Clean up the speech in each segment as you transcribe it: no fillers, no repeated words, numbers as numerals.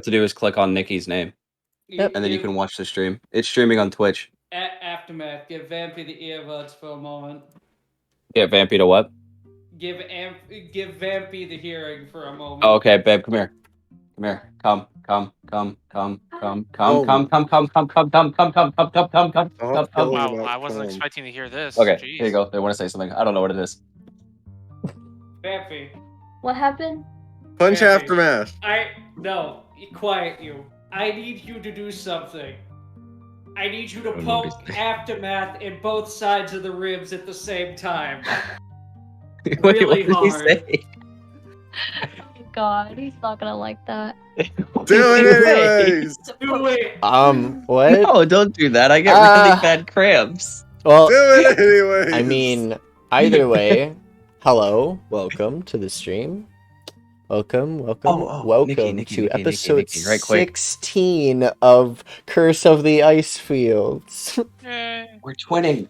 to do is click on Nikki's name, Yep. and then you can watch the stream. It's streaming on Twitch. Aftermath, give Vampy the earbuds for a moment. Yeah, Vampy to what? Give Vampy the hearing for a moment. Oh, okay, babe, come here. Come here. Come. Oh. Wow, I wasn't expecting to hear this. Okay, Jeez. here you go. They want to say something. I don't know what it is. Vampy. What happened? Punch Vampy. Aftermath. No, quiet you. I need you to do something. I need you to poke Aftermath in both sides of the ribs at the same time. Really hard. God, he's not gonna like that. Do it anyways. Do it. What? No, don't do that. I get really bad cramps. Well, Do it anyways. I mean, either way, hello, welcome to the stream. Welcome Nikki, to episode Nikki, right quick. 16 of Curse of the Icefields. We're twinning.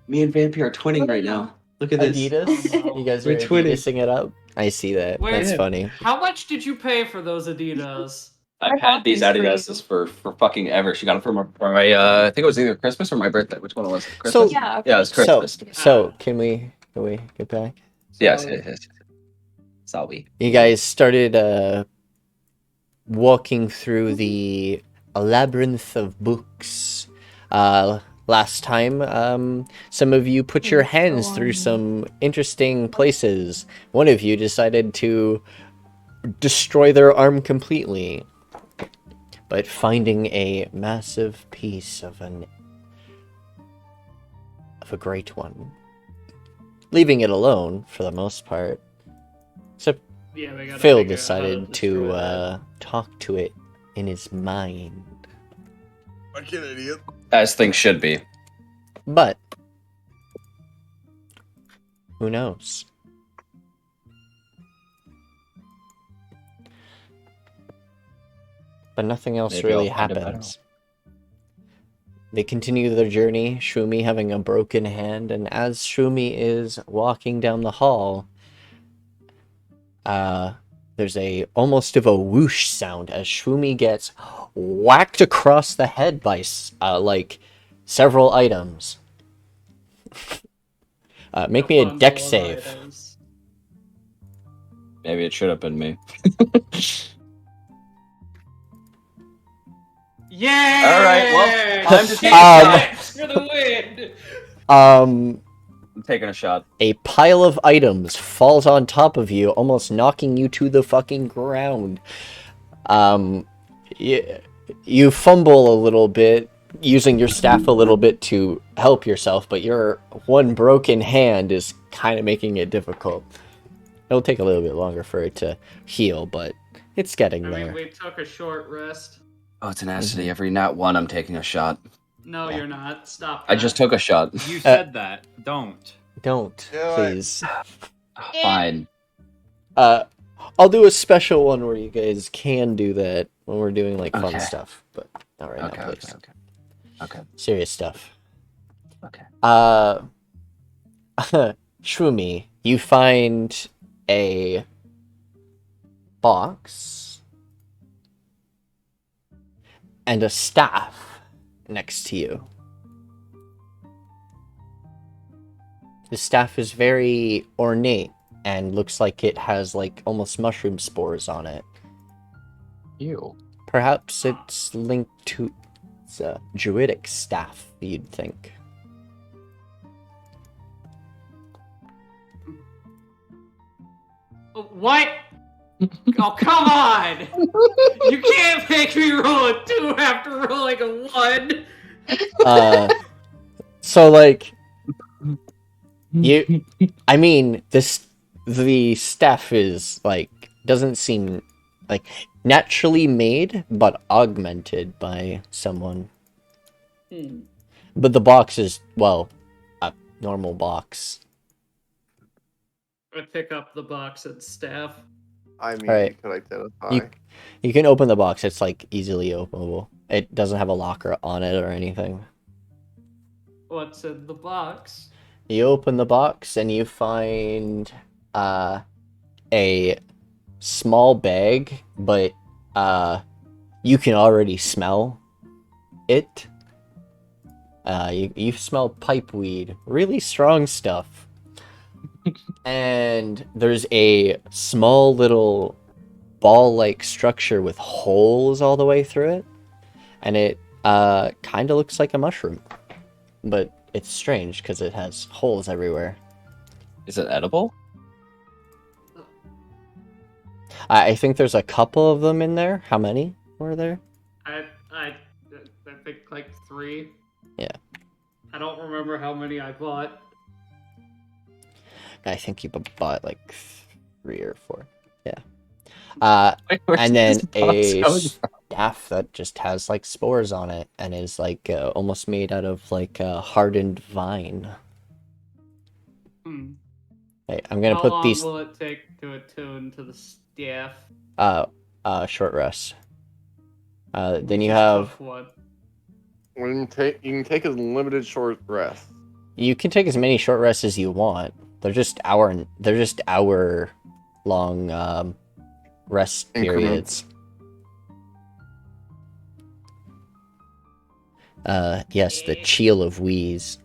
Me and Vampy are twinning right now. Look at this. Adidas? You guys are We're twinning. Adidasing it up? I see that. Wait, That's funny. How much did you pay for those Adidas? I've had these Adidas for fucking ever. She got them for my I think it was either Christmas or my birthday. Which one was it? Christmas? Yeah. Yeah, it was Christmas. So can we get back? Yes, it is. Sorry. You guys started walking through the labyrinth of books. Last time, some of you put your hands through some interesting places. One of you decided to destroy their arm completely, but finding a massive piece of a great one, leaving it alone for the most part. Except Phil decided to talk to it in his mind. Fucking idiot. As things should be. But who knows? But nothing else Maybe really I'll find it better. happens. They continue their journey, Swumi having a broken hand, and as Swumi is walking down the hall, there's almost of a whoosh sound as Swumi gets whacked across the head by like several items. Make me a dex save. Maybe it should have been me. Yeah. All right, well, time to take a for the win. I'm taking a shot. A pile of items falls on top of you, almost knocking you to the fucking ground. You fumble a little bit, using your staff a little bit to help yourself, but your one broken hand is kind of making it difficult. It'll take a little bit longer for it to heal, but it's getting there. I mean, we took a short rest. Oh, Tenacity. Every nat one, I'm taking a shot. No, you're not. Stop. I just took a shot. You said that. Don't, please. Fine. I'll do a special one where you guys can do that when we're doing like fun stuff, but not right now, please. Okay. Serious stuff. Okay. Swumi, you find a box and a staff next to you. The staff is very ornate and looks like it has like almost mushroom spores on it. Ew. Perhaps it's linked to a druidic staff, you'd think. What? Oh, come on! You can't make me roll a 2 after rolling a 1! So, like, I mean, the staff is, like, doesn't seem, like, naturally made, but augmented by someone. But the box is, well, a normal box. I pick up the box and staff. I mean, Right. you could identify. You can open the box. It's, like, easily openable. It doesn't have a locker on it or anything. What's in the box? You open the box and you find a small bag, but you can already smell it. You smell pipeweed, really strong stuff. And there's a small little ball-like structure with holes all the way through it, and it kind of looks like a mushroom, but it's strange because it has holes everywhere. Is it edible? I think there's a couple of them in there. How many were there? I think like 3. Yeah. I don't remember how many I bought. I think you bought like 3 or 4. Yeah. And then a staff that just has like spores on it and is like almost made out of like a hardened vine. Hey, I'm gonna put these. How long will it take to attune to the staff? Short rest. Then you have. You can take a limited short rest. You can take as many short rests as you want. They're just hour long rest periods. Yes, the Cheel of Wheeze.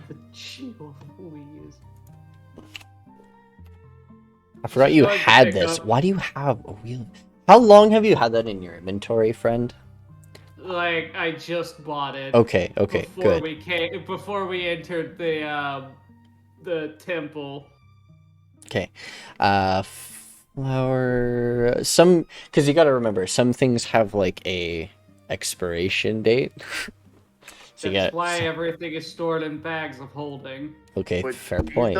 The Cheel of Wheeze. I forgot you had this. Why do you have a wheel? How long have you had that in your inventory, friend? Like, I just bought it. Okay, good. Before we entered the temple. Okay. Flower. Because you gotta remember, some things have like a expiration date. So That's why everything is stored in bags of holding. Okay, But fair point.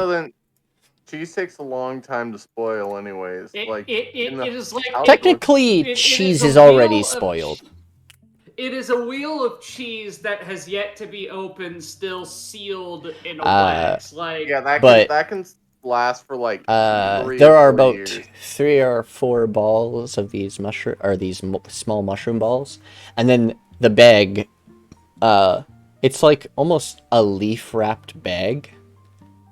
Cheese takes a long time to spoil, anyways. It is like Technically, cheese is already spoiled. It is a wheel of cheese that has yet to be opened, still sealed in a wax. Like, yeah, that can last for like 3 there are or 4 about years. 3 or 4 balls of these small mushroom balls, and then the bag. It's like almost a leaf wrapped bag,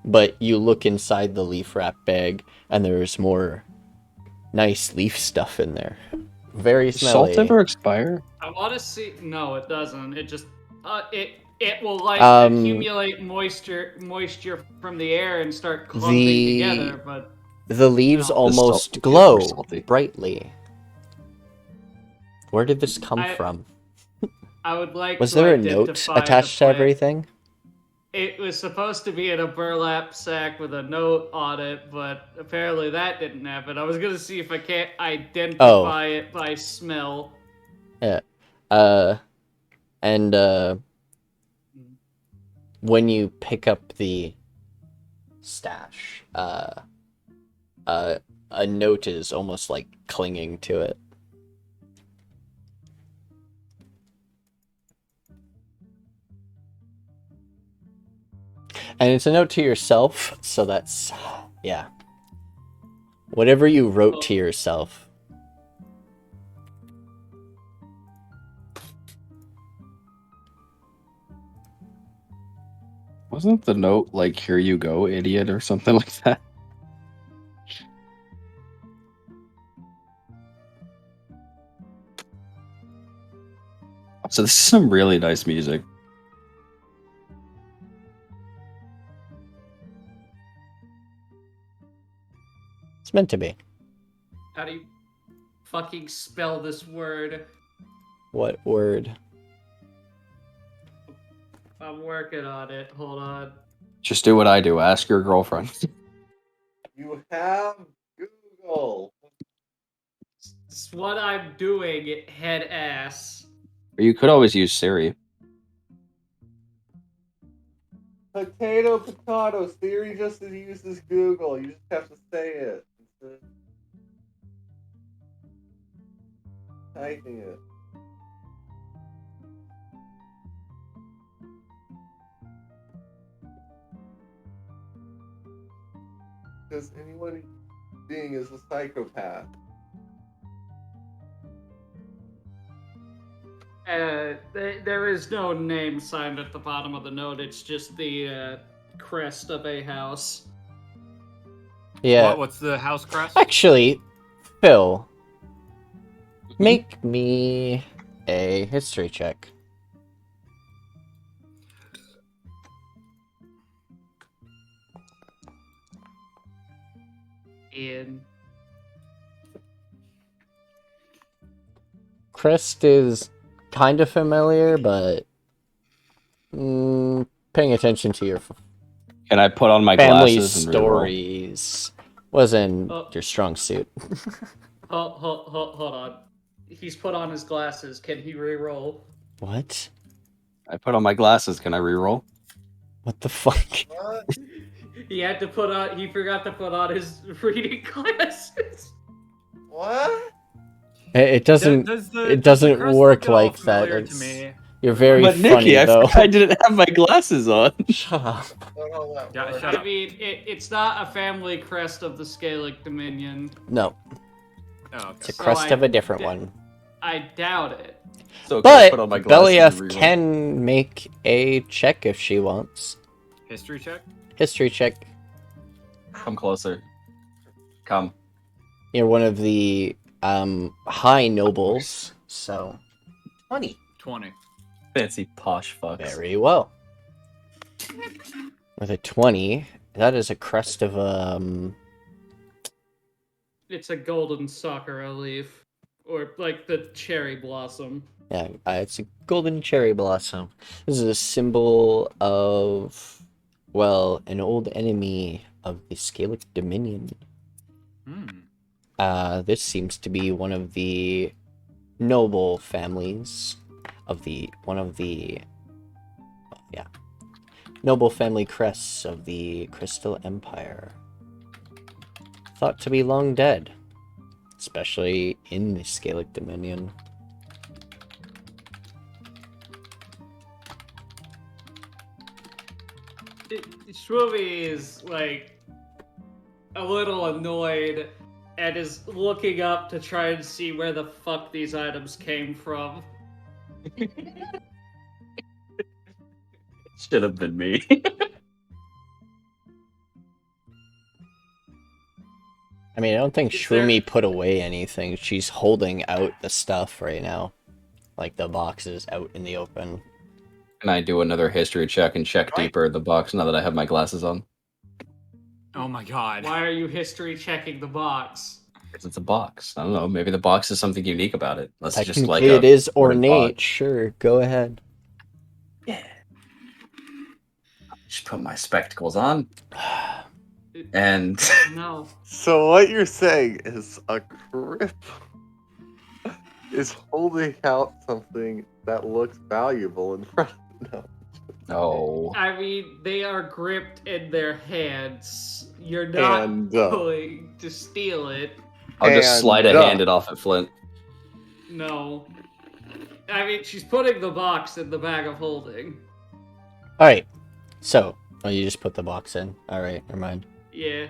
but you look inside the leaf wrapped bag, and there's more nice leaf stuff in there. Very smelly. Does salt ever expire? I want to see. No, it doesn't. It just it will like accumulate moisture from the air and start clumping together. But the leaves almost glow brightly. Where did this come from? I would like. Was there a note attached to everything? It was supposed to be in a burlap sack with a note on it, but apparently that didn't happen. I was gonna see if I can't identify it by smell. Yeah. And when you pick up the stash, a note is almost like clinging to it. And it's a note to yourself, so that's, yeah. Whatever you wrote to yourself. Wasn't the note like, "Here you go, idiot," or something like that? So this is some really nice music. It's meant to be. How do you fucking spell this word? What word? I'm working on it. Hold on. Just do what I do. Ask your girlfriend. You have Google. It's what I'm doing, head ass. Or you could always use Siri. Potato. Siri just uses Google. You just have to say it. Typing it. Because anyone being is a psychopath. There is no name signed at the bottom of the note. It's just the crest of a house. Yeah. What's the house crest? Actually, Phil, Make me a history check. Ian. Crest is kind of familiar, but paying attention to your Can I put on my family glasses and reroll? stories wasn't your strong suit. Hold on. He's put on his glasses. Can he re-roll? What? I put on my glasses. Can I reroll? What the fuck? He had to put on. He forgot to put on his reading glasses. What? It doesn't. It doesn't work like that. To It's, me. you're very But funny Nikki, though. I didn't have my glasses on. Shut up. Yeah, shut I up. mean, it's not a family crest of the Scalyc Dominion. No, Oh, it's a okay. crest I of a different d- one. I doubt it. So can I But put on my glasses Belliath and reroll? can make a check if she wants. History check? History check. Come closer. Come. You're one of the high nobles, so 20. 20. Fancy posh fucks. Very well. With a 20, that is a crest of It's a golden sakura leaf, or like the cherry blossom. yeah, it's a golden cherry blossom. This is a symbol of, well, an old enemy of the Scalyc Dominion. This seems to be one of the noble families of noble family crests of the Crystal Empire. Thought to be long dead, especially in the Scalyc Dominion. Swumi is like a little annoyed and is looking up to try and see where the fuck these items came from. Should have been me. I mean, I don't think Is Swumi put away anything. She's holding out the stuff right now. Like, the boxes out in the open. Can I do another history check and check deeper in the box now that I have my glasses on? Oh my god. Why are you history checking the box? Because it's a box. I don't know. Maybe the box is something unique about it. That's just like Technically, it is wooden ornate. box. Sure, go ahead. Yeah. Just put my spectacles on. And No. So what you're saying is a crypt is holding out something that looks valuable in front of them. no. I mean, they are gripped in their hands. You're not And, going to steal it. I'll just slide a And, hand it off at Flint. No. I mean, she's putting the box in the bag of holding. Alright, so... Oh, you just put the box in. Alright, never mind. Yeah.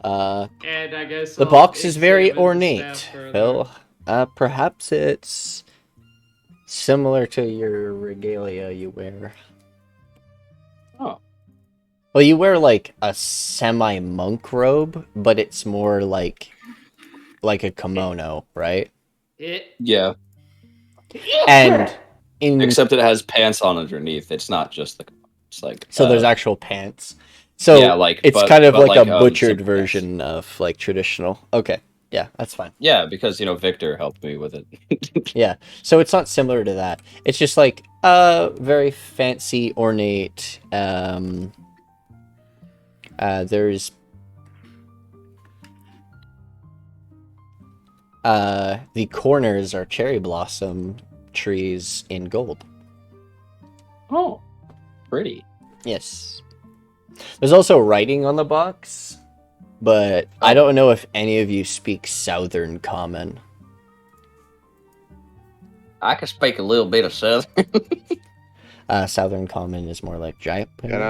And I guess The I'll box is very examine the ornate, staff further. Phil. Perhaps it's similar to your regalia you wear. Oh. Well, you wear like a semi-monk robe, but it's more like a kimono, right? Yeah. And in Except it has pants on underneath. It's not just the. It's like. so there's actual pants. So Yeah, like, it's but- kind of but like a like, butchered some pants. version of like traditional. Okay, yeah, that's fine. Yeah, because Victor helped me with it. Yeah, so it's not similar to that. It's just like very fancy, ornate. There's the corners are cherry blossom trees in gold. Oh, pretty. Yes. There's also writing on the box, but I don't know if any of you speak Southern Common. I can speak a little bit of Southern. Southern Common is more like Japanese. Can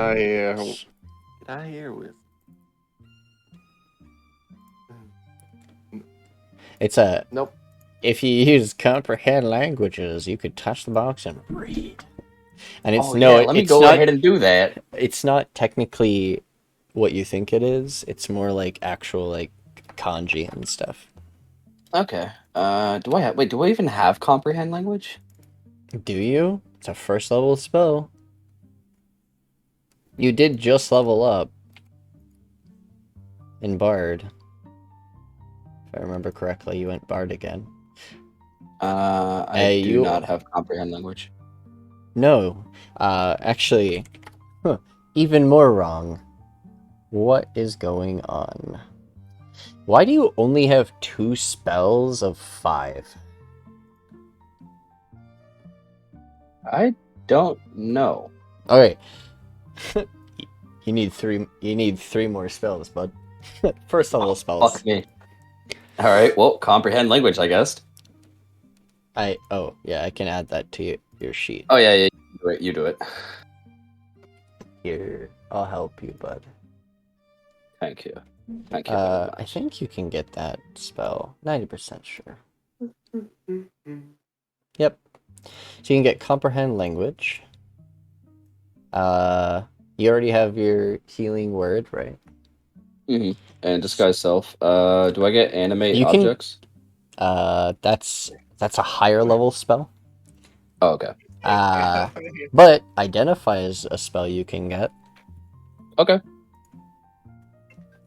I hear with? It's a... Nope. If you use comprehend languages, you could touch the box and read. And it's let me go ahead and do that. It's not technically what you think it is. It's more like actual like kanji and stuff. Okay. Do I even have comprehend language? Do you? It's a first level spell. You did just level up in Bard. If I remember correctly, you went Bard again. I do not have comprehend language. No. Actually, even more wrong. What is going on? Why do you only have 2 spells of 5? I don't know. Okay. You need 3 more spells, bud. First level spells. Fuck me. Alright, well, comprehend language, I guess. Oh, yeah, I can add that to your sheet. Oh, yeah, you do it. Here, I'll help you, bud. Thank you. Thank you very much. I think you can get that spell. 90% sure. Yep. So you can get comprehend language. You already have your healing word, right? Mm-hmm. And disguise self. Do I get animate You can- objects? That's a higher level spell. Oh, okay. But identify is a spell you can get. Okay.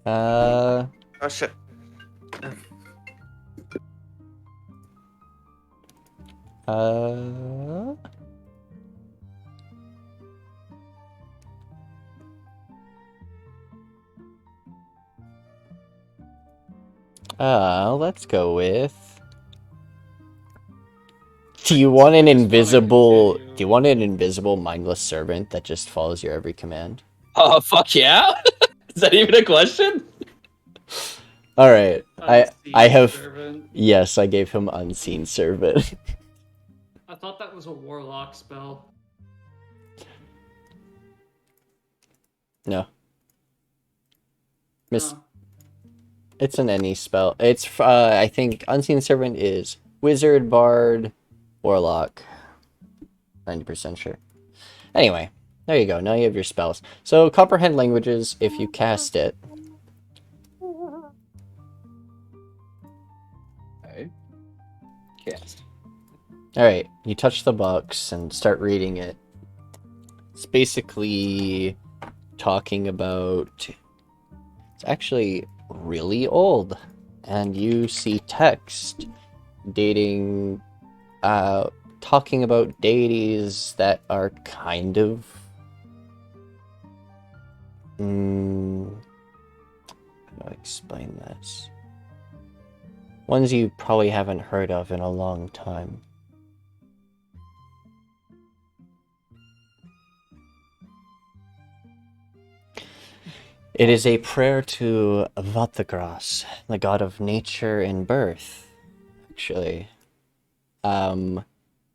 Oh shit. Let's go with... Do you want an invisible mindless servant that just follows your every command? Oh, fuck yeah? Is that even a question? All right. I have... Servant. Yes, I gave him unseen servant. I thought that was a warlock spell. No. Huh. It's an any spell. It's I think unseen servant is wizard, bard, warlock. 90% sure. Anyway, there you go. Now you have your spells. So comprehend languages if you cast it. Okay. Cast. All right, you touch the box and start reading it. It's basically talking about... It's actually really old, and you see text dating, talking about deities that are kind of... how do I explain this? Ones you probably haven't heard of in a long time. It is a prayer to Vatagras, the god of nature and birth, actually. It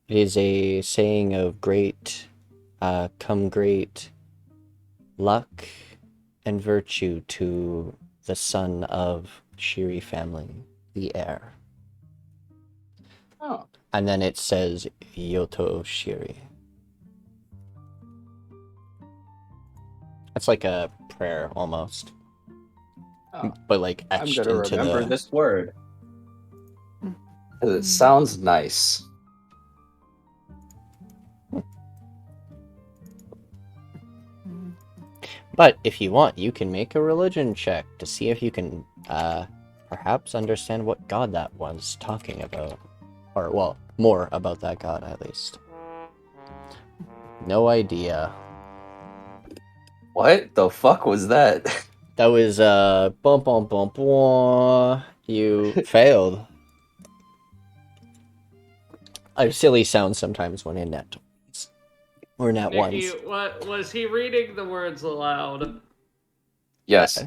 is a saying of great, come great luck and virtue to the son of Shiri family, the heir. Oh. And then it says Yoto Shiri. It's like a prayer almost. Oh. But like I'm etched gonna into remember the... this word. 'Cause it sounds nice. But if you want, you can make a religion check to see if you can perhaps understand what god that was talking about. Or, well, more about that god, at least. No idea. What the fuck was that? That was, bum bum bum bum. You failed. I have silly sounds sometimes when in net. Or nat Nikki, ones. what was he reading the words aloud? Yes.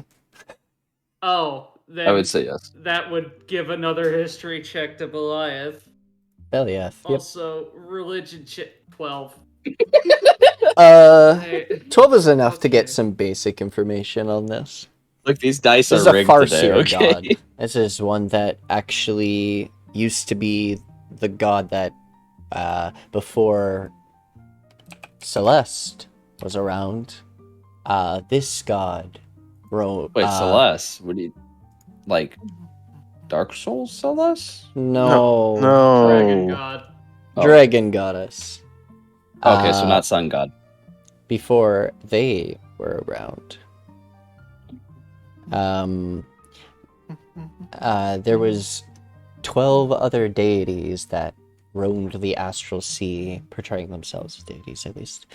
Oh, then I would say yes. that would give another history check to Belliath. Belliath, yep. Also, religion check 12. 12 is enough to get some basic information on this. Look, these dice This is are a rigged today, Farseer okay? god. This is one that actually used to be the god that, before Celeste was around, this god wrote... Wait, Celeste? What do you... Like... Dark Souls Celeste? No. No. Dragon God. Oh. Dragon Goddess. Okay, so not Sun God. Before they were around. There was 12 other deities that roamed the astral sea, portraying themselves as deities, at least.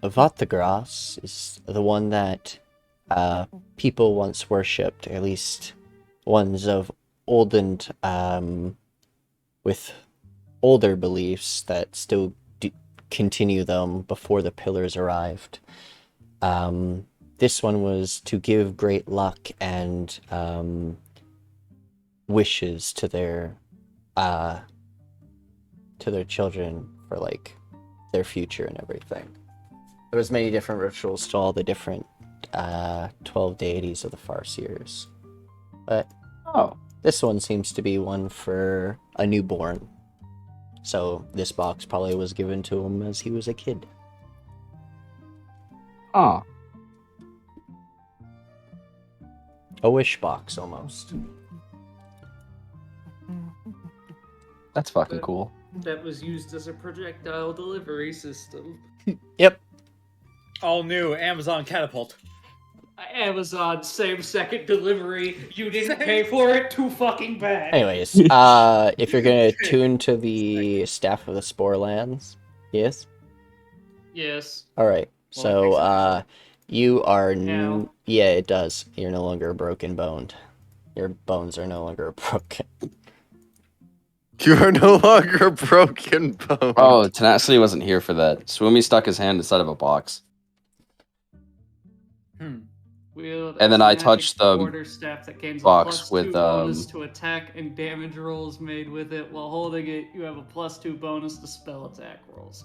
Vatagras is the one that people once worshipped, at least ones of olden, with older beliefs that still continue them before the pillars arrived. This one was to give great luck and wishes to their children for like their future and everything. There was many different rituals to all the different 12 deities of the Farseers, but this one seems to be one for a newborn. So this box probably was given to him as he was a kid. Oh. A wish box, almost. That's fucking cool. That was used as a projectile delivery system. Yep. All new Amazon catapult. Amazon, same second delivery. You didn't pay for it, too fucking bad. Anyways, if you're gonna tune to the Staff of the Spore Lands, yes? Yes. Alright, so, you are... Now. Yeah, it does. You're no longer broken boned. Your bones are no longer broken. You are no longer broken bone. Oh, Tenacity wasn't here for that. Swumi stuck his hand inside of a box. And then I touched the staff that gains box a with, bonus to attack and damage rolls made with it. While holding it, you have a +2 bonus to spell attack rolls.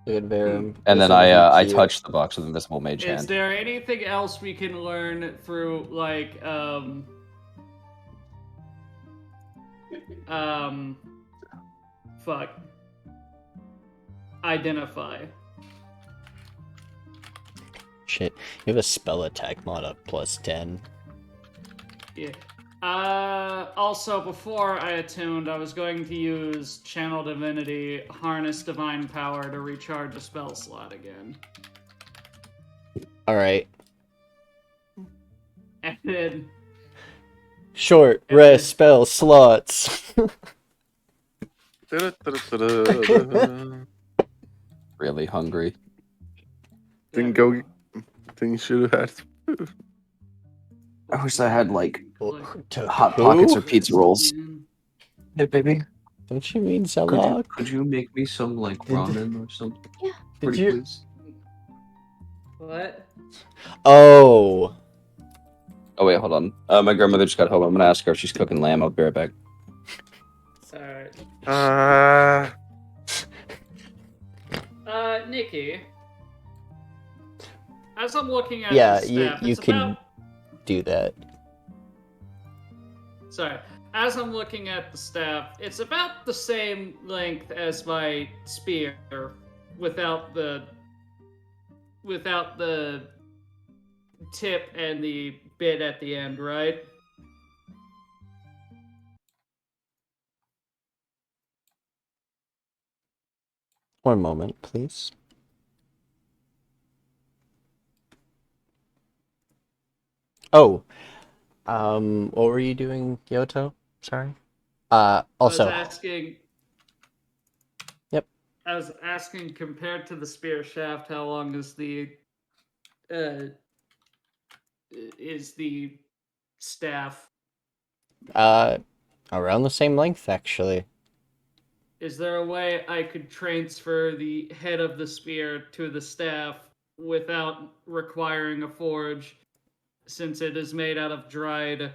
Good, Verum. And then I touched the box with Invisible Mage Is Hand. there anything else we can learn through, like, fuck. Identify. Shit, you have a spell attack mod up +10. Yeah. Also, before I attuned, I was going to use Channel Divinity, Harness Divine Power to recharge a spell slot again. Alright. And then... Short rest spell slots. Really hungry. Then go. Then you should have had. I wish I had like To Hot who? Pockets or pizza rolls. Hey, baby. Don't you mean Zalog? Could you make me some like ramen or something? Yeah. Did you? Please? What? Oh. Oh wait, hold on. My grandmother just got home. I'm gonna ask her if she's cooking lamb. I'll be right back. Alright. Nikki. As I'm looking at Yeah, the you staff, you it's can about... do that. Sorry. As I'm looking at the staff, it's about the same length as my spear, without the tip and the bit at the end, right? One moment, please. Oh, what were you doing, Yoto? Sorry. Also. I was asking. Yep. I was asking, compared to the spear shaft, how long is the staff? Around the same length, actually. Is there a way I could transfer the head of the spear to the staff without requiring a forge, since it is made out of dried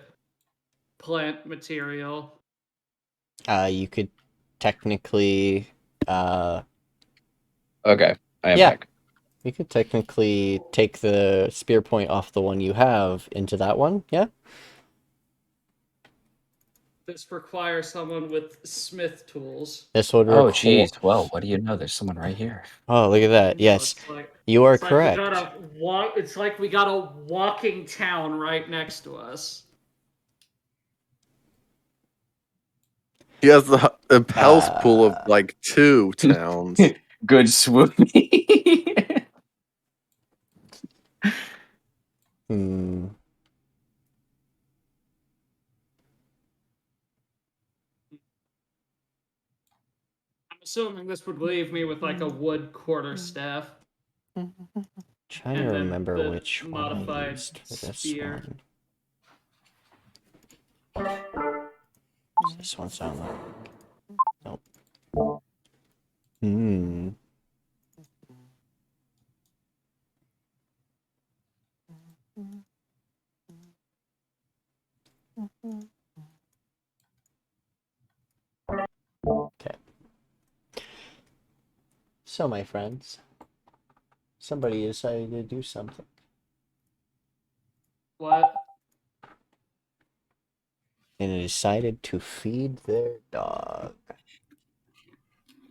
plant material? You could technically, Okay, I am Yeah. back. you could technically take the spear point off the one you have into that one, yeah? This requires someone with smith tools. This would Oh, require. jeez. Well, what do you know? There's someone right here. Oh, look at that. Yes, It's like, you are it's like we correct. got a it's like we got a walking town right next to us. He has a pels pool of like 2 towns. Good Swumi. Hmm. I'm assuming this would leave me with like a wood quarterstaff. Trying to And then remember the which one I modified used for this spear. one. This one's down there. Nope. Hmm. Okay. So, my friends, somebody decided to do something. What? And they decided to feed their dog.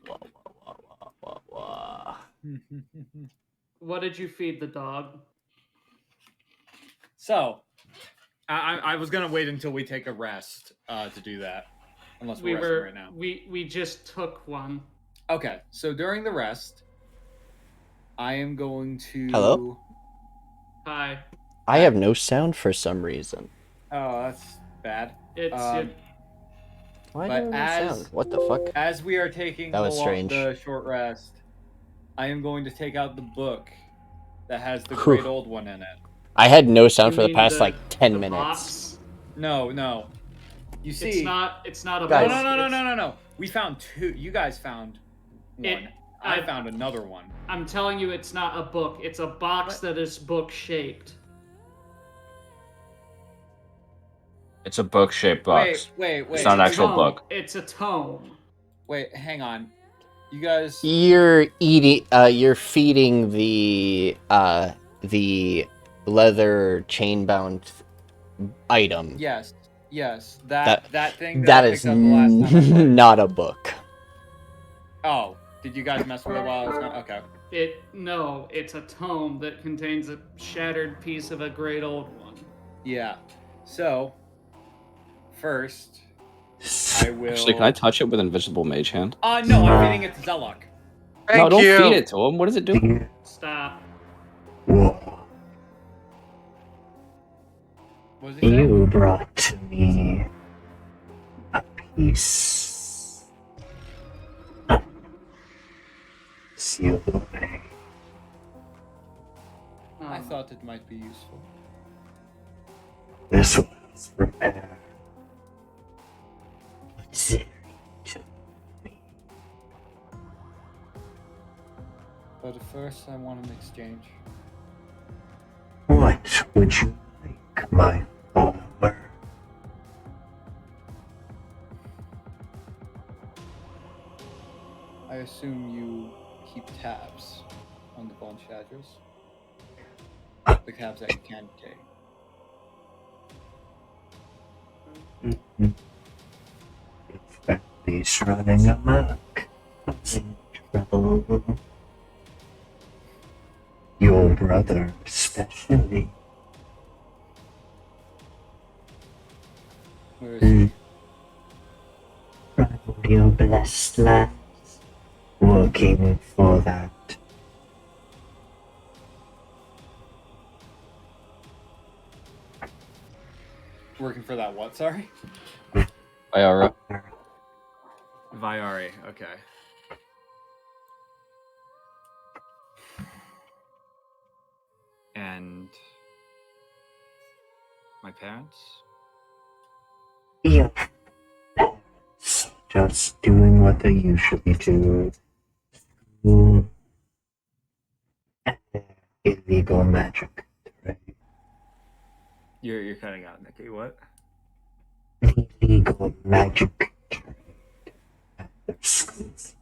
Wah, wah, wah, wah, wah, wah. What did you feed the dog? So, I was gonna wait until we take a rest to do that, unless we're resting right now. We just took one. Okay, so during the rest, I am going to. Hello? Hi. I have no sound for some reason. Oh, that's bad. It's Why But do I have no as- sound? What the fuck? As we are taking That was strange. the short rest, I am going to take out the book that has the Whew. great old one in it. I had no sound You for the mean past the- like 10 the minutes. box? No. You see, It's not a Guys. box. No. We found 2. You guys found one. I found another one. I'm telling you, it's not a book. It's a box that is book shaped. It's a book-shaped box. Wait. It's not an actual book. It's a tome. Wait, hang on. You guys. You're feeding the leather chain-bound item. Yes. That thing. That I is picked up the last time I played. not a book. Oh, did you guys mess with it while I was gone? Okay. It's a tome that contains a shattered piece of a great old one. Yeah. So, first, I will. Actually, can I touch it with invisible mage hand? No, I'm feeding it to Zelok. No, don't you. feed it to him. What is it doing? Stop. What was he saying? You brought to me a piece of sealed away. I thought it might be useful. This was prepared. Ziri to me. But first, I want an exchange. What would you like, my follower? I assume you keep tabs on the Von Shadgers. The tabs that you can take. If Bentley's running amok, who's in trouble? Your brother, especially. Where is he? Primordial blessed lands, working for that. Working for that what, sorry? Iara. Viari, okay. And my parents? Your parents just doing what they usually do. School and their illegal magic trade. You're cutting out, Nikki. What? Illegal magic trade at their schools.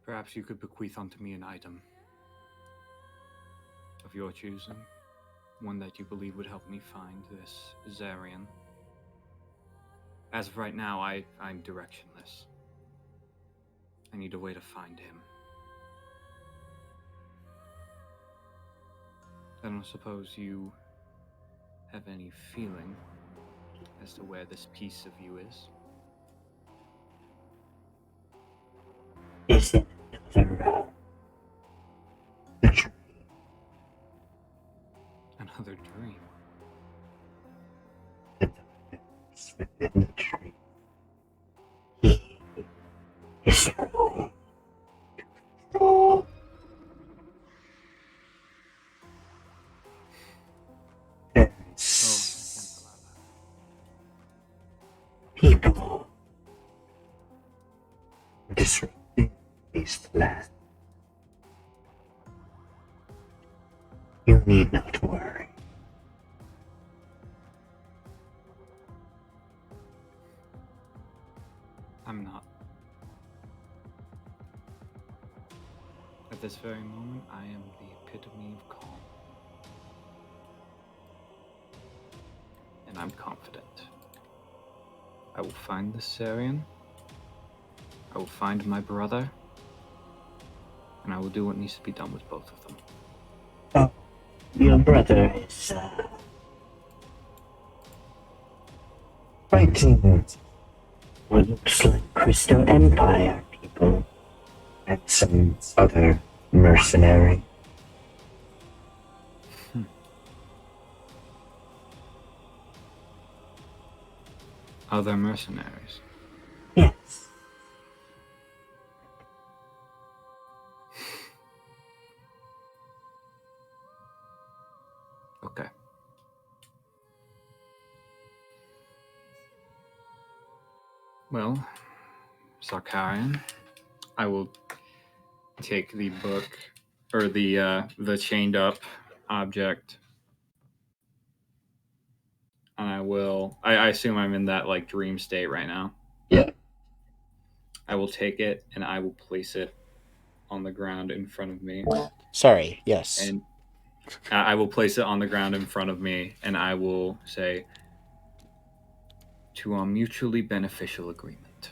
Perhaps you could bequeath unto me an item of your choosing, one that you believe would help me find this Zarian. As of right now, I'm directionless. I need a way to find him. I don't suppose you have any feeling as to where this piece of you is? Is it another Another dream? within the tree? He is wrong. People disrupting these lands. You need not worry. I'm not. At this very moment, I am the epitome of calm. And I'm confident. I will find the Sarian. I will find my brother. And I will do what needs to be done with both of them. Oh, your brother is, fighting what looks like Crystal Empire people and some other mercenary. Other mercenaries? Yes. Okay. Well, Sarkarian, I will take the book, or the chained up object, and I assume I'm in that, like, dream state right now. Yeah. I will take it, and I will place it on the ground in front of me. Sorry, yes. And I will place it on the ground in front of me, and I will say, to our mutually beneficial agreement.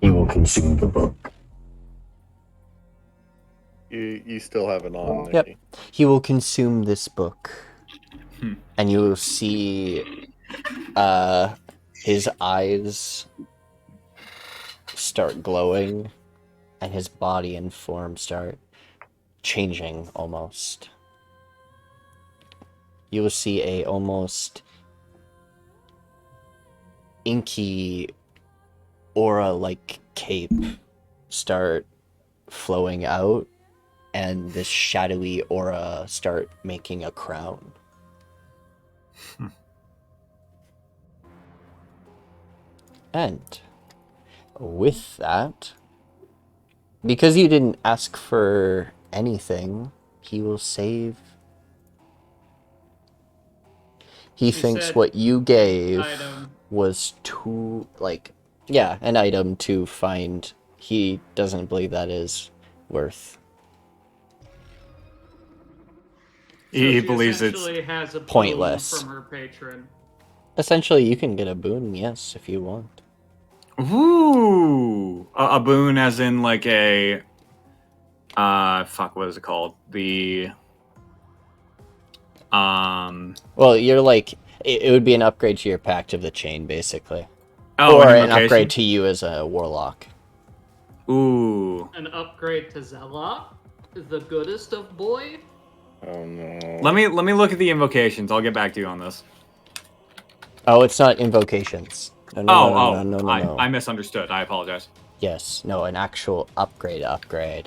He will consume the book. You still have it on. Yep. He will consume this book. And you will see his eyes start glowing and his body and form start changing almost. You will see a almost inky aura-like cape start flowing out, and this shadowy aura start making a crown. And with that, because you didn't ask for anything, he will save. He thinks what you gave was too, like, yeah, an item to find. He doesn't believe that is worth. He believes it's has a pointless from her patron. Essentially, you can get a boon, yes, if you want. Ooh, a boon, as in like a, fuck, what is it called? Well, you're like, it would be an upgrade to your Pact of the Chain, basically. Oh, or an upgrade to you as a warlock. Ooh. An upgrade to Zella, the goodest of boy. Oh no. Let me look at the invocations. I'll get back to you on this. Oh, it's not invocations. No. I misunderstood. I apologize. Yes, no, an actual upgrade. Okay.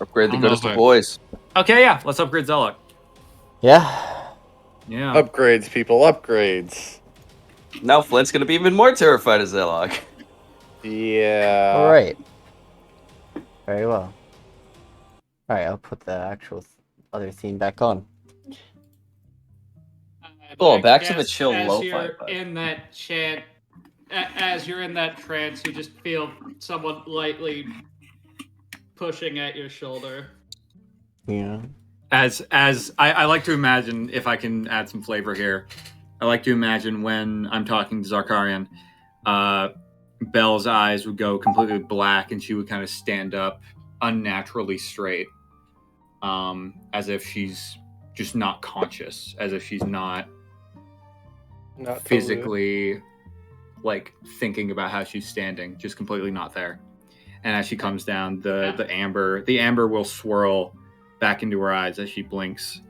Upgrade the goodest of boys. Okay, yeah, let's upgrade Zelok. Yeah. Yeah. Upgrades, people, upgrades. Now Flint's gonna be even more terrified of Zelok. Yeah. All right. Very well. All right, I'll put the actual other theme back on. Oh, back to the Guess chill as lo-fi you're vibe. in that chant, as you're in that trance, you just feel someone lightly pushing at your shoulder. Yeah. As I like to imagine, if I can add some flavor here, I like to imagine when I'm talking to Zarkarian, Belle's eyes would go completely black and she would kind of stand up unnaturally straight, as if she's just not conscious, as if she's not physically like thinking about how she's standing, just completely not there. And as she comes down, the amber will swirl back into her eyes as she blinks,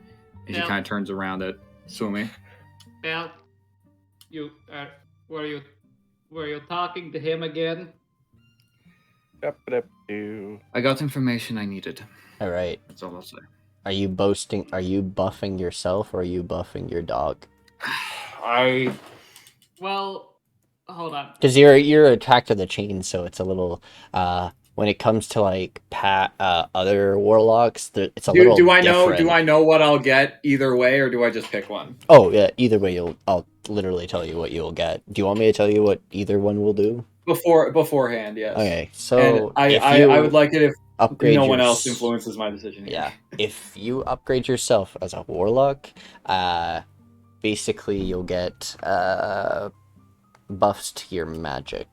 and she kind of turns around at Swumi. Belle, you were you talking to him again? I got the information I needed. All right. That's all I'll say. Are you boasting? Are you buffing yourself, or are you buffing your dog? Well, hold on. Because you're attached to the chain, so it's a little. When it comes to like other warlocks, it's a little. Do I different. know? Do I know what I'll get either way, or do I just pick one? Oh yeah, either way, I'll literally tell you what you'll get. Do you want me to tell you what either one will do? Beforehand, yes. Okay, so and I would like it if upgrade no one else influences my decision here. Yeah, if you upgrade yourself as a warlock, basically you'll get buffs to your magic.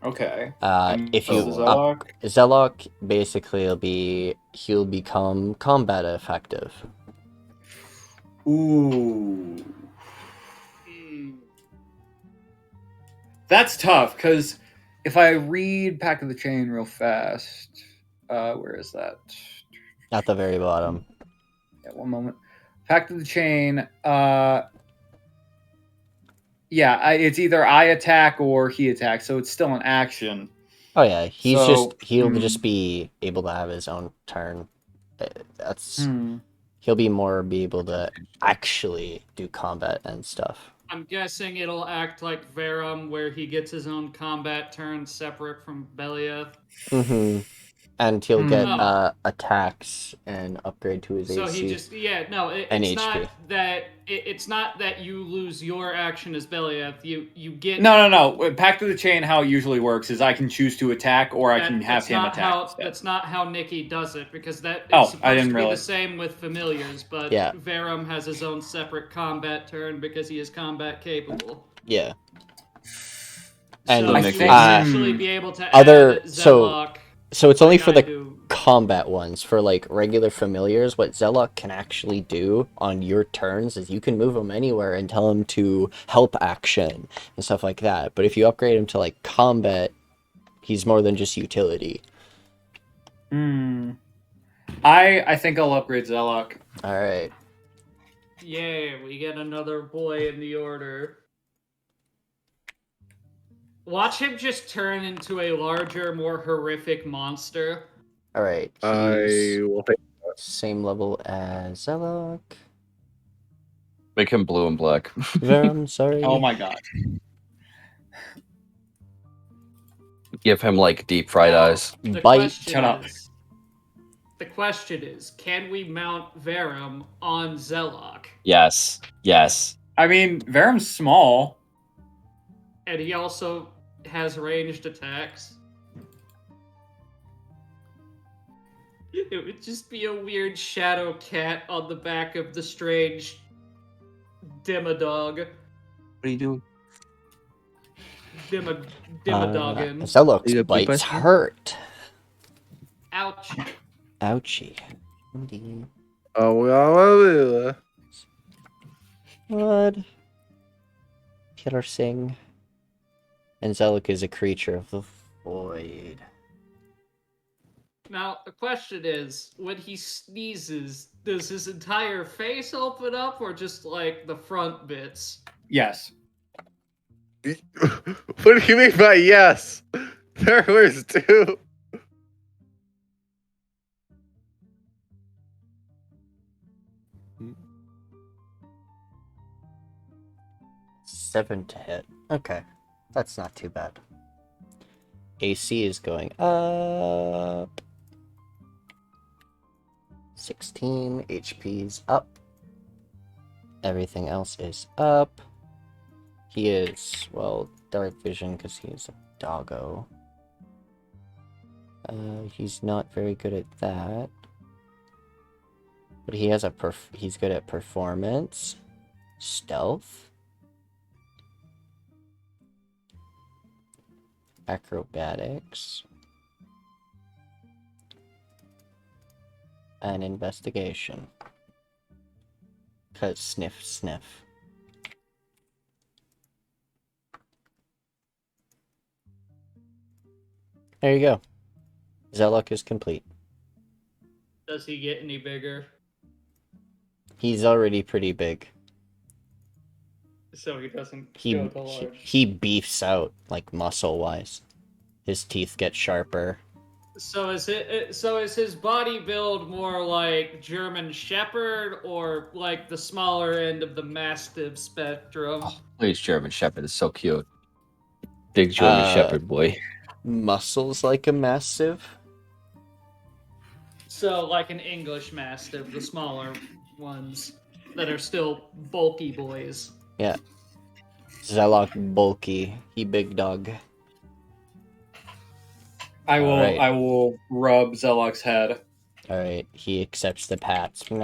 Okay. If you Zelok, basically he'll become combat effective. Ooh. That's tough, because if I read Pack of the Chain real fast, where is that? At the very bottom. Yeah, one moment. Pack of the Chain, yeah, it's either I attack or he attacks, so it's still an action. Oh yeah, he'll just be able to have his own turn. He'll be able to actually do combat and stuff. I'm guessing it'll act like Verum, where he gets his own combat turn separate from Belliath. Mm-hmm. And he'll get attacks and upgrade to his AC. So he just it's HP. not that you lose your action as Belliath. You get No. Pack of the Chain, how it usually works is I can choose to attack or I can have him attack. That's not how Nikki does it, because it's I didn't to be realize. the same with familiars, but Verum has his own separate combat turn because he is combat capable. Yeah. And so you would actually be able to add Zelok. So it's only for the combat ones. For like regular familiars, what Zelok can actually do on your turns is you can move him anywhere and tell him to help action and stuff like that. But if you upgrade him to like combat, he's more than just utility. I think I'll upgrade Zelok. All right. Yay, we get another boy in the order. Watch him just turn into a larger, more horrific monster. All right. I will take that. Same level as Zelok. Make him blue and black. Verum, sorry. Oh my god. Give him like deep fried eyes. Bite. Shut up. The question is, can we mount Verum on Zelok? Yes. I mean, Verum's small. And he also has ranged attacks. It would just be a weird shadow cat on the back of the strange Dimmadog. What are you doing? Dimmadoggin. Zelok's bites hurt. Ouch. Ouchie. Indeed. Oh, What? Killer Sing. And Zelok is a creature of the void. Now, the question is, when he sneezes, does his entire face open up or just, like, the front bits? Yes. What do you mean by yes? There was two. 7 to hit. Okay. That's not too bad. AC is going up. 16. HP's up. Everything else is up. He is, well, dark vision because he's a doggo. He's not very good at that. But he has he's good at performance, stealth, acrobatics, and investigation. 'Cause sniff, sniff. There you go. Zelok is complete. Does he get any bigger? He's already pretty big. So he doesn't He go to large. he beefs out, like, muscle-wise. His teeth get sharper. So is his body build more like German Shepherd or like the smaller end of the Mastiff spectrum? Oh, please, German Shepherd is so cute. Big German Shepherd boy. Muscles like a massive. So like an English Mastiff, the smaller ones that are still bulky boys. Yeah. Zelok bulky. He big dog. I will Alright. I will rub Zelok's head. Alright, he accepts the pats. You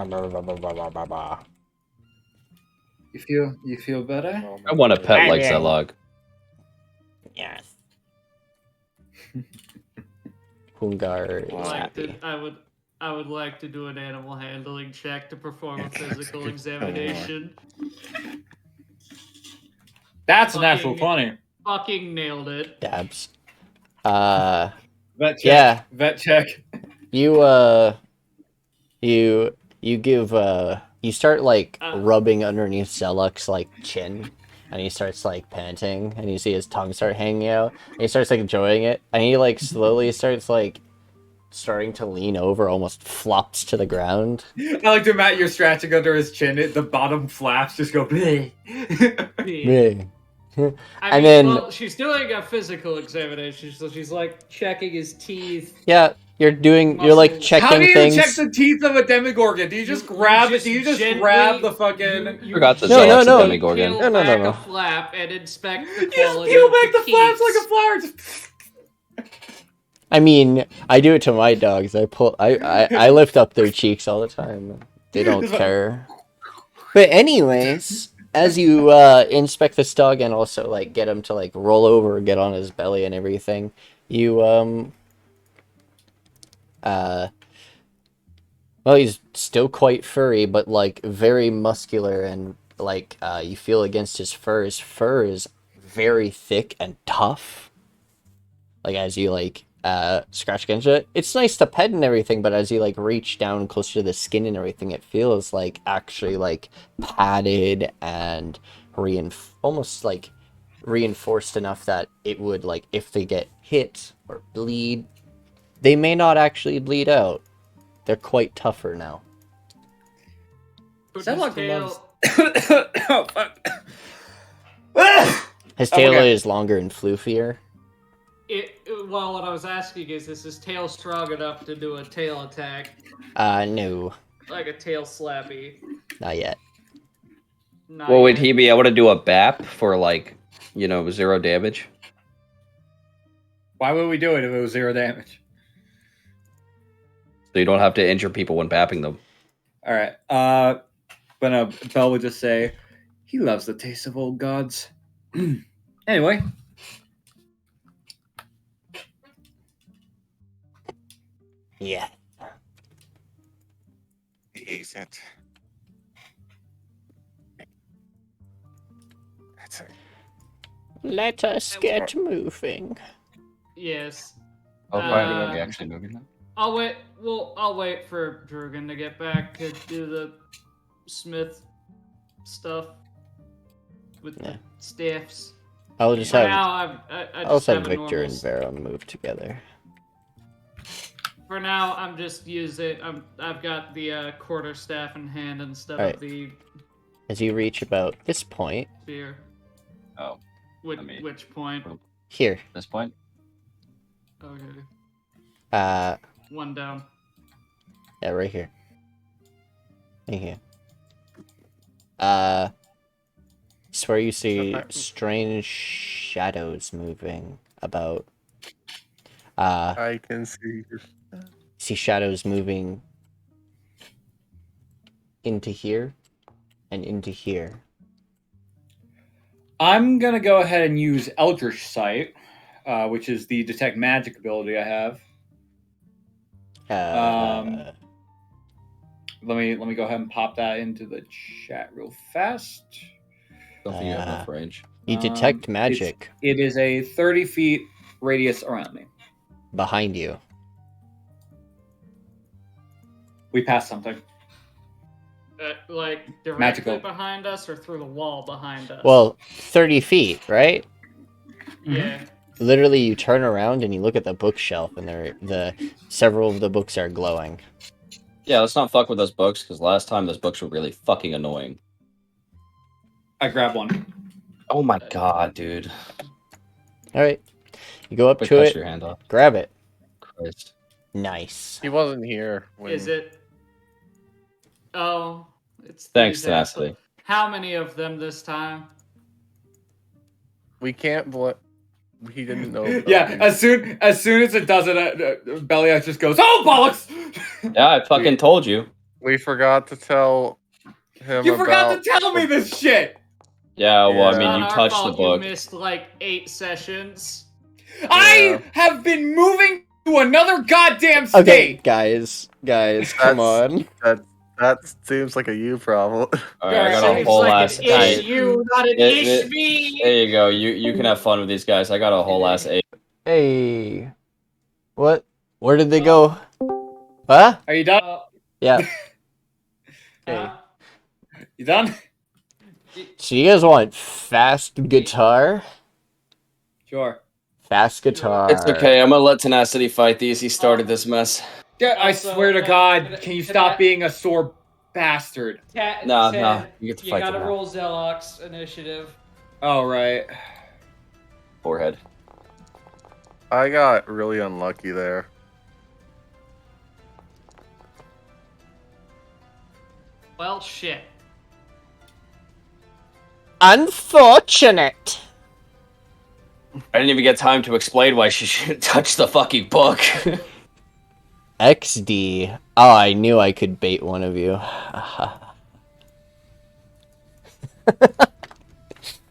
feel better? Oh I want a pet I like did. Zelog. Yes. Hungar is happy. I would like to do an animal handling check to perform a physical examination. That's an actual 20. Fucking nailed it. Dabs. Vet check. Yeah. Vet check. You you start like rubbing underneath Zelok's like chin, and he starts like panting, and you see his tongue start hanging out, and he starts like enjoying it, and he like slowly starts like starting to lean over, almost flops to the ground. I like to imagine you're scratching under his chin, the bottom flaps just go bleh. Yeah. I mean, then well, she's doing a physical examination, so she's like checking his teeth. yeah, you're like checking How do you things. check the teeth of a demigorgon? Do you just grab it? Do you just grab the fucking? You Forgot the No, Zelok's no, a no. Demigorgon. Peel No. back a flap and inspect the You just quality peel of back the flaps teeth. like a flower. I mean, I do it to my dogs. I lift up their cheeks all the time. They don't care. But anyways, as you inspect this dog and also like get him to like roll over, get on his belly and everything, you well, he's still quite furry, but like very muscular, and like you feel against his fur. His fur is very thick and tough. Like as you like scratch against it, it's nice to pet and everything, but as you like reach down closer to the skin and everything, it feels like actually like padded and almost like reinforced enough that it would, like, if they get hit or bleed, they may not actually bleed out. They're quite tougher now. Zelok loves. Oh fuck. His tail is longer and floofier. Well, what I was asking is his tail strong enough to do a tail attack? No. Like a tail slappy? Not yet. Well, would he be able to do a BAP for, like, 0 damage? Why would we do it if it was 0 damage? So you don't have to injure people when bapping them. All right. But Belle would just say, "He loves the taste of old gods." Anyway. Yeah. Is it? That's it. Let us get moving. Yes. Oh, are we actually moving now? I'll wait. Well, I'll wait for Droogan to get back to do the Smith stuff with the staffs. I'll just For have. now, I'll just have a Victor normal and Vera move together. For now, I'm just using. I've got the quarterstaff in hand instead Alright. of the As you reach about this point, spear. Oh, Which point? Here. This point? Okay. One down. Yeah, right here. Right here. Swear you see strange shadows moving about. I can see. See shadows moving into here and into here. I'm gonna go ahead and use Eldritch Sight, which is the detect magic ability I have. Let me go ahead and pop that into the chat real fast. Don't think you have enough range. You detect magic. It is a 30 feet radius around me. Behind you. We passed something. Like directly Magical. behind us or through the wall behind us? Well, 30 feet, right? Yeah. Literally, you turn around and you look at the bookshelf, and several of the books are glowing. Yeah, let's not fuck with those books, because last time those books were really fucking annoying. I grab one. Oh my god, dude. Alright. You go up Quick, to touch it, your hand off. grab it. Christ. Nice. He wasn't here. When... Is it? Oh, it's Thanks, these Tenacity. How many of them this time? We can't He didn't know. Yeah, as soon as it does it, Belliath just goes, "Oh bollocks!" Yeah, I fucking told you. We forgot to tell him. You forgot to tell me this shit. Yeah, well, I mean, Not you our touched fault the book. You missed like 8 sessions. I have been moving to another goddamn state. Okay, guys, come on. That seems like a you problem. Alright, I got a whole ass It's you, not an ish me. There you go. You can have fun with these guys. I got a whole ass 8. Hey. What? Where did they go? Huh? Are you done? Yeah. Hey. You done? So you guys want fast guitar? Sure. Fast guitar. It's okay. I'm gonna let Tenacity fight these. He started this mess. Yeah, I swear to God, can you stop being a sore bastard? Nah, Ted, you get to you fight gotta them now. roll Zelox initiative. All right. Forehead. I got really unlucky there. Well, shit. Unfortunate. I didn't even get time to explain why she shouldn't touch the fucking book. XD. Oh, I knew I could bait one of you.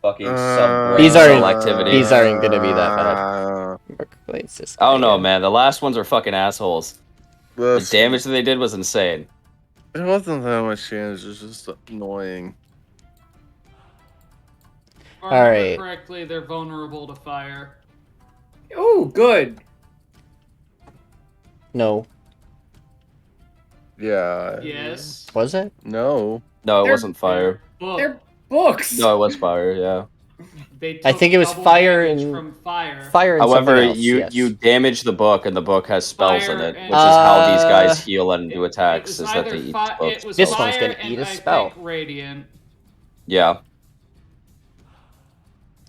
Fucking sub These aren't activity. These aren't gonna be that bad. I don't know, man. The last ones are fucking assholes. The damage that they did was insane. It wasn't that much damage. It was just annoying. If I remember Alright. correctly, they're vulnerable to fire. Oh, good. No. Yeah. Yes. Was it? No. No, it wasn't fire. They're books. No, it was fire. Yeah. They I took think it was double fire damage and from fire. fire and However, something else, you yes. you damage the book, and the book has spells Fire in it, which and- is how these guys heal and do attacks. It Is was that they either eat fi- books. it was This fire one's gonna and eat a I spell. think radiant. Yeah.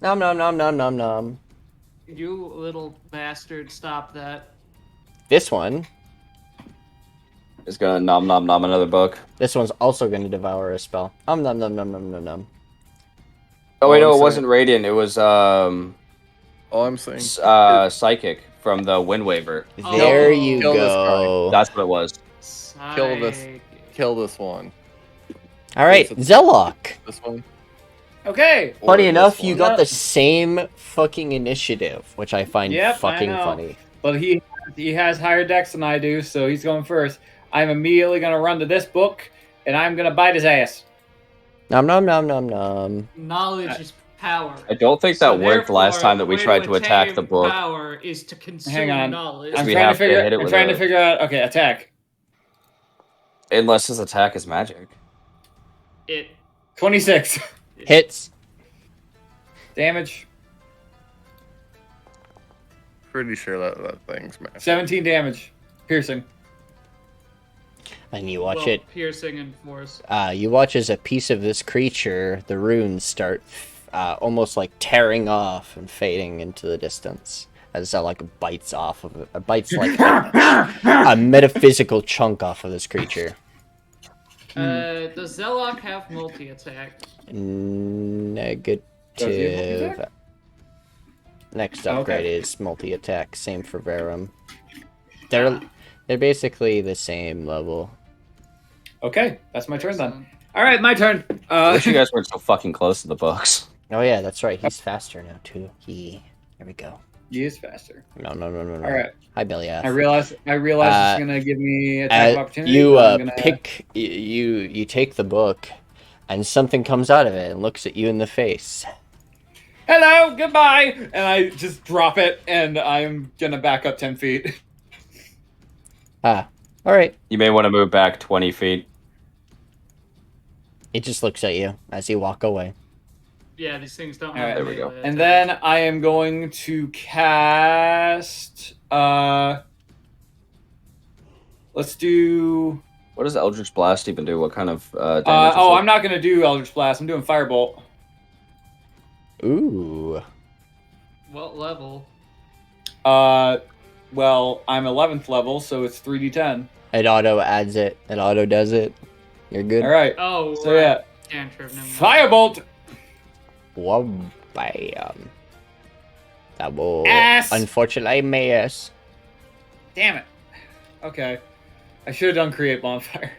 Nom nom nom nom nom nom. You little bastard! Stop that. This one. It's gonna nom nom nom another book. This one's also gonna devour a spell. Nom nom nom nom nom nom nom. Oh wait, no, it I'm wasn't radiant. It was All I'm saying. psychic from the Wind Waver. There you Kill this go. That's what it was. Kill this. Kill this one. All right, Zelok. This one. Okay. Funny Or enough, this you one. got the same fucking initiative, which I find Yep, I fucking know. funny. But he has higher dex than I do, so he's going first. I'm immediately gonna run to this book, and I'm gonna bite his ass. Nom nom nom nom nom. Knowledge is power. I don't think that worked last time that we tried to attack the book. Power is to consume Hang on. knowledge. I'm We trying to have to figure. hit it I'm with trying a- to figure out. Okay, attack. Unless his attack is magic. It 26 Hits. damage. Pretty sure that thing's massive. 17 damage, piercing. And you watch well, it. piercing and force. You watch as a piece of this creature, the runes start almost like tearing off and fading into the distance as like bites off of it. Bites like a metaphysical chunk off of this creature. Does Zelok have multi-attack? Negative. Does he have multi-attack? Next upgrade is multi-attack. Same for Verum. They're basically the same level. Okay, that's my turn then. All right, my turn. I wish you guys weren't so fucking close to the books. Oh yeah, that's right. He's faster now too. There we go. He is faster. No. All right. Hi, Belliath. I realize it's gonna give me attack of opportunity. You gonna... you take the book, and something comes out of it and looks at you in the face. Hello, goodbye, and I just drop it, and I'm gonna back up 10 feet. All right. You may want to move back 20 feet. It just looks at you as you walk away. Yeah, these things don't All right, have there we go. And then I am going to cast. Let's do. What does Eldritch Blast even do? What kind of damage? I'm not gonna do Eldritch Blast. I'm doing Firebolt. Ooh. What level? Well, I'm 11th level, so it's 3d10. It auto adds it. It auto does it. You're good. All right. Oh, so yeah. Cantrip. Firebolt. Whoa, bam. That will Ass. unfortunately miss. Damn it. Okay. I should have done Create Bonfire.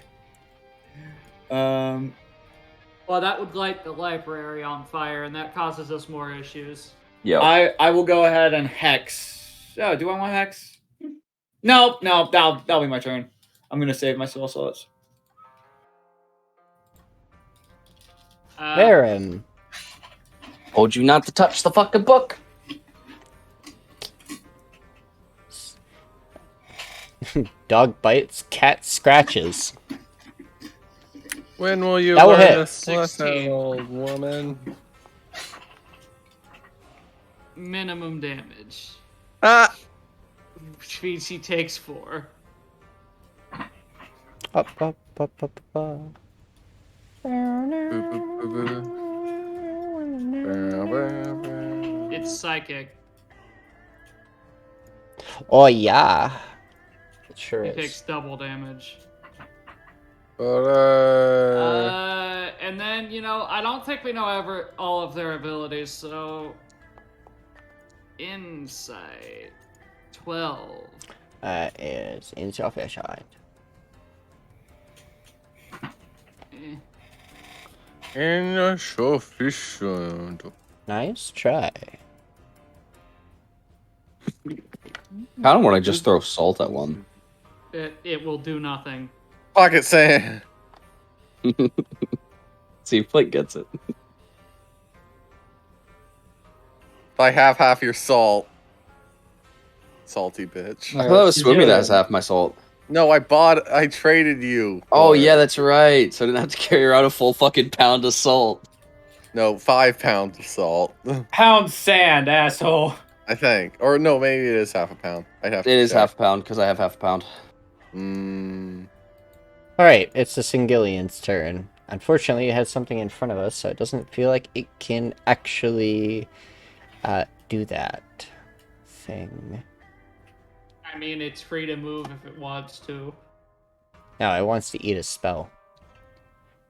Well, that would light the library on fire, and that causes us more issues. Yeah. I will go ahead and Hex. Oh, do I want Hex? No, that'll be my turn. I'm gonna save my soul slots. Baron. Told you not to touch the fucking book. Dog bites, cat scratches. When will you That will learn hit. this lesson, old woman? Minimum damage. Ah! Which means he takes 4. Up. It's psychic. Oh yeah. It sure He is. takes double damage. But, And then, I don't think we know all of their abilities, so... Insight. 12. Is insufficient. insufficient. Nice try. I don't want to just throw salt at one. It will do nothing. Pocket sand. See if Flint gets it. If I have half your salt. Salty bitch. I thought it was Swumi that has half my salt. No, I traded you. Oh, yeah, that's right. So I didn't have to carry around a full fucking pound of salt. No, 5 pounds of salt. Pound sand, asshole. I think. Or no, maybe it is half a pound. I'd have to It is check. half a pound, because I have half a pound. Alright, it's the Singillian's turn. Unfortunately, it has something in front of us, so it doesn't feel like it can actually do that thing. I mean, it's free to move if it wants to. No, it wants to eat a spell.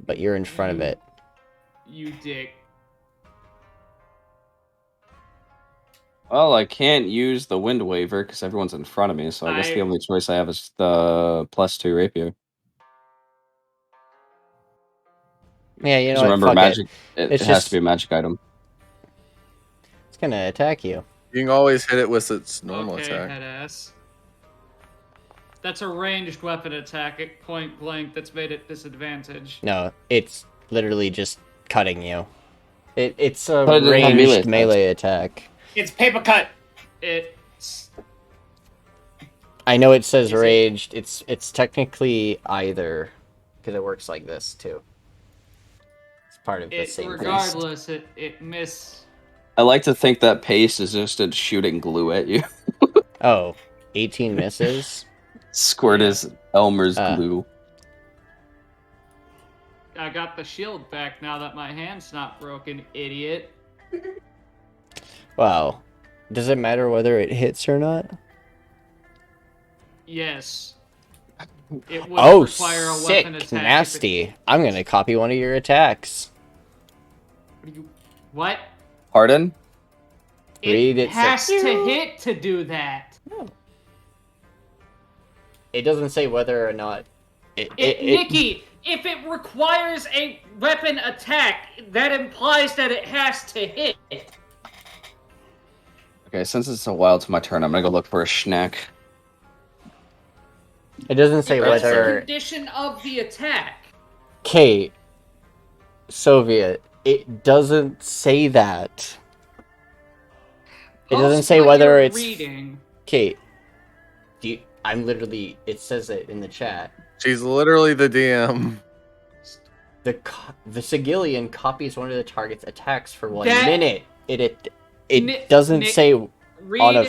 But you're in front of it. You dick. Well, I can't use the Wind Waver because everyone's in front of me, so I guess the only choice I have is the +2 rapier. Yeah, you know remember, what? Fuck magic. It has to be a magic item. It's gonna attack you. You can always hit it with its normal Okay, attack. head ass. That's a ranged weapon attack at point blank that's made it disadvantage. No, it's literally just cutting you. It's a But it doesn't have ranged melee melee attack. It's paper cut. It's I know it says ranged. It's technically either, because it works like this too. It's part of the same beast. regardless, it miss. I like to think that pace is just a shooting glue at you. Oh, 18 misses. Squirt is Elmer's glue. I got the shield back now that my hand's not broken, idiot. Wow. Does it matter whether it hits or not? Yes. It would Oh, require a sick. weapon attack. Nasty. I'm gonna copy one of your attacks. What? Pardon? Read It it. has to hit to do that. It doesn't say whether or not. Nikki, if it requires a weapon attack, that implies that it has to hit. Okay, since it's a while to my turn, I'm gonna go look for a snack. It doesn't say That's the whether. condition of the attack. Kate, Soviet. It doesn't say that. It doesn't say whether it's. Reading. Kate, I'm literally. It says it in the chat. She's literally the DM. The Sigillian copies one of the target's attacks for 1 minute. It doesn't say on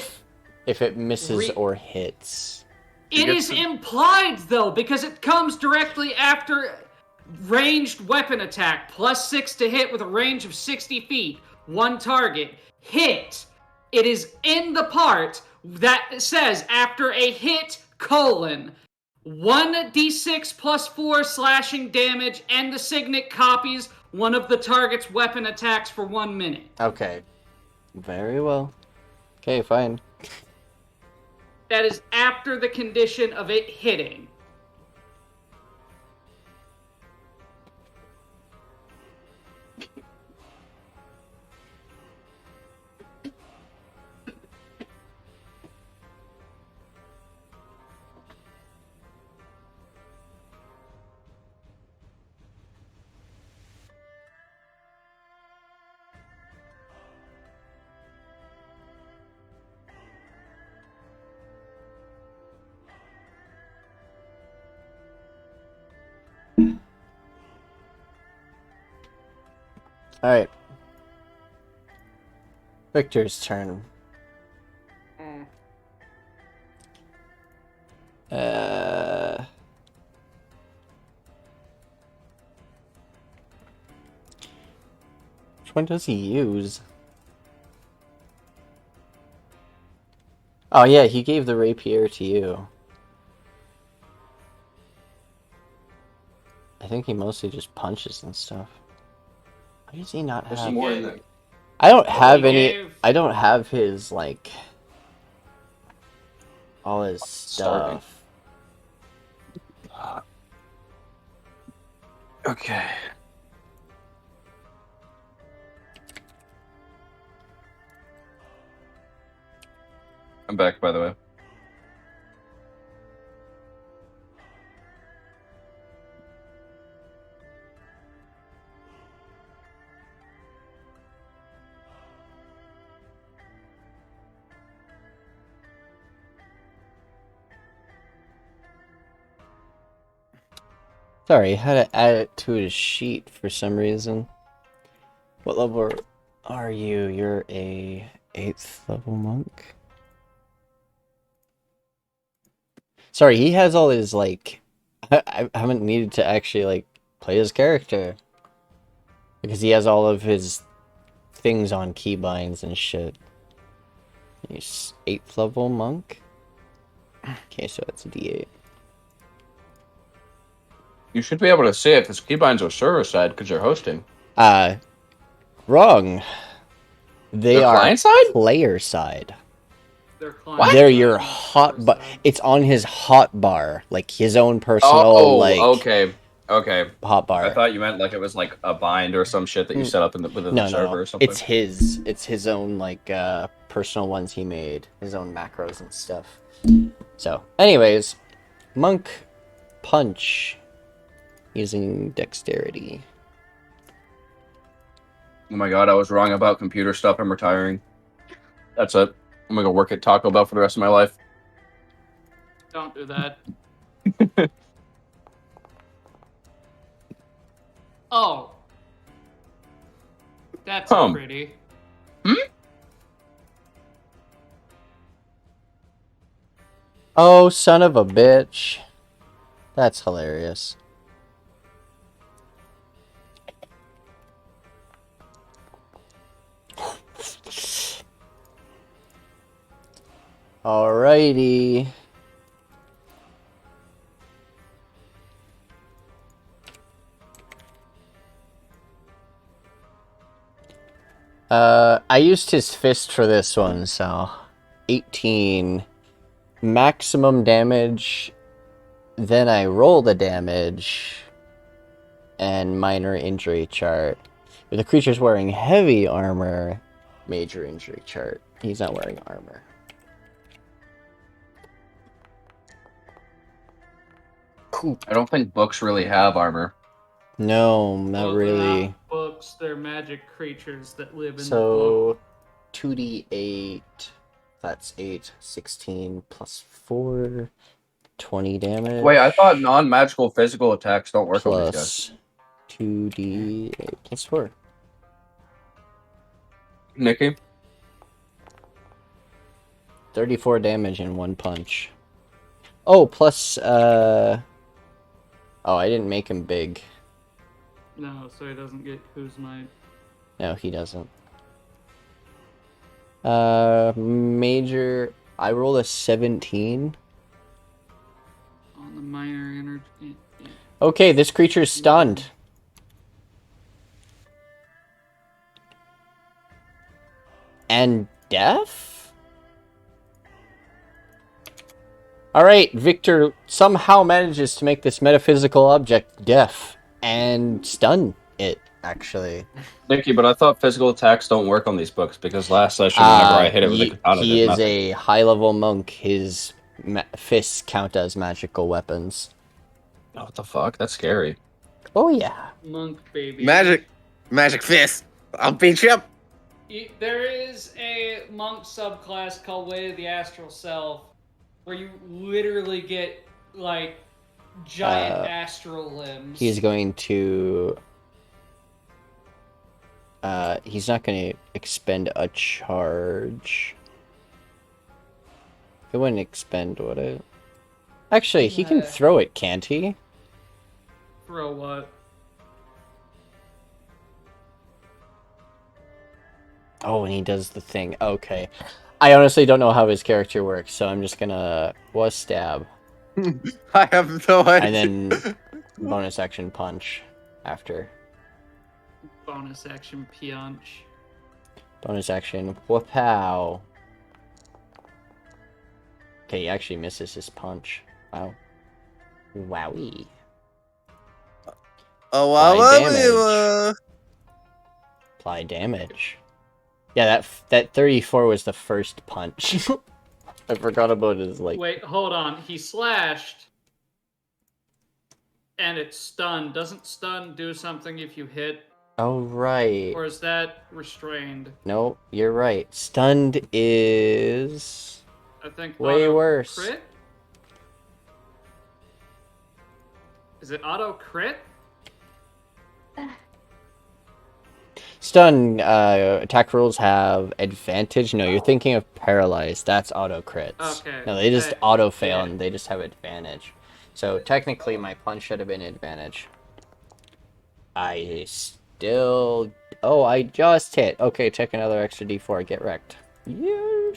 if it misses or hits. It is implied though, because it comes directly after ranged weapon attack, +6 to hit with a range of 60 feet, 1 target, hit. It is in the part that says after a hit, 1d6 + 4 slashing damage, and the signet copies one of the target's weapon attacks for 1 minute. Okay. Very well. Okay, fine. That is after the condition of it hitting. Alright. Victor's turn. Which one does he use? Oh yeah, he gave the rapier to you. I think he mostly just punches and stuff. Why does he not have... I don't have any... I don't have his, like... all his stuff. Okay. I'm back, by the way. Sorry, I had to add it to his sheet for some reason. What level are you? You're a 8th level monk? Sorry, he has all his, like... I haven't needed to actually, like, play his character. Because he has all of his things on keybinds and shit. He's 8th level monk? Okay, so that's a D8. You should be able to see it because keybinds are server side because you're hosting. Wrong. They are client side? Player side. What? They're your hot bar. It's on his hot bar, like his own personal okay. Hot bar. I thought you meant like it was like a bind or some shit that you set up within the server or something. It's his own like personal ones he made, his own macros and stuff. So, anyways, monk punch using dexterity. Oh my god, I was wrong about computer stuff. I'm retiring. That's it. I'm gonna go work at Taco Bell for the rest of my life. Don't do that. Oh. That's pretty. Oh, son of a bitch. That's hilarious. Alrighty. I used his fist for this one, so 18 maximum damage. Then I roll the damage and minor injury chart. If the creature's wearing heavy armor, major injury chart. He's not wearing armor. Cool. I don't think books really have armor. No, not Well, really. They're not books, they're magic creatures that live in the So, book. 2d8, that's 8, 16 plus 4, 20 damage. Wait, I thought non-magical physical attacks don't work on these guys. Plus 2d8 plus 4. Nikki? 34 damage in one punch. Oh, plus, oh, I didn't make him big. No, so he doesn't get whose might. No, he doesn't. Major, I roll a 17. On the minor energy. Yeah. Okay, this creature is stunned. And deaf? Alright, Victor somehow manages to make this metaphysical object deaf and stun it, actually. Nikki, but I thought physical attacks don't work on these books because last session, whenever I hit it with a katana, he did is nothing. a high-level monk. His fists count as magical weapons. Oh, what the fuck? That's scary. Oh, yeah. Monk, baby. Magic fist. I'll beat you up. There is a monk subclass called Way of the Astral Self, where you literally get, like, giant astral limbs. He's going to... he's not going to expend a charge. It wouldn't expend, would it? Actually, he can throw it, can't he? Throw what? Oh, and he does the thing. Okay. I honestly don't know how his character works, so I'm just gonna... stab. I have no idea. And then bonus action punch after. Bonus action punch. Bonus action whoop-pow. Okay, he actually misses his punch. Wow. Wowie. Oh, wow. Apply damage. Yeah, that 34 was the first punch. I forgot about his, like... Wait, hold on. He slashed. And it's stunned. Doesn't stun do something if you hit? Oh, right. Or is that restrained? No, you're right. Stunned is... I think way auto worse. Crit? Is it auto crit? Stun attack rolls have advantage. No, you're thinking of paralyzed. That's auto crits. Okay. No, they just auto fail and they just have advantage. So technically, my punch should have been advantage. I still. Oh, I just hit. Okay, take another extra d4. Get wrecked. Yes.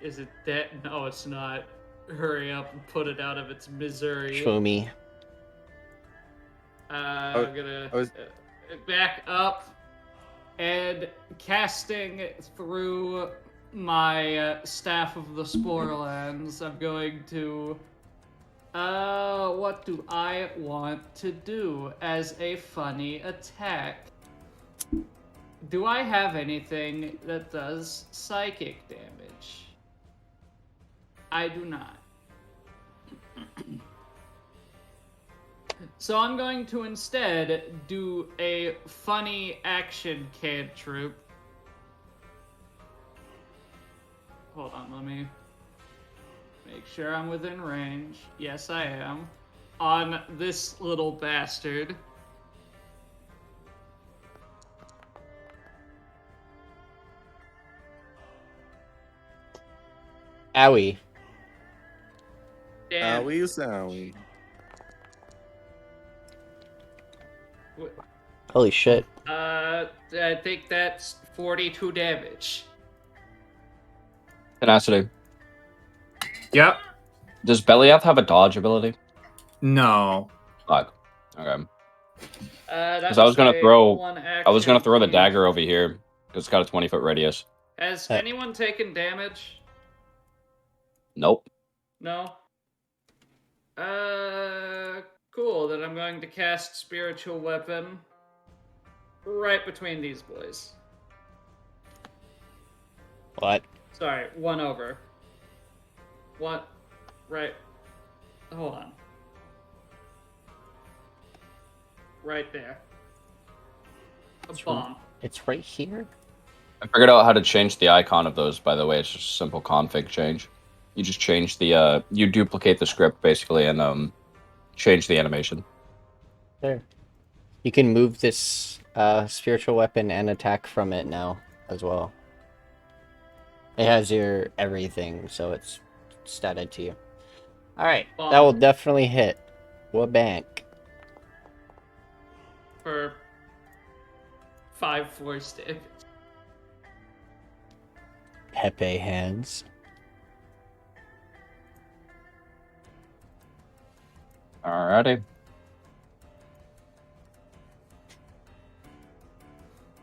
Is it dead? No, it's not. Hurry up and put it out of its misery. Swumi. I'm gonna back up and casting through my Staff of the Sporelands. I'm going to. What do I want to do as a funny attack? Do I have anything that does psychic damage? I do not. So I'm going to instead do a funny action cantrip. Hold on, let me make sure I'm within range. Yes, I am. On this little bastard. Owie. Damn. Owie, sowie. Holy shit. I think that's 42 damage. Tenacity. Yep. Does Belliath have a dodge ability? No. Fuck. Okay. Because I was gonna throw the dagger over here. It's got a 20-foot radius. Has anyone taken damage? Nope. No? Cool. Then I'm going to cast Spiritual Weapon right between these boys. What? Sorry, one over. What? Right. Hold on. Right there. A bomb. It's right here? I figured out how to change the icon of those, by the way. It's just a simple config change. You just change the, you duplicate the script, basically, and, change the animation. There. You can move this, spiritual weapon and attack from it now, as well. It has your everything, so it's statted to you. Alright, that will definitely hit. What bank? For 5 force damage. Pepe hands. Alrighty. I'm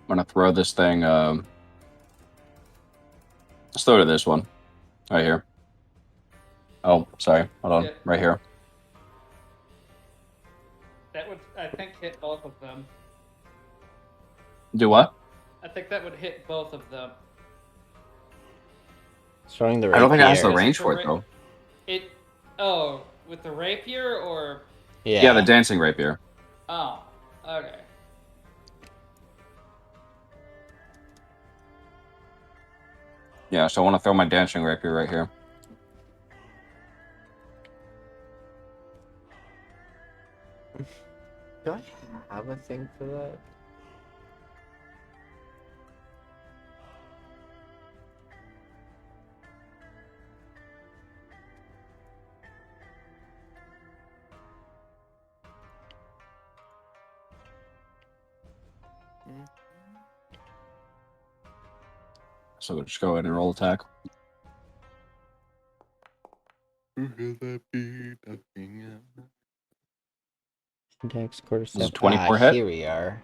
gonna throw this thing, let's throw it to this one. Right here. Oh, sorry. Hold on. Yeah. Right here. That would, I think, hit both of them. Do what? I think that would hit both of them. Showing the I don't think it has the rapier. range for it, though. Oh, with the rapier or? Yeah, the dancing rapier. Oh, okay. Yeah, so I want to throw my dancing rapier right here. Do I have a thing for that? So we'll just go ahead and roll attack. Index, cordyceps. This is 24 hit. Here we are.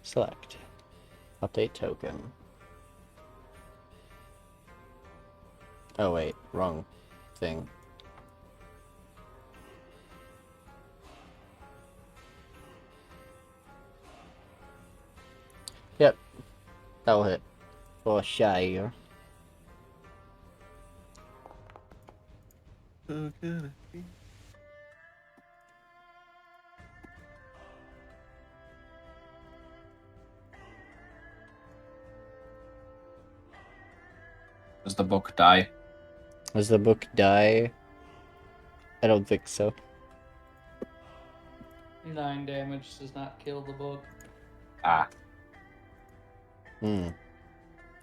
Select. Update token. Oh wait, wrong thing. Yep, that'll hit. For sure. Does the book die? Does the book die? I don't think so. 9 damage does not kill the book. Ah.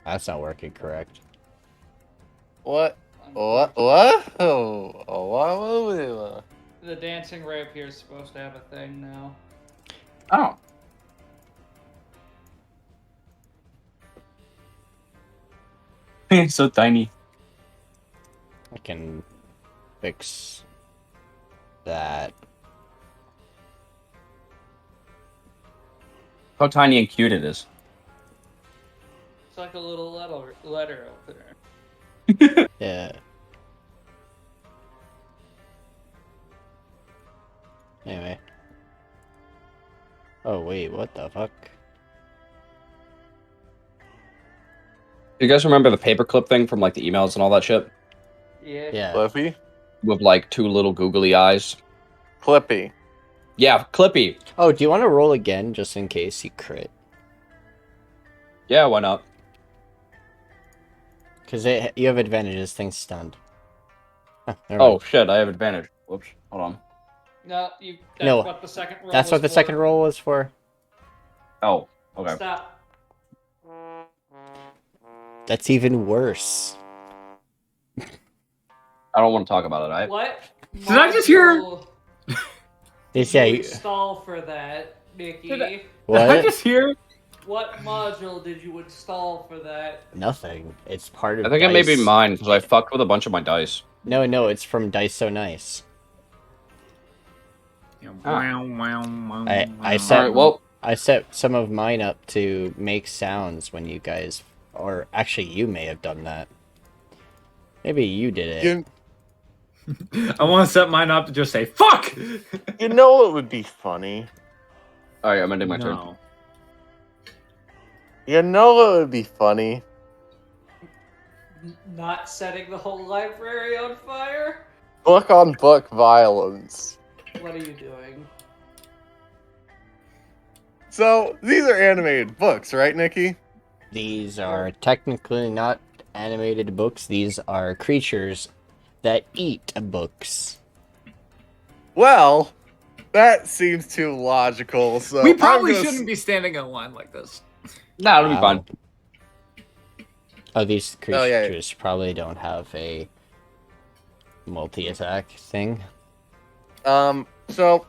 That's not working correct. What? What? What? What? The dancing rapier is supposed to have a thing now. Oh. It's so tiny. I can fix that. How tiny and cute it is. It's like a little letter opener. Yeah. Anyway. Oh wait, what the fuck? You guys remember the paperclip thing from like the emails and all that shit? Yeah. Clippy? With like 2 little googly eyes. Clippy. Yeah, Clippy. Oh, do you want to roll again just in case you crit? Yeah, why not? Because you have advantages, things stunned. Huh, never Oh mind. shit, I have advantage. Whoops, hold on. No, that's No, what the second roll that's was what the for. second roll was for. Oh, okay. Stop. That's even worse. I don't want to talk about it, right? What? Did I just hear? Yeah, you... Stall for that, Mickey. I What? just hear? What module did you install for that? Nothing. It's part of I think it may be Dice. mine because I fucked with a bunch of my dice. No, it's from Dice So Nice. I set Alright, well, I set some of mine up to make sounds when you guys, or actually you may have done that. Maybe you did it. I want to set mine up to just say fuck. You know it would be funny. alright, I'm ending my turn. No. You know it would be funny. Not setting the whole library on fire? Book on book violence. What are you doing? So, these are animated books, right, Nikki? These are technically not animated books. These are creatures that eat books. Well, that seems too logical, so We probably I'm gonna shouldn't be standing in a line like this. Nah, it'll be fine. Oh, these Oh, yeah. creatures probably don't have a multi-attack thing. So,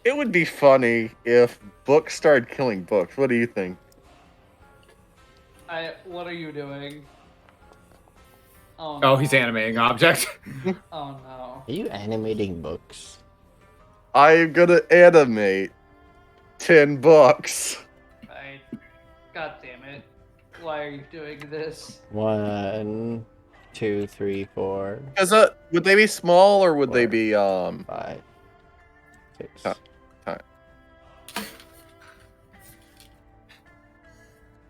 it would be funny if books started killing books. What do you think? What are you doing? Oh, Oh, he's animating object. Oh no. Are you animating books? I'm gonna animate 10 books. God damn it. Why are you doing this? 1, 2, 3, 4, Would they be small or would they Four. be 5, 6. time? I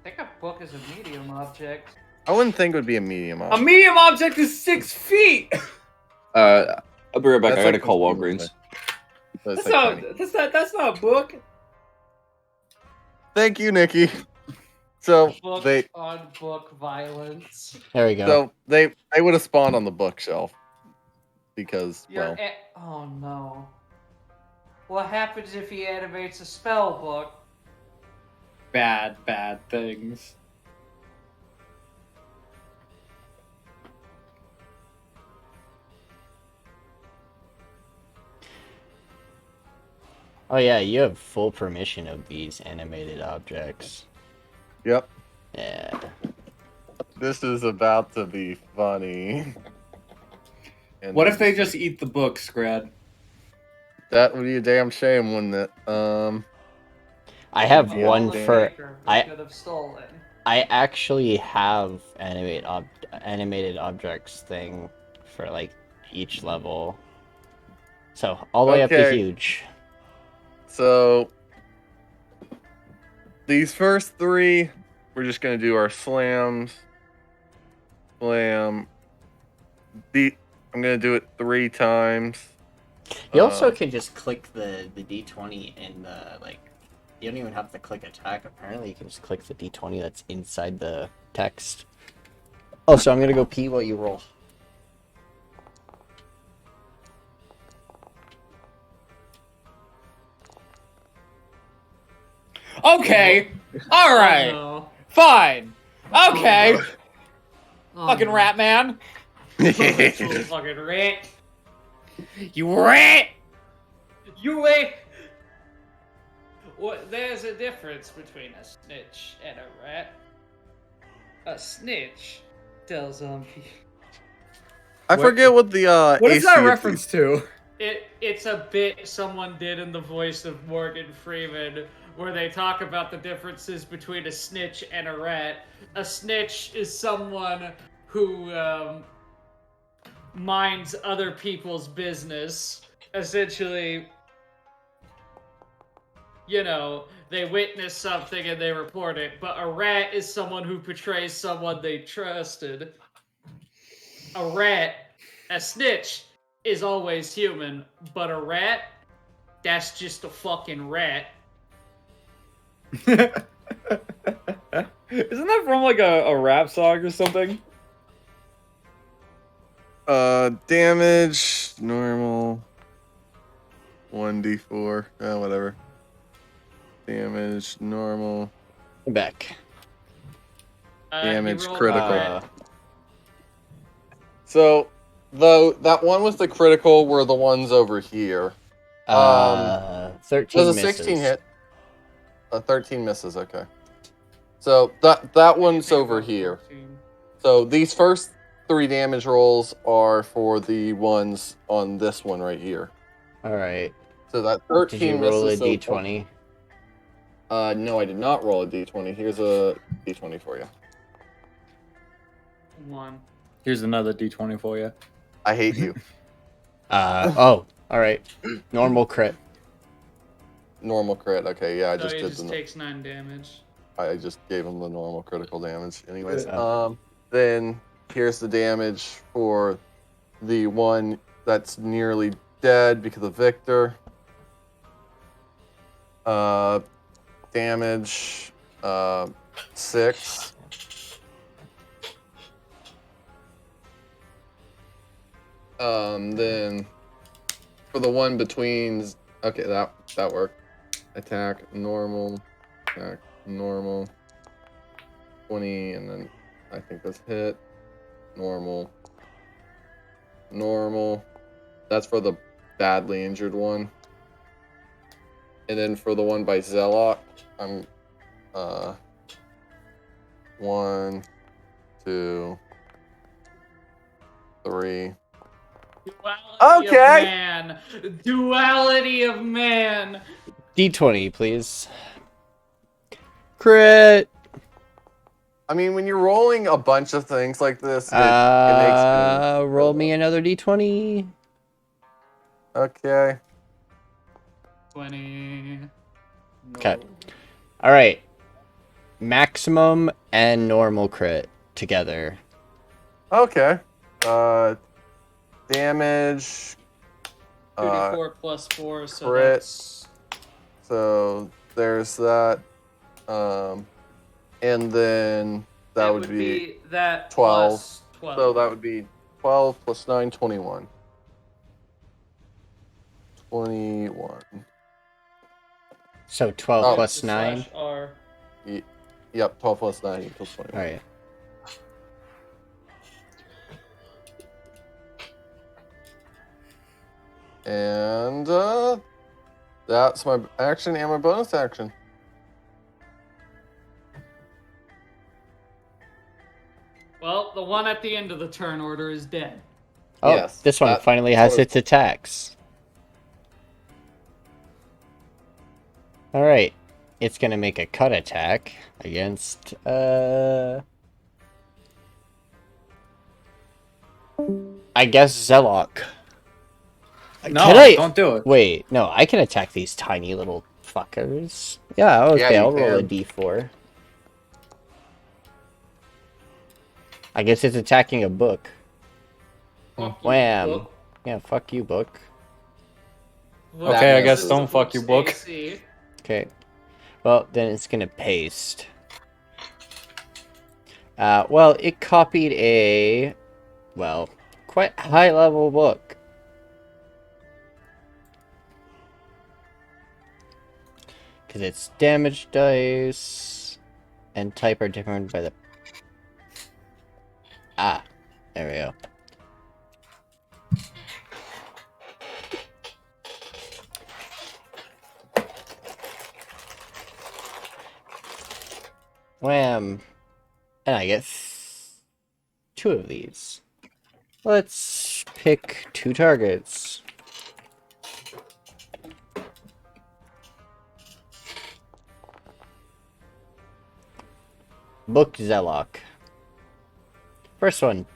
think a book is a medium object. I wouldn't think it would be a medium A object. medium object is 6 feet. I'll be right back. That's I gotta like call what's Walgreens. That's like tiny. That's not a book. Thank you, Nikki. So Book they on book violence. There we go. so they would have spawned on the bookshelf because well Oh no. What happens if he animates a spell book? Bad things. Oh yeah, you have full permission of these animated objects. Yep. Yeah. This is about to be funny. And What if they just eat the books, Grad? that would be a damn shame, wouldn't it? I have Yeah, one damn. for I could have stolen. I actually have animated objects thing for like each level. So all the way up to Okay. huge. So these first 3, we're just gonna do our slams. Slam. I'm gonna do it 3 times. You also can just click the D20 in the like. You don't even have to click attack. Apparently, you can just click the D20 that's inside the text. Oh, so I'm gonna go pee while you roll. Okay. All right. Oh, Fine. Okay. no. Fucking rat man. Fucking rat. You rat. You wait. What? There's a difference between a snitch and a rat. A snitch tells on people. I forget what the What is that AC reference to? It's a bit someone did in the voice of Morgan Freeman where they talk about the differences between a snitch and a rat. A snitch is someone who minds other people's business. Essentially, you know, they witness something and they report it. But a rat is someone who portrays someone they trusted. A snitch is always human, but a rat, that's just a fucking rat. Isn't that from like a rap song or something? Damage normal 1d4. Whatever. Damage normal. Back. Damage he rolled critical. a rat. So that one with the critical were the ones over here. 13 Does a misses. 16 hit? 13 misses. Okay. So that one's over here. 14. So these first 3 damage rolls are for the ones on this one right here. All right. So that 13 Did you roll misses. a d20? No, I did not roll a d20. Here's a d20 for you. 1. Here's another d20 for you. I hate you. Oh, all right. Normal crit. Normal crit. Okay, yeah, I So just he did just takes 9 damage. I just gave him the normal critical damage. Anyways, Yeah. then here's the damage for the one that's nearly dead because of Victor. Damage 6. Then for the one between, okay, that worked. Attack normal, 20, and then I think that's hit. Normal. That's for the badly injured one. And then for the one by Zelot, I'm 1, 2, 3. Duality of man. Duality of man. D20, please. Crit. I mean, when you're rolling a bunch of things like this, it makes me roll me another d20. Okay. 20. Okay. All right. Maximum and normal crit together. Okay. Damage. 2d4 plus 4, so crit. that's... So there's that. And then that would be that 12. plus 12. So that would be 12 plus 9, 21. 21. So 12 plus 9? R. Yep, 12 plus 9 equals 21. All right. And that's my action and my bonus action. Well, the one at the end of the turn order is dead. Oh, Yes, this one finally has its attacks. All right. It's going to make a cut attack against I guess Zelok. No, don't do it. Wait, no, I can attack these tiny little fuckers. Yeah, okay, Yeah, I'll roll a can. d4. I guess it's attacking a book. Wham. Book. Yeah, fuck you, book. Okay, I guess don't fuck you, book. AC. Okay. Well, then it's gonna paste. Well, it copied a, well, quite high-level book. Because its damage dice and type are determined by the... Ah, there we go. Wham. And I get 2 of these. Let's pick 2 targets. Book Zelok. First one.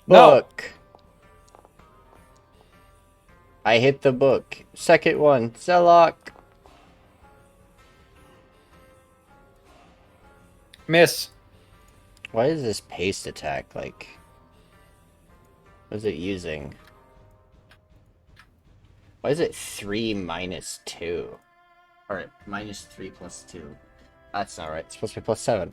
Book. No. I hit the book. Second one. Zelok. Miss. Why is this paste attack like? What is it using? Why is it 3 minus 2? Or minus 3 plus 2? That's not right. It's supposed to be plus 7.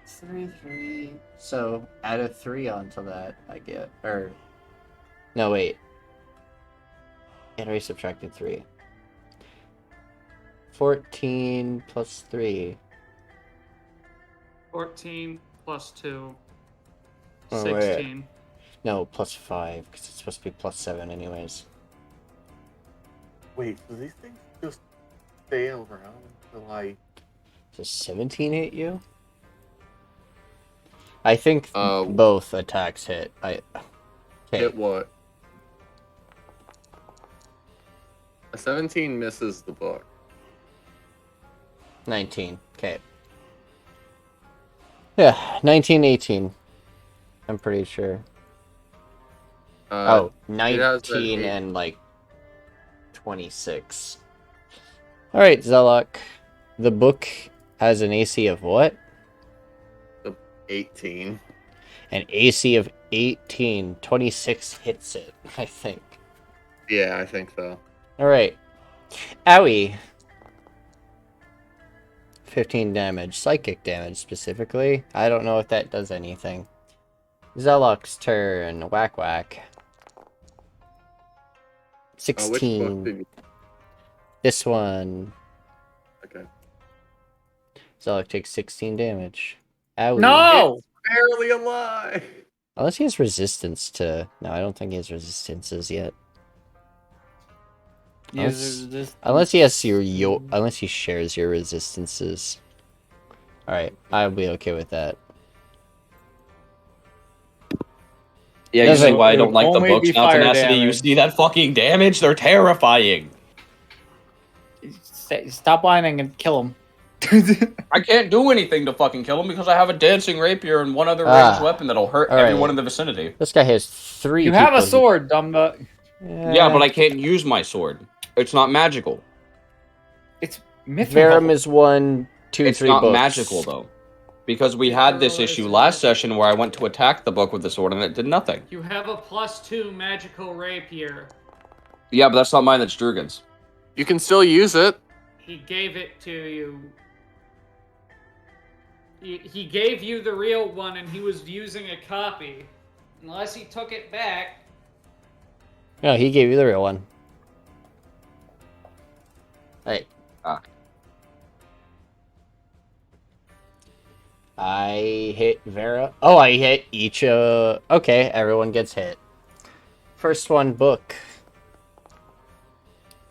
3. So add a 3 onto that, I get. Or no, wait. And I subtracted 3. 14 plus 3. 14 plus 2. Oh, 16. wait. No, plus 5, because it's supposed to be plus 7 anyways. Wait, do these things just stay around until I... Does 17 hit you? I think Uh, both attacks hit. Okay. Hit what? A 17 misses the book. 19. Okay. Yeah, 19, 18. I'm pretty sure. Oh, it has an 19 8. and like 26. Alright, Zelok. The book has an AC of what? 18. An AC of 18. 26 hits it, I think. Yeah, I think so. Alright. Owie. 15 damage. Psychic damage, specifically. I don't know if that does anything. Zelok's turn. Whack whack. 16. Which book did you... This one. Okay. Zelok takes 16 damage. Owie. No! It's barely alive! Unless he has resistance to... No, I don't think he has resistances yet. Unless he has your unless he shares your resistances. Alright, I'll be okay with that. Yeah, you see why I don't like the books now, Tenacity? You see that fucking damage? They're terrifying! Stop whining and kill him. I can't do anything to fucking kill him because I have a dancing rapier and one other ranged weapon that'll hurt everyone in the vicinity. This guy has 3 You have a sword, dumb. Yeah, but I can't use my sword. It's not magical. It's mythical. Verum is 1, 2, it's 3 not books. magical, though. Because we had this issue last session where I went to attack the book with the sword and it did nothing. You have a +2 magical rapier. Yeah, but that's not mine, that's Droogan's. You can still use it. He gave it to you. He gave you the real one and he was using a copy. Unless he took it back. No, he gave you the real one. Hey. I hit Vera. Oh, I hit each. Okay, everyone gets hit. First one, book.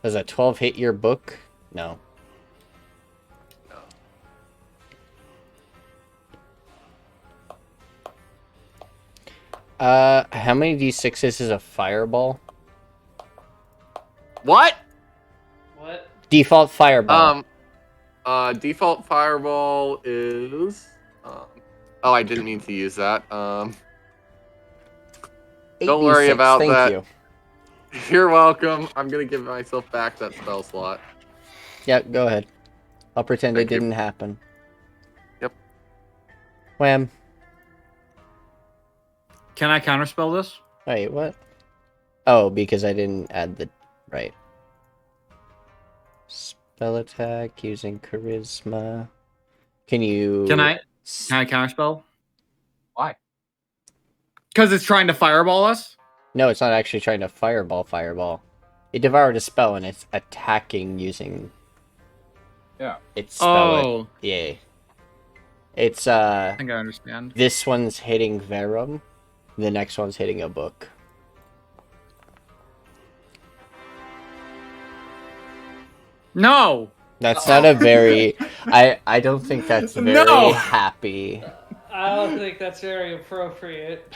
Does a 12 hit your book? No. How many d6s is a fireball? What? What? Default fireball. Default fireball is... oh, I didn't need to use that. Don't worry about Thank that. you. You're welcome. I'm gonna give myself back that spell slot. Yep, go ahead. I'll pretend Thank it you. didn't happen. Yep. Wham. Can I counterspell this? Wait, what? Oh, because I didn't add the... Right. Spell attack using charisma. Can you... Can I counterspell? Why? Because it's trying to fireball us? No, it's not actually trying to fireball. It devoured a spell and it's attacking using... Yeah. It's spell Yeah. It's, I think I understand. This one's hitting Verum. The next one's hitting a book. No! That's not a very... I don't think that's very happy. I don't think that's very appropriate.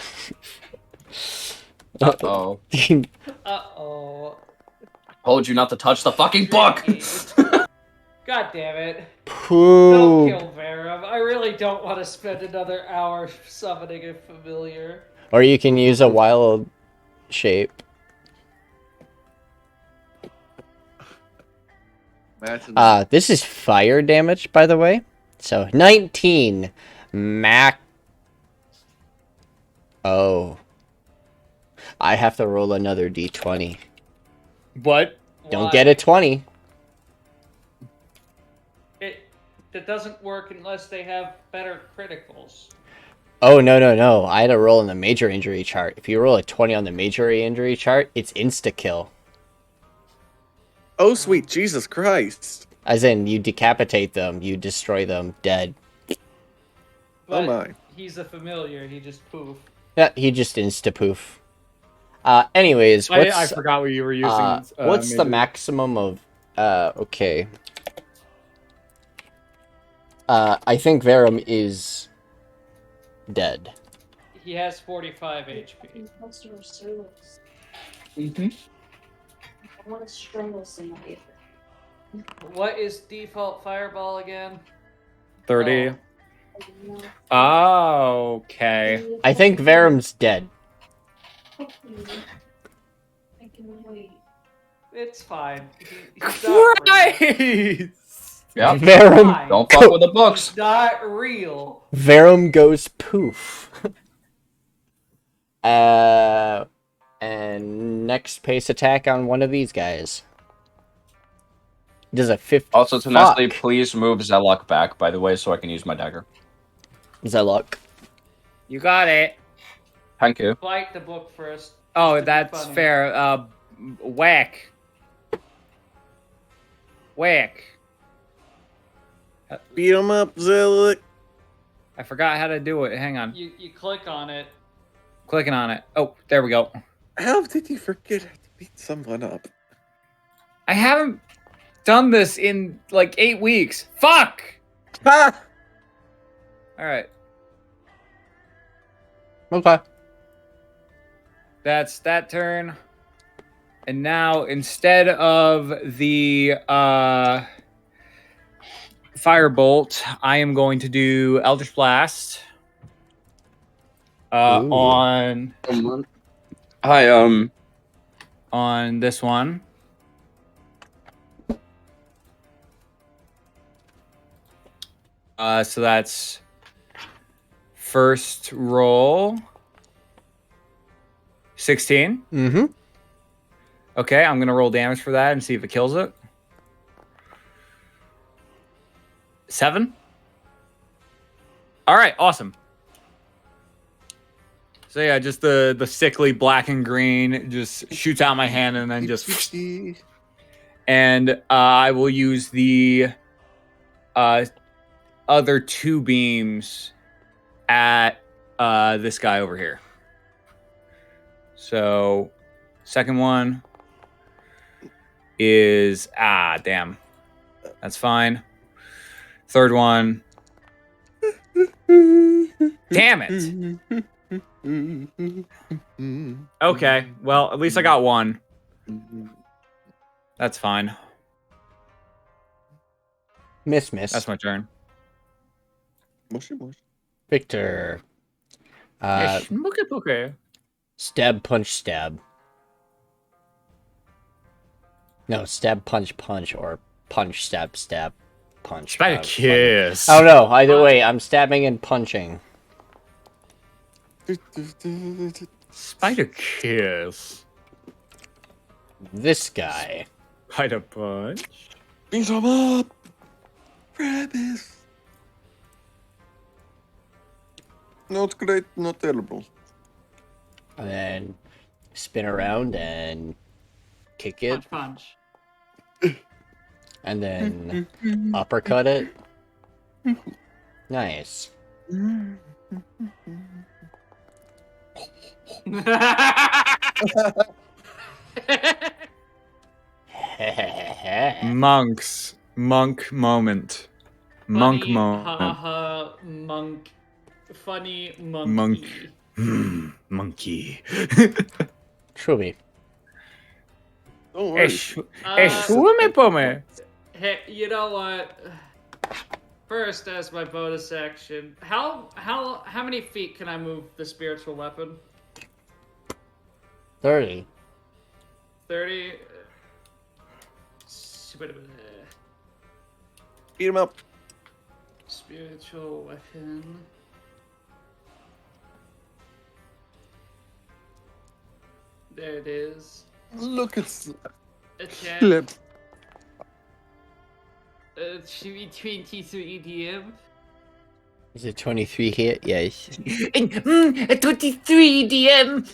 Uh-oh. Uh-oh. Told you not to touch the fucking book! God damn it. Pooh. Don't kill Verum. I really don't want to spend another hour summoning a familiar. Or you can use a wild shape. This is fire damage, by the way. So, 19. Mac. Oh. I have to roll another d20. What? Don't get a 20. That doesn't work unless they have better criticals. Oh, no. I had to roll in the major injury chart. If you roll a 20 on the major injury chart, it's insta-kill. Oh, sweet Jesus Christ. As in, you decapitate them, you destroy them, dead. But oh my. He's a familiar, he just poof. Yeah, he just insta-poof. Anyways, what's I forgot what you were using. what's the Major. maximum of? Okay. I think Verum is dead. He has 45 HP. Mm-hmm. I want to strangle somebody. What is default fireball again? 30. No. Oh, okay. I think Verum's dead. I can wait. It's fine. He's not real. Christ! Yeah. Verum, Fine. Don't fuck with the books. He's not real. Verum goes poof. And next pace attack on one of these guys. Does a 50. Also, Tenacity, please move Zelok back, by the way, so I can use my dagger. Zelok. You got it. Thank you. Fight the book first. Oh, Just to be that's funny. fair. Whack. Whack. Beat him up, Zillick. I forgot how to do it. Hang on. You click on it. Clicking on it. Oh, there we go. How did you forget how to beat someone up? I haven't done this in like 8 weeks. Fuck! Ha! Alright. Okay. That's that turn. And now, instead of the Firebolt, I am going to do Eldritch Blast. On Hi, on this one. So that's first roll. 16. Mm-hmm. Okay, I'm gonna roll damage for that and see if it kills it. 7. All right, awesome. So yeah, just the sickly black and green just shoots out my hand and then just. And I will use the other 2 beams at this guy over here. So, second one is damn. That's fine. Third one. Damn it. Okay, well, at least I got one. That's fine. Miss. That's my turn. Victor. Okay. Stab, punch, stab. No, stab, punch, or punch, stab, punch. Spider kiss. Oh no, either way, I'm stabbing and punching. Spider kiss. This guy. Spider punch. Beat him up! Rabbis! Not great, not terrible. And then spin around and kick it. Punch. And then uppercut it. Nice. Monk moment. Monk Funny, moment. haha, monk. Funny monkey. Monkey. Truly. Don't worry. Swumi pome. Hey, you know what? First, as my bonus action, how many feet can I move the spiritual weapon? 30. 30. Beat him up. Spiritual weapon. There it is. Look at Attack. Flip. Should be 23 DM. Is it 23 hit? Yes. 23 DM.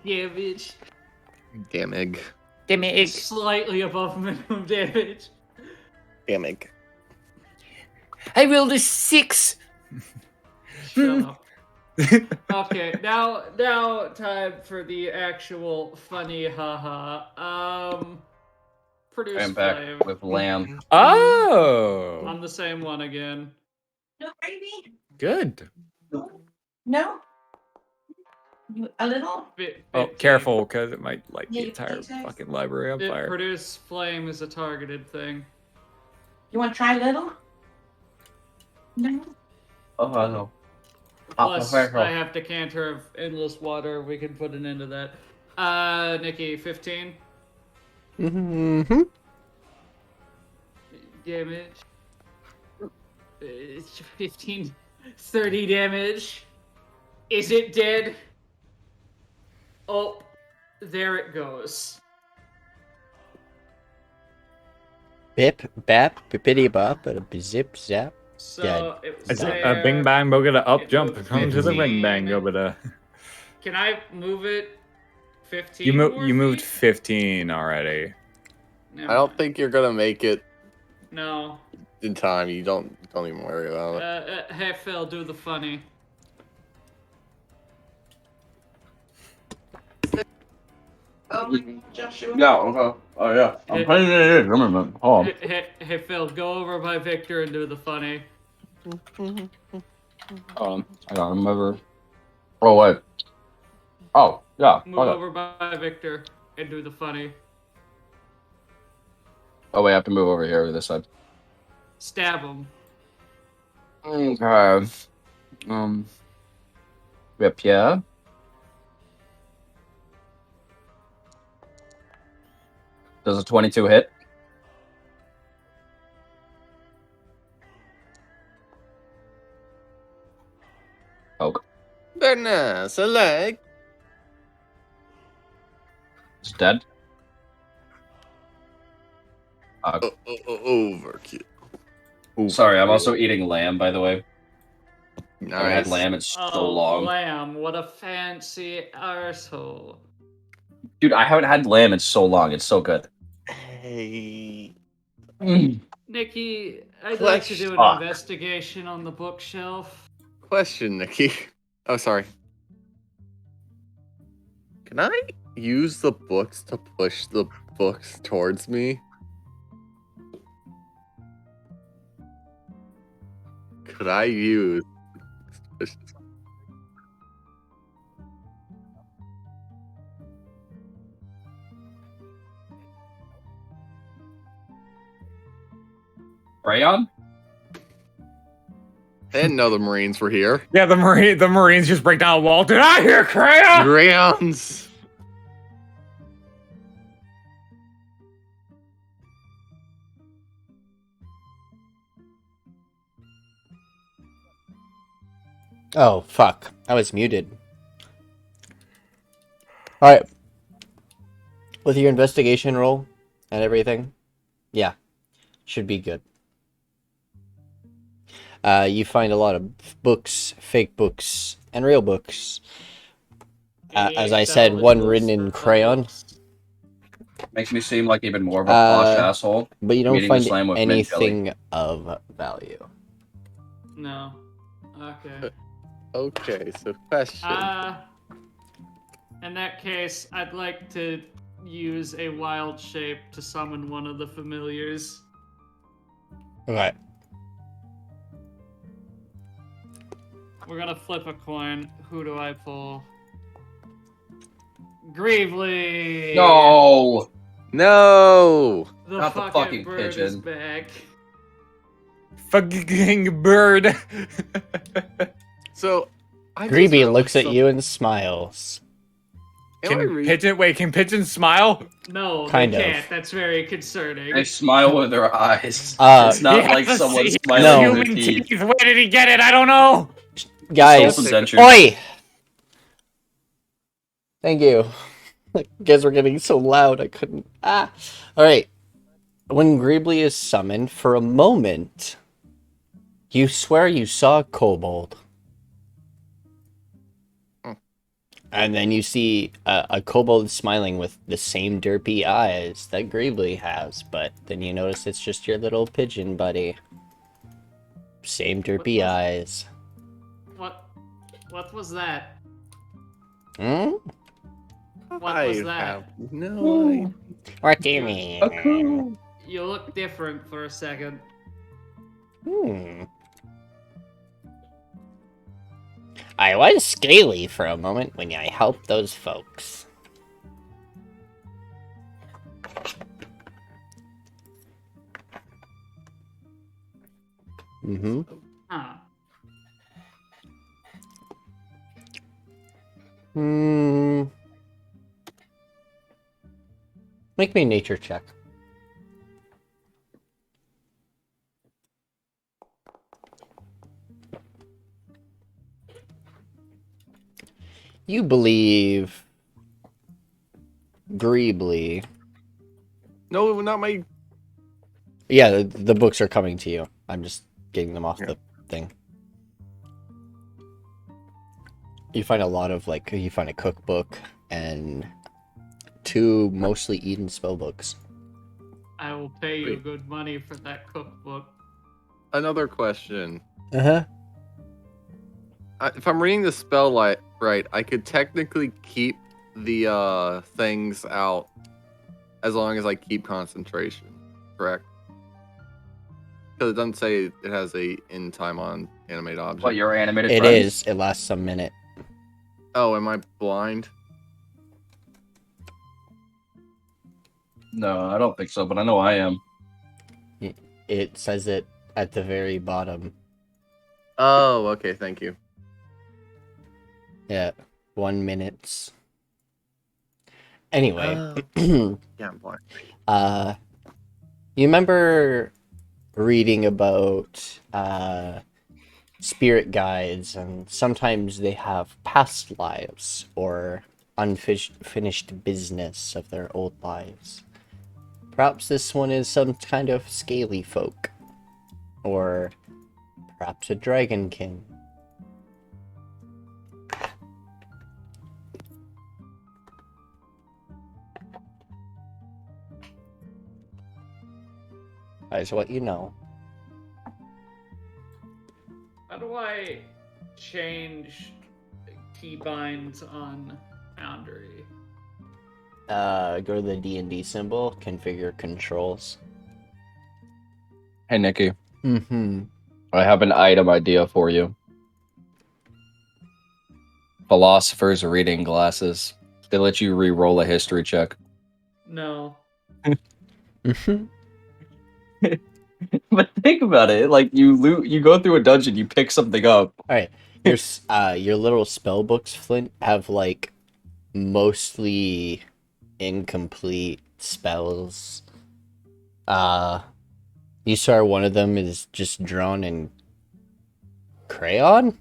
Damage. Damage. Slightly above minimum damage. Damage. I rolled a 6. Shut up. Okay, now time for the actual funny haha. Produce I am back flame. with lamb. Oh, On the same one again. No gravy? good. No? A little? Oh, careful, because it might light Yeah, the you entire potatoes? fucking library on fire. Produce flame is a targeted thing. You want to try a little? No? Oh, I know. Plus, I have decanter of endless water. We can put an end to that. Nikki, 15 Mm-hmm. damage. 15, 30 damage. Is it dead? Oh, there it goes. Bip, bap, bippity bop, and a zip, zap. So Dead. it was It's there. a bing bang boogada up It jump. moved Come to the ring bang 15. boogada. Can I move it 15 You more moved feet? 15 already. I don't think you're gonna make it No. in time. You don't even worry about it. Hey Phil, do the funny. Joshua? Yeah, okay. Oh, yeah. I'm playing it in. Remember. Oh. Hey Phil, go over by Victor and do the funny. I got him over. Oh, wait. Oh, yeah. Move Okay. over by Victor and do the funny. Oh, wait, I have to move over here to this side. Stab him. Okay. We have Pierre. Does a 22 hit? Poke. Very nice. I like. It's dead. Overkill. Sorry, I'm also eating lamb, by the way. I haven't had Nice. lamb in so long. Lamb, what a fancy arsehole. Dude, I haven't had lamb in so long. It's so good. Hey. Nikki, I'd like to do an investigation on the bookshelf. Question, Nikki. Oh, sorry. Can I use the books to push the books towards me? Could I use... Crayon? I didn't know the Marines were here. Yeah, the Marines just break down a wall. Did I hear crayon? Crayons! Oh, fuck. I was muted. Alright. With your investigation roll and everything, yeah, should be good. You find a lot of books, fake books, and real books. As I said, one written in crayon. Makes me seem like even more of a posh asshole. But you don't Meeting find this lamb with mint jelly. anything of value. No. Okay. Okay, so question. In that case, I'd like to use a wild shape to summon one of the familiars. Okay. We're gonna flip a coin. Who do I pull? Gravely! No! No! The Not the fucking bird is pigeon. back. Fucking bird. So, I just Greeby realized looks at something. you and smiles. Can pigeons smile? No, Kind they of. can't. That's very concerning. They smile with their eyes. It's not He like has to someone see smiling with human their teeth. Where did he get it? I don't know. Guys, Souls and dentures. oi! Thank you. You guys were getting so loud I couldn't. Alright. When Greebly is summoned, for a moment, you swear you saw a kobold. And then you see a kobold smiling with the same derpy eyes that Greebly has, but then you notice it's just your little pigeon buddy. Same derpy eyes. What? What was that? Hmm? What was that? have no idea. What do you mean? You look different for a second. I was scaly for a moment when I helped those folks. Mm-hmm. Huh. Make me a nature check. You believe Greebly. No, not my. Yeah, the books are coming to you. I'm just getting them off the thing. You find a lot of, like, you find a cookbook and 2 mostly Eden spell books. I will pay you good money for that cookbook. Another question. Uh-huh. If I'm reading the spell right, I could technically keep the things out as long as I keep concentration, correct? Because it doesn't say it has a end time on animate object. What, your animated It friends? is. It lasts a minute. Oh, am I blind? No, I don't think so, but I know I am. It says it at the very bottom. Oh, okay, thank you. Yeah, 1 minute. Anyway. Yeah, I'm blind. You remember reading about spirit guides, and sometimes they have past lives or unfinished business of their old lives. Perhaps this one is some kind of scaly folk, or perhaps a dragonkin. That is what you know. How do I change keybinds on Foundry? Go to the DnD symbol, configure controls. Hey, Nikki. Mm-hmm. I have an item idea for you. Philosopher's reading glasses. They let you re-roll a history check. No. But think about it. Like, you go through a dungeon, you pick something up. Alright, your little spell books, Flint, have, like, mostly incomplete spells. You saw one of them is just drawn in crayon?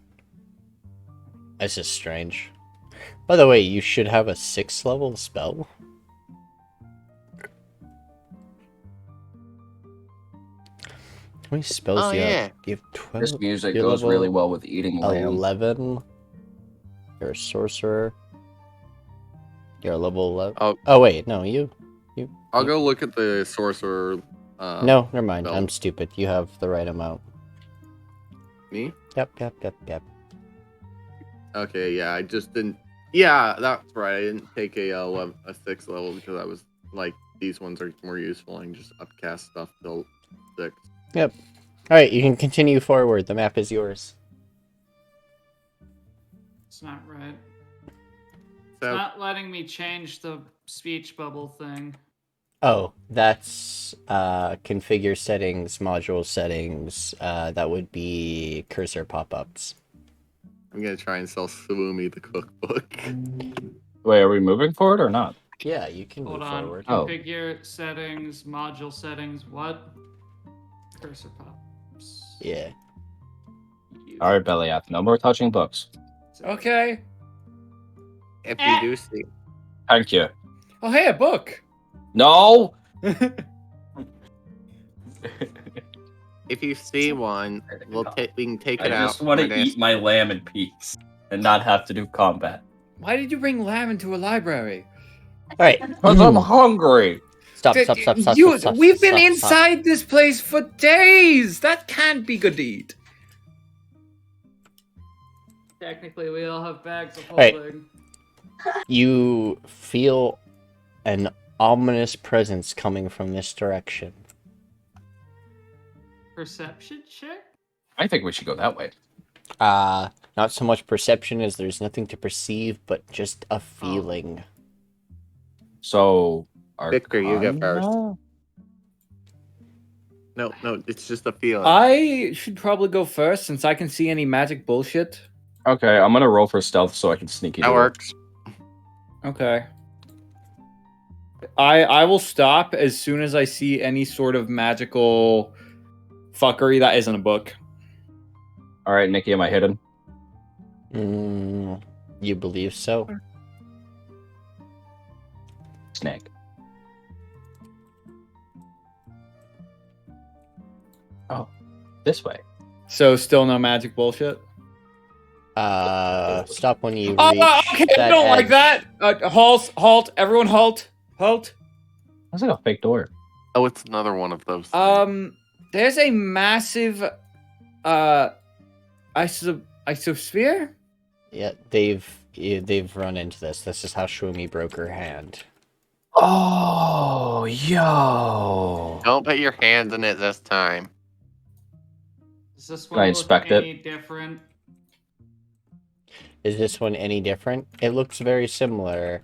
This is strange. By the way, you should have a 6th level spell. How many spells do you have? You have 12. This music You're goes level really well with eating lamb. 11. You're a sorcerer. You're a level 11. Oh, oh wait, no, I'll go look at the sorcerer. No, never mind. spell. I'm stupid. You have the right amount. Me? Yep. Okay, yeah, I just didn't. Yeah, that's right. I didn't take a 6th level because I was like, these ones are more useful. I can just upcast stuff till 6. Yep. Alright, you can continue forward. The map is yours. It's not right. So, It's not letting me change the speech bubble thing. Oh, that's configure settings, module settings. That would be cursor pop-ups. I'm gonna try and sell Swumi the cookbook. Wait, are we moving forward or not? Yeah, you can Hold move on. forward. Configure settings, module settings, what? Cursor pops. Yeah. All right, Belliath, no more touching books. Okay. If you do see, Thank you. Oh, hey, a book. No! if you see one, we can take it I out. just want We're to gonna- eat my lamb in peace and not have to do combat. Why did you bring lamb into a library? Alright. Because I'm hungry. Stop. We've been inside this place for days. That can't be good to eat. Technically, we all have bags of Right. holding. You feel an ominous presence coming from this direction. Perception check? I think we should go that way. Not so much perception as there's nothing to perceive, but just a feeling. So, Victor, you go first. Arcana? No, it's just a feeling. I should probably go first since I can see any magic bullshit. Okay, I'm gonna roll for stealth so I can sneaky. That works. Okay. I will stop as soon as I see any sort of magical fuckery that isn't a book. All right, Nikki, am I hidden? You believe so? Snake. Oh, this way. So still no magic bullshit? Stop when you reach Okay, I don't like that! Halt, everyone halt. Halt. That's like a fake door. Oh, it's another one of those things. There's a massive, isosphere? Yeah, they've run into this. This is how Swumi broke her hand. Oh, yo. Don't put your hands in it this time. Does this Can I one inspect look it? any different? Is this one any different? It looks very similar,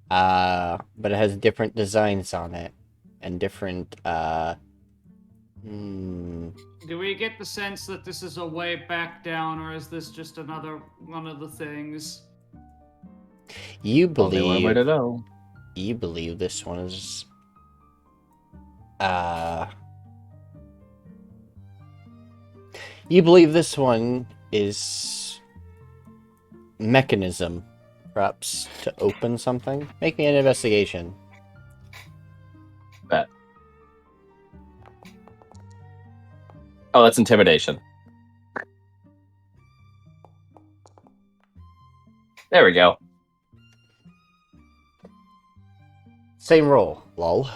but it has different designs on it and different. Do we get the sense that this is a way back down, or is this just another one of the things? You Only one way to believe. know. You believe this one is. You believe this one is mechanism, perhaps to open something. Make me an investigation. Bet. Oh, that's intimidation. There we go. Same roll, lol.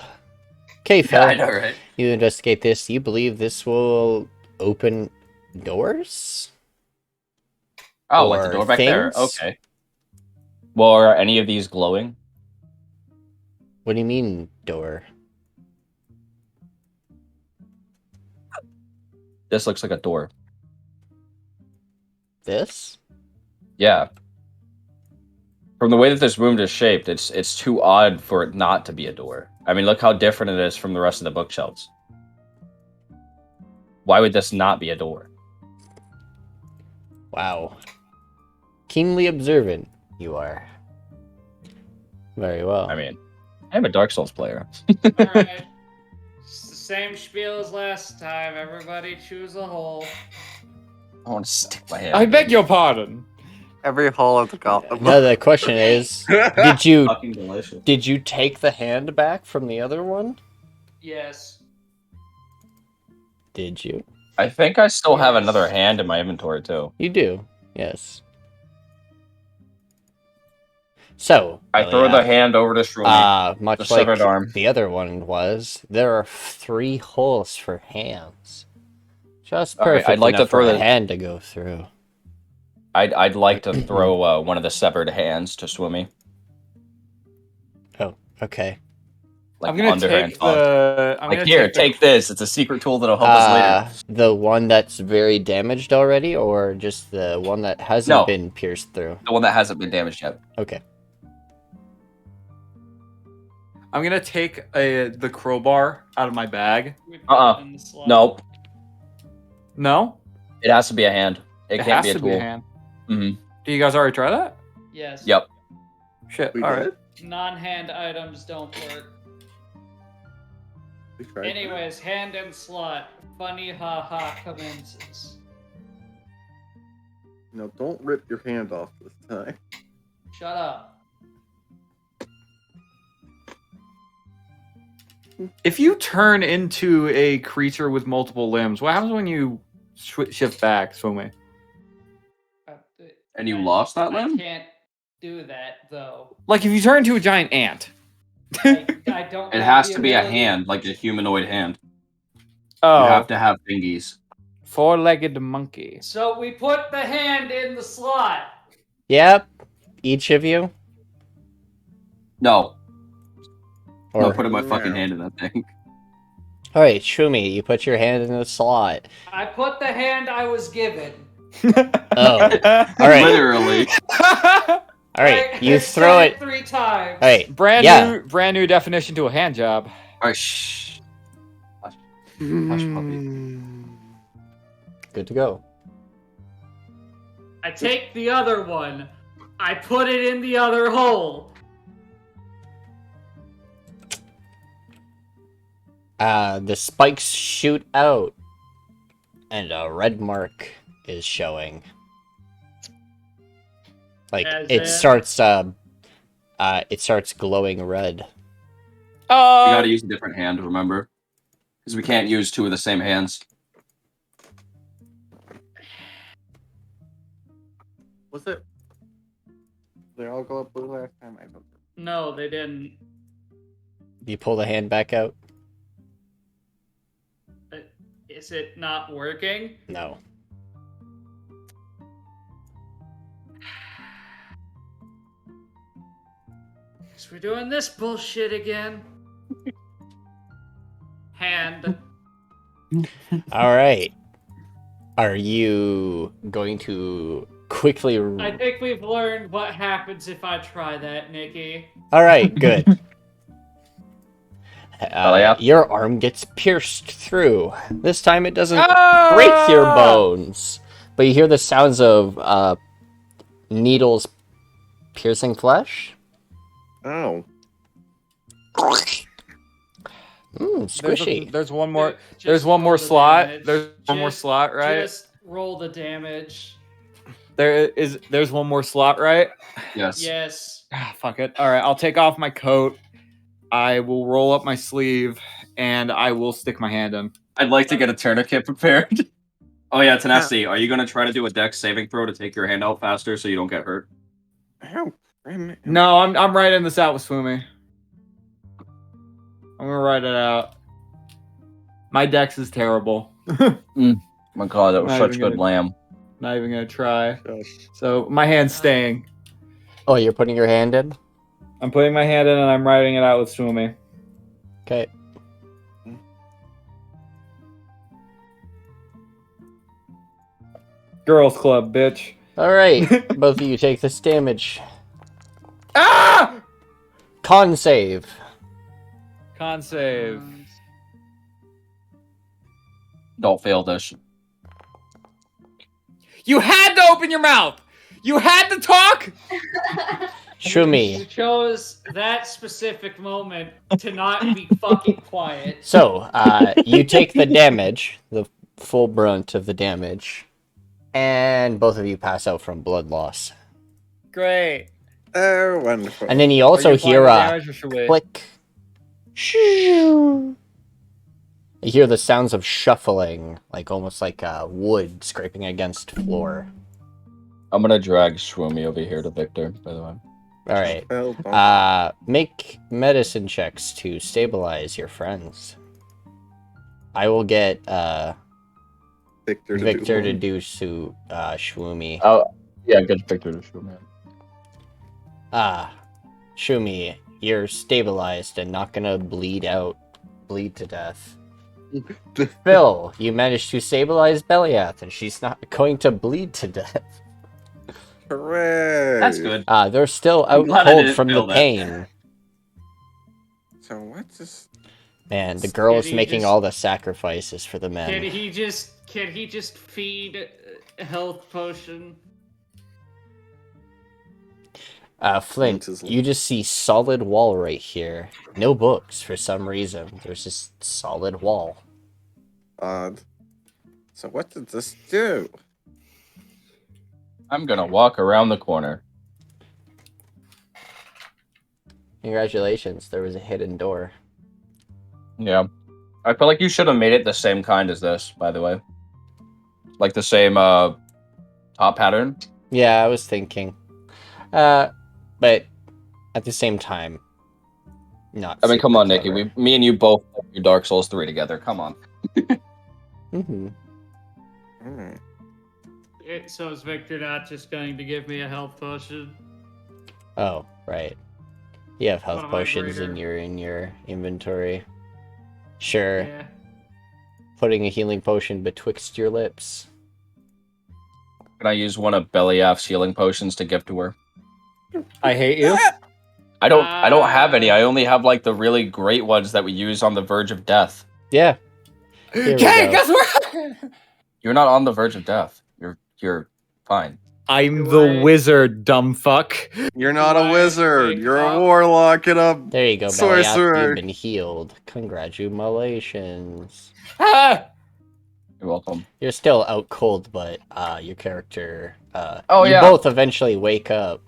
Okay, Phil. Yeah, I know, right? You investigate this. You believe this will open doors? Oh, like the Or door back there. things? Okay. Well, are any of these glowing? What do you mean, door? This looks like a door. This? Yeah. From the way that this room is shaped, it's too odd for it not to be a door. I mean, look how different it is from the rest of the bookshelves. Why would this not be a door? Wow. Keenly observant, you are. Very well. I mean, I'm a Dark Souls player. Alright. It's the same spiel as last time. Everybody choose a hole. I want to stick my hand. I beg your pardon. Every hole has got them. Now the question is, did you Fucking delicious. did you take the hand back from the other one? Yes. Did you? I think I still have another hand in my inventory too. You do. Yes. So I throw the hand over to Swumi. much the severed like arm. the other one was, there are 3 holes for hands. Just Okay, perfect I'd like to enough for throw a the- hand to go through. I'd like to throw one of the severed hands to Swumi. Oh, okay. Like I'm gonna underhand take talk. the. I'm Like, gonna here, take take this. It's a secret tool that'll help us later. The one that's very damaged already, or just the one that hasn't No. been pierced through? The one that hasn't been damaged yet. Okay. I'm gonna take the crowbar out of my bag. We put it in the slot. Nope. No, It has to be a hand. It can't has be a to tool. be a hand. Mm-hmm. Do you guys already try that? Yes. Yep. Shit. We All did. right. Non-hand items don't work. We tried. Anyways, hand and slot. Funny ha commences. No, don't rip your hand off this time. Shut up. If you turn into a creature with multiple limbs, what happens when you shift back, Swumi? And you lost that I limb? can't do that though. Like if you turn into a giant ant. I don't. It have has the to be a ability- hand, like a humanoid hand. Oh, You have to have fingies. Four-legged monkey. So we put the hand in the slot. Yep. Each of you? No. Or... No, putting my fucking hand in that thing. Alright, Shumi, you put your hand in the slot. I put the hand I was given. Oh. Alright. Literally. Alright, you I throw said it. 3 times. Alright. Brand new definition to a hand job. Alright, shh. Hush, puppy. Good to go. I take the other one. I put it in the other hole. The spikes shoot out, and a red mark is showing. Like it starts glowing red. We gotta use a different hand, remember? Because we can't use 2 of the same hands. Was it? They all go up blue last time. I don't. No, they didn't. You pull the hand back out? Is it not working? No. Guess we're doing this bullshit again. Hand. Alright. Are you going to quickly... I think we've learned what happens if I try that, Nikki. Alright, good. Belliath? Your arm gets pierced through. This time it doesn't break your bones. But you hear the sounds of needles piercing flesh. Oh. Squishy. There's one more. Just There's one roll more the slot. damage. There's one more slot, right? Just roll the damage. There's one more slot, right? Yes. Yes. Fuck it. All right, I'll take off my coat. I will roll up my sleeve, and I will stick my hand in. I'd like to get a tourniquet prepared. Oh yeah, Tenacity, are you gonna try to do a dex saving throw to take your hand out faster so you don't get hurt? No, I'm writing this out with Swumi. I'm gonna write it out. My dex is terrible. My god, that was Not such even good gonna- lamb. Not even gonna try. So my hand's staying. Oh, you're putting your hand in? I'm putting my hand in and I'm writing it out with Swumi. Okay. Girls Club, bitch. Alright, both of you take this damage. Ah! Con save. Con save. Don't fail this. You had to open your mouth! You had to talk! Shumi. You chose that specific moment to not be fucking quiet. So, you take the damage, the full brunt of the damage, and both of you pass out from blood loss. Great. Oh, wonderful. And then you also hear a click. You hear the sounds of shuffling, like almost like wood scraping against floor. I'm gonna drag Swumi over here to Victor, by the way. Alright. Make medicine checks to stabilize your friends. I will get Victor to do Shumi. Oh, yeah, get Victor to Shumi. Shumi, you're stabilized and not gonna bleed to death. Phil, you managed to stabilize Belliath, and she's not going to bleed to death. Hooray! That's good. They're still I'm out glad I cold didn't from the feel that. pain. So what's this? Man, the girl is Can he making just- all the sacrifices for the men. Can he just feed a health potion? Flint, you just see solid wall right here. No books for some reason. There's just solid wall. Odd. So what did this do? I'm gonna walk around the corner. Congratulations, there was a hidden door. Yeah. I feel like you should have made it the same kind as this, by the way. Like the same top pattern. Yeah, I was thinking. But at the same time, not. I mean, come super on, Nikki. clever. Me and you both do Dark Souls 3 together. Come on. Mm-hmm. So is Victor not just going to give me a health potion? Oh, right. You have health One of my potions in greater- your inventory. Sure. Yeah. Putting a healing potion betwixt your lips. Can I use one of Belliath's healing potions to give to her? I hate you. I don't have any. I only have like the really great ones that we use on the verge of death. Yeah. Here we Okay, go. guess what? You're not on the verge of death. You're fine. I'm the wizard, dumb fuck. You're not a wizard. You're a warlock and a There you go, Belliath. sorcerer. You've been healed. Congratulations. Ah! You're welcome. You're still out cold, but your character. Oh, you yeah. both eventually wake up.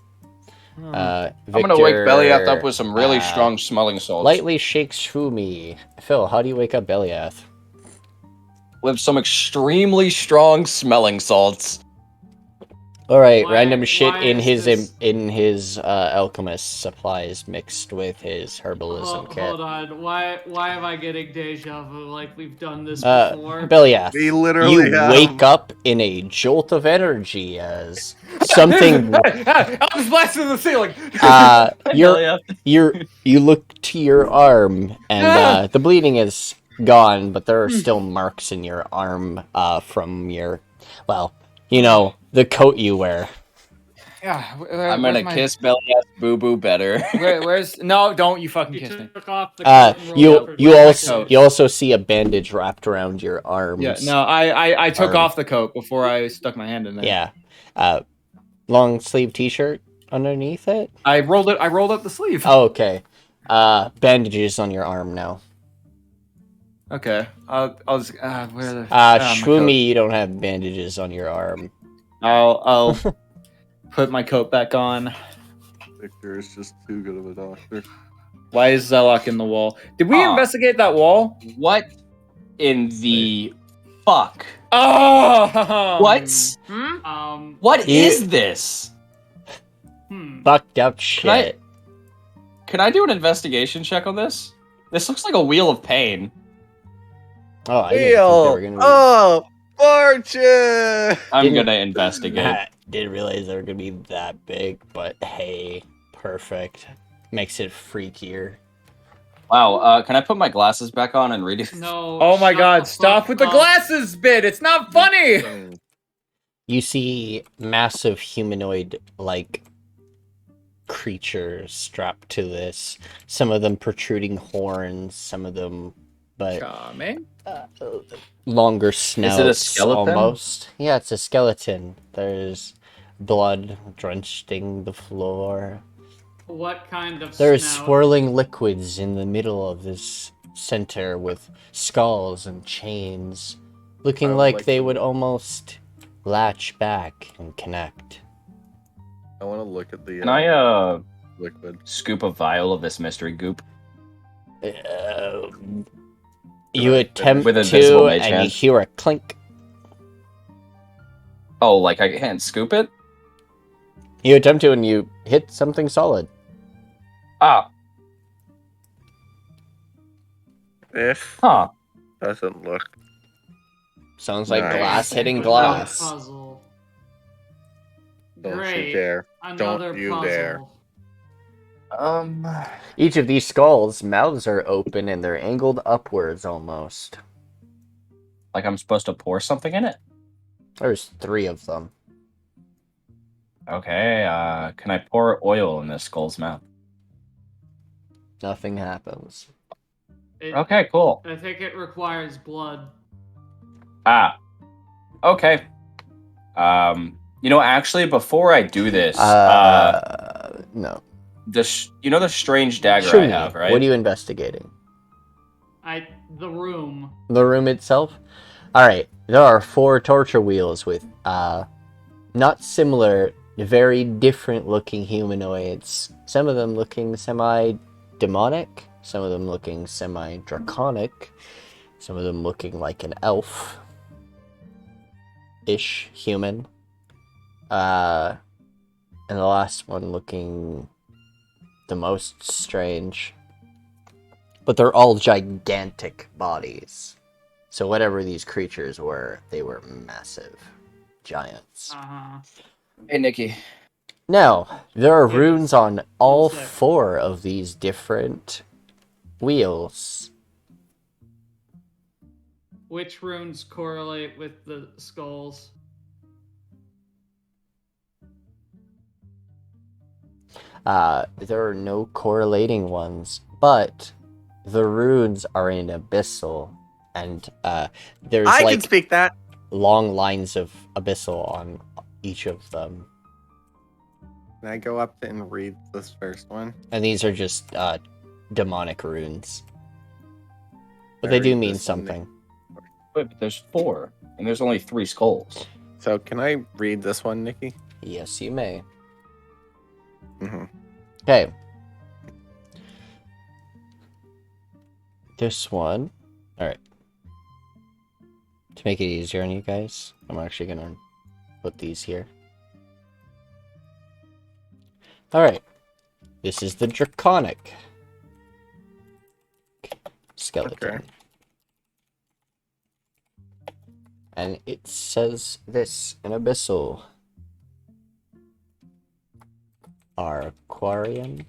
I'm gonna wake Belliath up with some really strong smelling salts. Lightly shakes Swumi. Phil, how do you wake up Belliath? With some extremely strong smelling salts. All right, Why- random shit why in is his alchemist supplies mixed with his herbalism kit. Hold on. Why am I getting deja vu like we've done this Uh, before? Belliath, We literally you have- wake up in a jolt of energy as something. I'll just blast through the ceiling. You look to your arm, and the bleeding is gone, but there are still marks in your arm from your, well, you know, the coat you wear. Yeah, I'm gonna kiss Belliath Boo Boo better. Where's no? Don't you fucking kiss me. Took off the coat and rolled up You her also you also see a bandage wrapped around your arms. Yeah, no, I took Arm. off the coat before I stuck my hand in there. Yeah, long sleeve T-shirt underneath it. I rolled up the sleeve. Oh, okay. Bandages on your arm now. Okay. I'll just where the my coat. Swumi, you don't have bandages on your arm. I'll put my coat back on. Victor is just too good of a doctor. Why is Zelok in the wall? Did we investigate that wall? What in the fuck? Oh! What? What You- is this? Fucked up shit. Can I do an investigation check on this? This looks like a wheel of pain. Oh, I didn't think they were gonna be... Oh, fortune! I'm gonna investigate. Didn't realize they were gonna be that big, but hey, perfect. Makes it freakier. Wow, can I put my glasses back on and read it? No. Oh my shut god, the stop fuck with the up. glasses bit! It's not funny! You see massive humanoid-like creatures strapped to this. Some of them protruding horns, some of them, but Charming. longer snouts. Is it a skeleton? Almost. Yeah, it's a skeleton. There's blood drenching the floor. What kind of There's snout? swirling liquids in the middle of this center with skulls and chains, looking would like like they to- would almost latch back and connect. I want to look at the Can I liquid. scoop a vial of this mystery goop? You attempt With invisible to, mage and you hand? hear a clink. Oh, like I can't scoop it? You attempt to, and you hit something solid. Ah, If huh. doesn't look. Sounds like Nice. glass hitting Another glass. Puzzle. Don't Great. you dare. Another Don't you puzzle. dare. Each of these skulls' mouths are open and they're angled upwards almost. Like I'm supposed to pour something in it? There's 3 of them. Okay, can I pour oil in this skull's mouth? Nothing happens. Okay, cool. I think it requires blood. Ah. Okay. You know, actually, before I do this, No. you know the strange dagger I Shumi, have, right? what are you investigating? The room. The room itself? Alright, there are 4 torture wheels with, not similar, very different looking humanoids. Some of them looking semi-demonic, some of them looking semi-draconic, some of them looking like an elf-ish human. And the last one looking the most strange. But they're all gigantic bodies. So whatever these creatures were, they were massive giants. Hey, Nikki. Now, there are Give runes us on all 1 sec. 4 of these different wheels. Which runes correlate with the skulls? There are no correlating ones, but the runes are in abyssal, and there's I can like speak that. long lines of abyssal on each of them. Can I go up and read this first one? And these are just demonic runes. But I they do read mean this one, something. Wait, but there's 4, and there's only 3 skulls. So can I read this one, Nikki? Yes, you may. Mm-hmm. Okay. This one. Alright. To make it easier on you guys, I'm actually going to put these here. Alright. This is the Draconic skeleton. Okay. And it says this in Abyssal. Aquarium.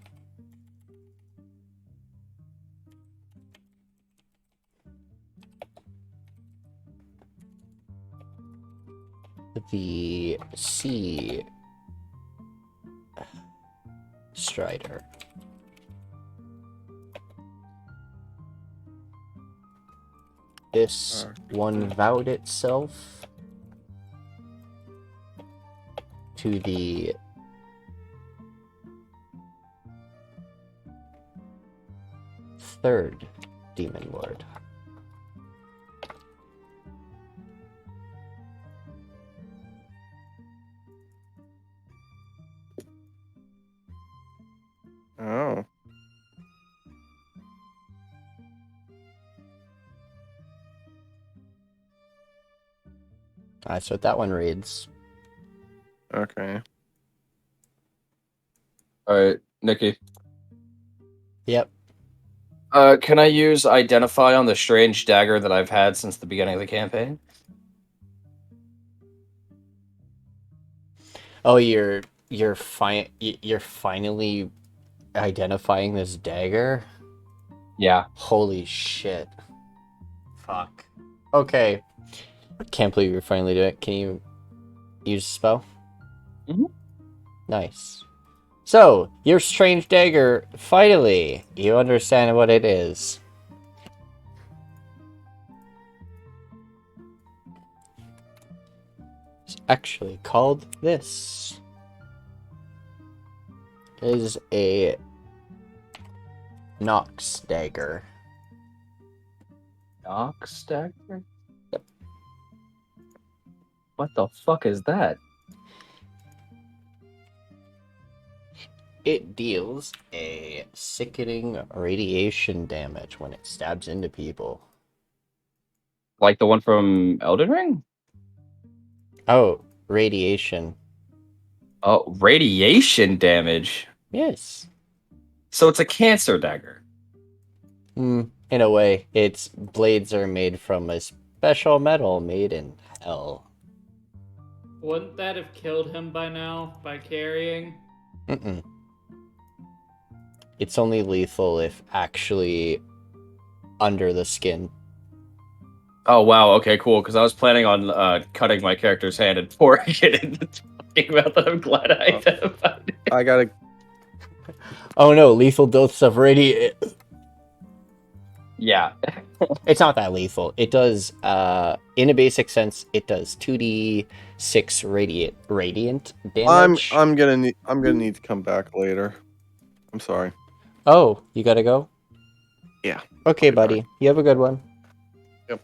The Sea Strider. This one vowed itself to the third demon lord. Oh. That's what that one reads. Okay. Alright, Nikki. Yep. Can I use Identify on the strange dagger that I've had since the beginning of the campaign? Oh, you're finally identifying this dagger? Yeah. Holy shit. Fuck. Okay. Can't believe you're finally doing it. Can you use a spell? Mhm. Nice. So, your strange dagger, finally, you understand what it is. It's actually called this. It is a Nox dagger. Nox dagger? Yep. What the fuck is that? It deals a sickening radiation damage when it stabs into people. Like the one from Elden Ring? Oh, radiation. Oh, radiation damage? Yes. So it's a cancer dagger. In a way, its blades are made from a special metal made in hell. Wouldn't that have killed him by now, by carrying? Mm-mm. It's only lethal if actually under the skin. Oh, wow. Okay, cool. Because I was planning on cutting my character's hand and pouring it into talking about that. I'm glad I identified it. I gotta. Oh no, lethal doses of radiation. Yeah. It's not that lethal. It does, in a basic sense, it does 2d6 radiant damage. I'm gonna need to come back later. I'm sorry. Oh, you gotta go? Yeah. Okay, buddy. You have a good one. Yep.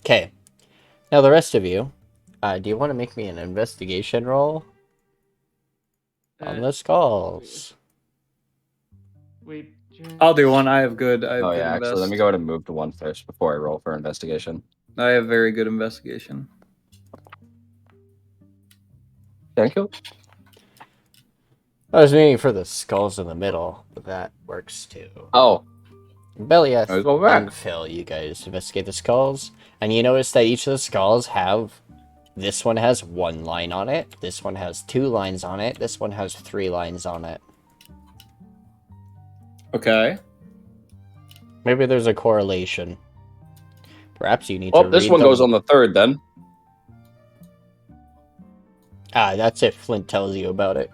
Okay. Now the rest of you, do you want to make me an investigation roll on the skulls? I'll do one. I have good. Oh, yeah. Actually, let me go ahead and move to one first before I roll for investigation. I have very good investigation. Thank you. I was meaning for the skulls in the middle, but that works too. Oh. Belliath Let's go back. and Phil, you guys investigate the skulls, and you notice that each of the skulls have... This one has 1 line on it, this one has 2 lines on it, this one has 3 lines on it. Okay. Maybe there's a correlation. Perhaps you need Well, to this read one them. goes on the 3rd then. Ah, that's if Flint tells you about it.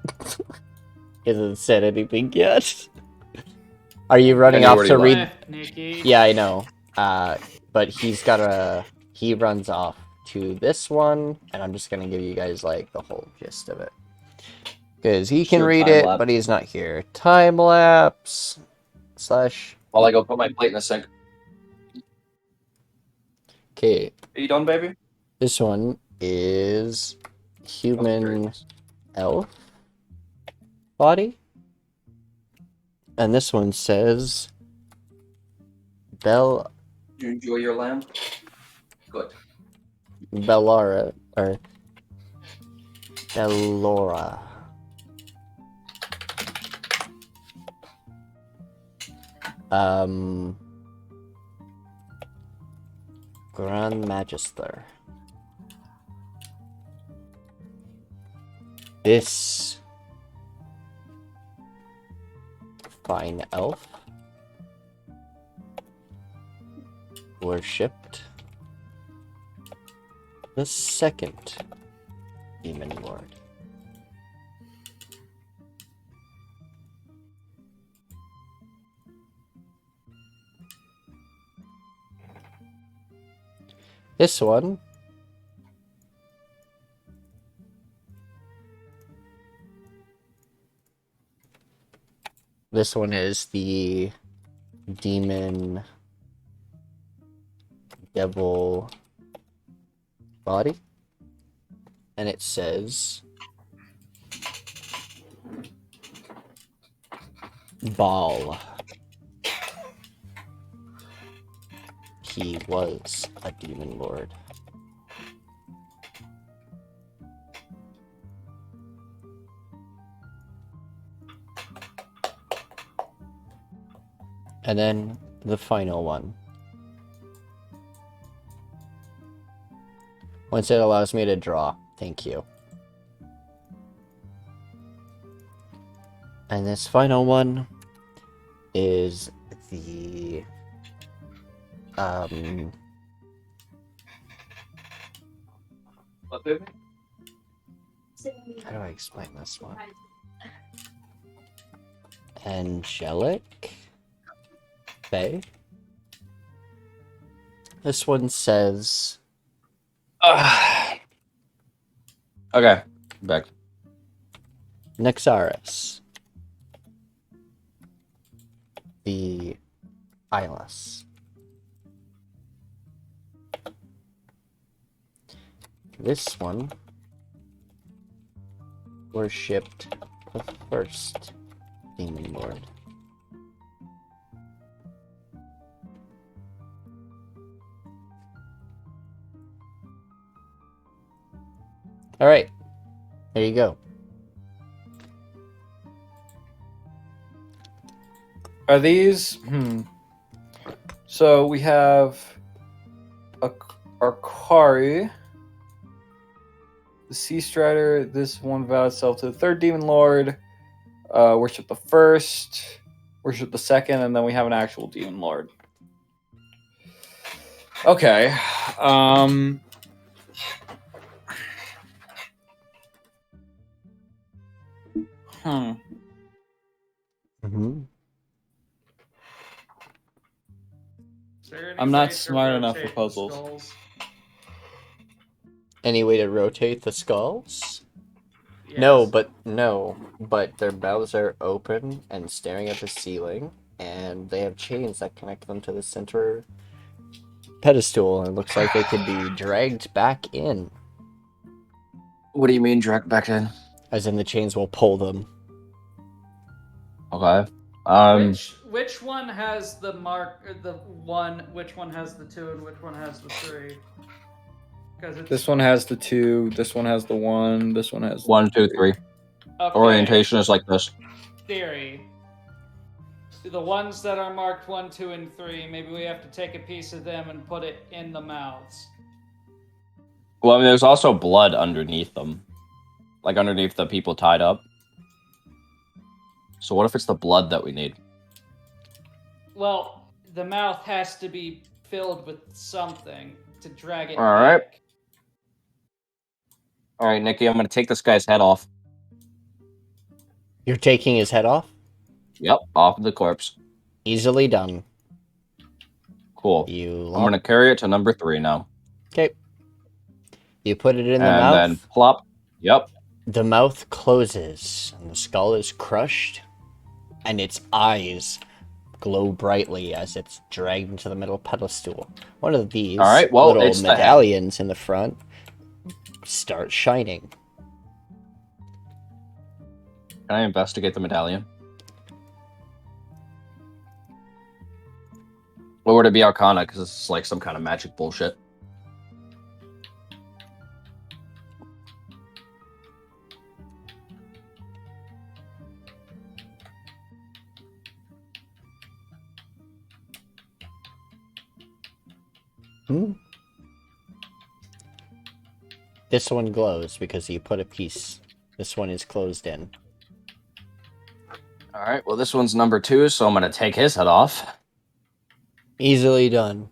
He hasn't said anything yet. Are you running off to read? Nikki. Yeah, I know. But he's got a... He runs off to this one, and I'm just gonna give you guys, like, the whole gist of it. Because he can Sure, read time it, lapse. but he's not here. Time lapse / While I go put my plate in the sink. Okay, Are you done, baby? this one is human elf body. And this one says You enjoy your lamb? Good. Bellara or Bellora. Grand Magister. This fine elf worshipped the 2nd demon lord. This one is the demon devil body, and it says Baal. He was a demon lord. And then the final one. Once it allows me to draw. Thank you. And this final one is the What, baby? how do I explain this one? Angelic Fae. This one says Okay, back. Nexaris. The eyeless. This one worshipped the 1st demon lord. Alright, there you go. Are these? So we have Arkari, the Sea Strider. This one vowed itself to the 3rd demon lord. Worship the 1st, worship the 2nd, and then we have an actual demon lord. Okay. I'm not smart enough for puzzles. Any way to rotate the skulls? Yes. No, but their mouths are open and staring at the ceiling, and they have chains that connect them to the center pedestal, and it looks like they could be dragged back in. What do you mean dragged back in? As in the chains will pull them. Okay. Which one has the mark? The 1. Which one has the 2, and which one has the 3? Because This one has the 2. This one has the 1. This one has 1, 2, 3. Okay. Orientation is like this. Theory. the ones that are marked 1, 2, and 3, maybe we have to take a piece of them and put it in the mouths. Well, I mean, there's also blood underneath them. Like underneath the people tied up. So what if it's the blood that we need? Well, the mouth has to be filled with something to drag it All right. back. All right, Nikki, I'm going to take this guy's head off. You're taking his head off? Yep, off of the corpse. Easily done. Cool. I'm going to carry it to number 3 now. Okay. You put it in the and mouth. And then plop. Yep. The mouth closes, and the skull is crushed, and its eyes glow brightly as it's dragged into the middle pedestal. One of these little medallions in the front starts shining. Can I investigate the medallion? Or would it be Arcana? Because it's like some kind of magic bullshit. This one glows because you put a piece. This one is closed in. All right, well, this one's number 2, so I'm going to take his head off. Easily done.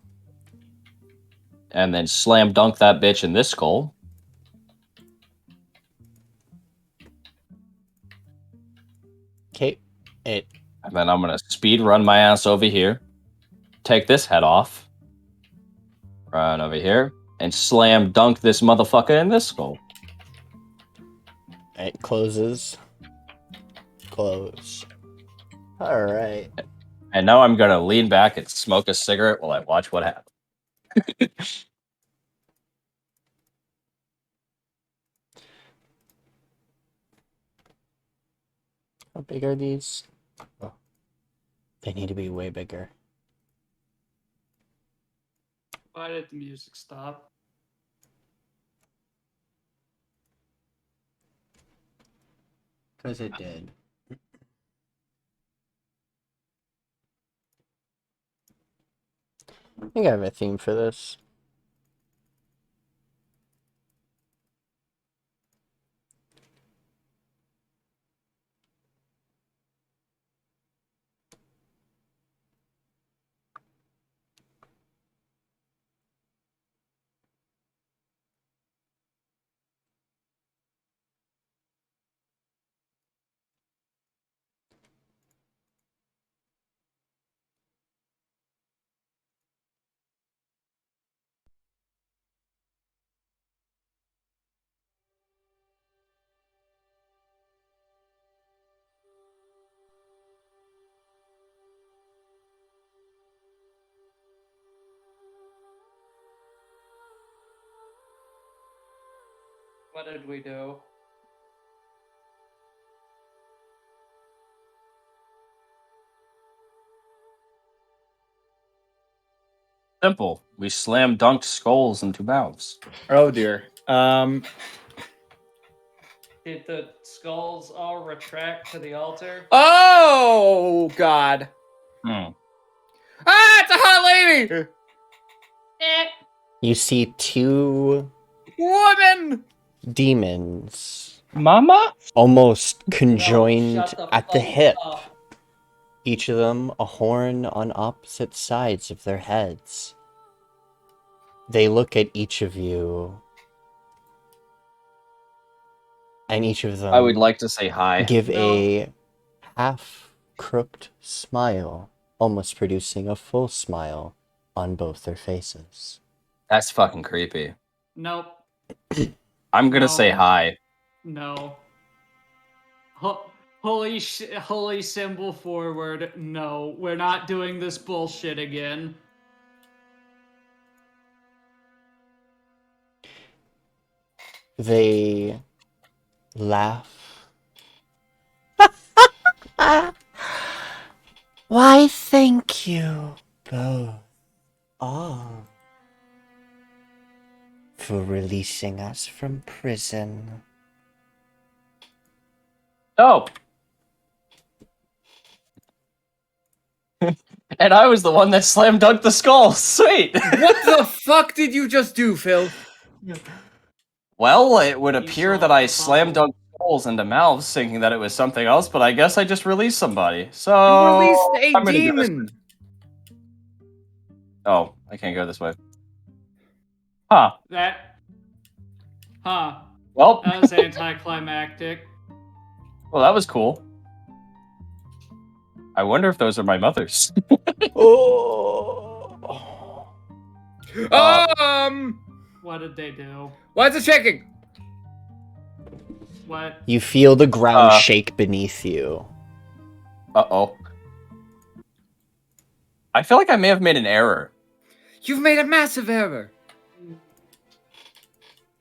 And then slam dunk that bitch in this skull. Okay. And then I'm going to speed run my ass over here. Take this head off. Run over here. And slam dunk this motherfucker in this skull. It closes. Close. Alright. And now I'm going to lean back and smoke a cigarette while I watch what happens. How big are these? Oh. They need to be way bigger. Why did the music stop? Because it did. I think I have a theme for this. What did we do? Simple. We slam dunked skulls into mouths. Oh dear. Did the skulls all retract to the altar? Oh God. Hmm. Ah, it's a hot lady. You see 2 woman demons. Mama? Almost conjoined at the hip. Up. Each of them a horn on opposite sides of their heads. They look at each of you. And each of them I would like to say hi. give a half-crooked smile, almost producing a full smile on both their faces. That's fucking creepy. Nope. I'm gonna say hi. No. Holy symbol forward. No, we're not doing this bullshit again. They laugh. Why, thank you both all for releasing us from prison. Oh. And I was the one that slam dunked the skull. Sweet. What the fuck did you just do, Phil? Well, it would appear that I slam dunked skulls into mouths, thinking that it was something else, but I guess I just released somebody. So You released a I'm gonna go this demon. way. Oh, I can't go this way. Huh. Well, That was anticlimactic. well, that was cool. I wonder if those are my mothers. Oh. What did they do? Why is it shaking? What? You feel the ground shake beneath you. Uh-oh. I feel like I may have made an error. You've made a massive error.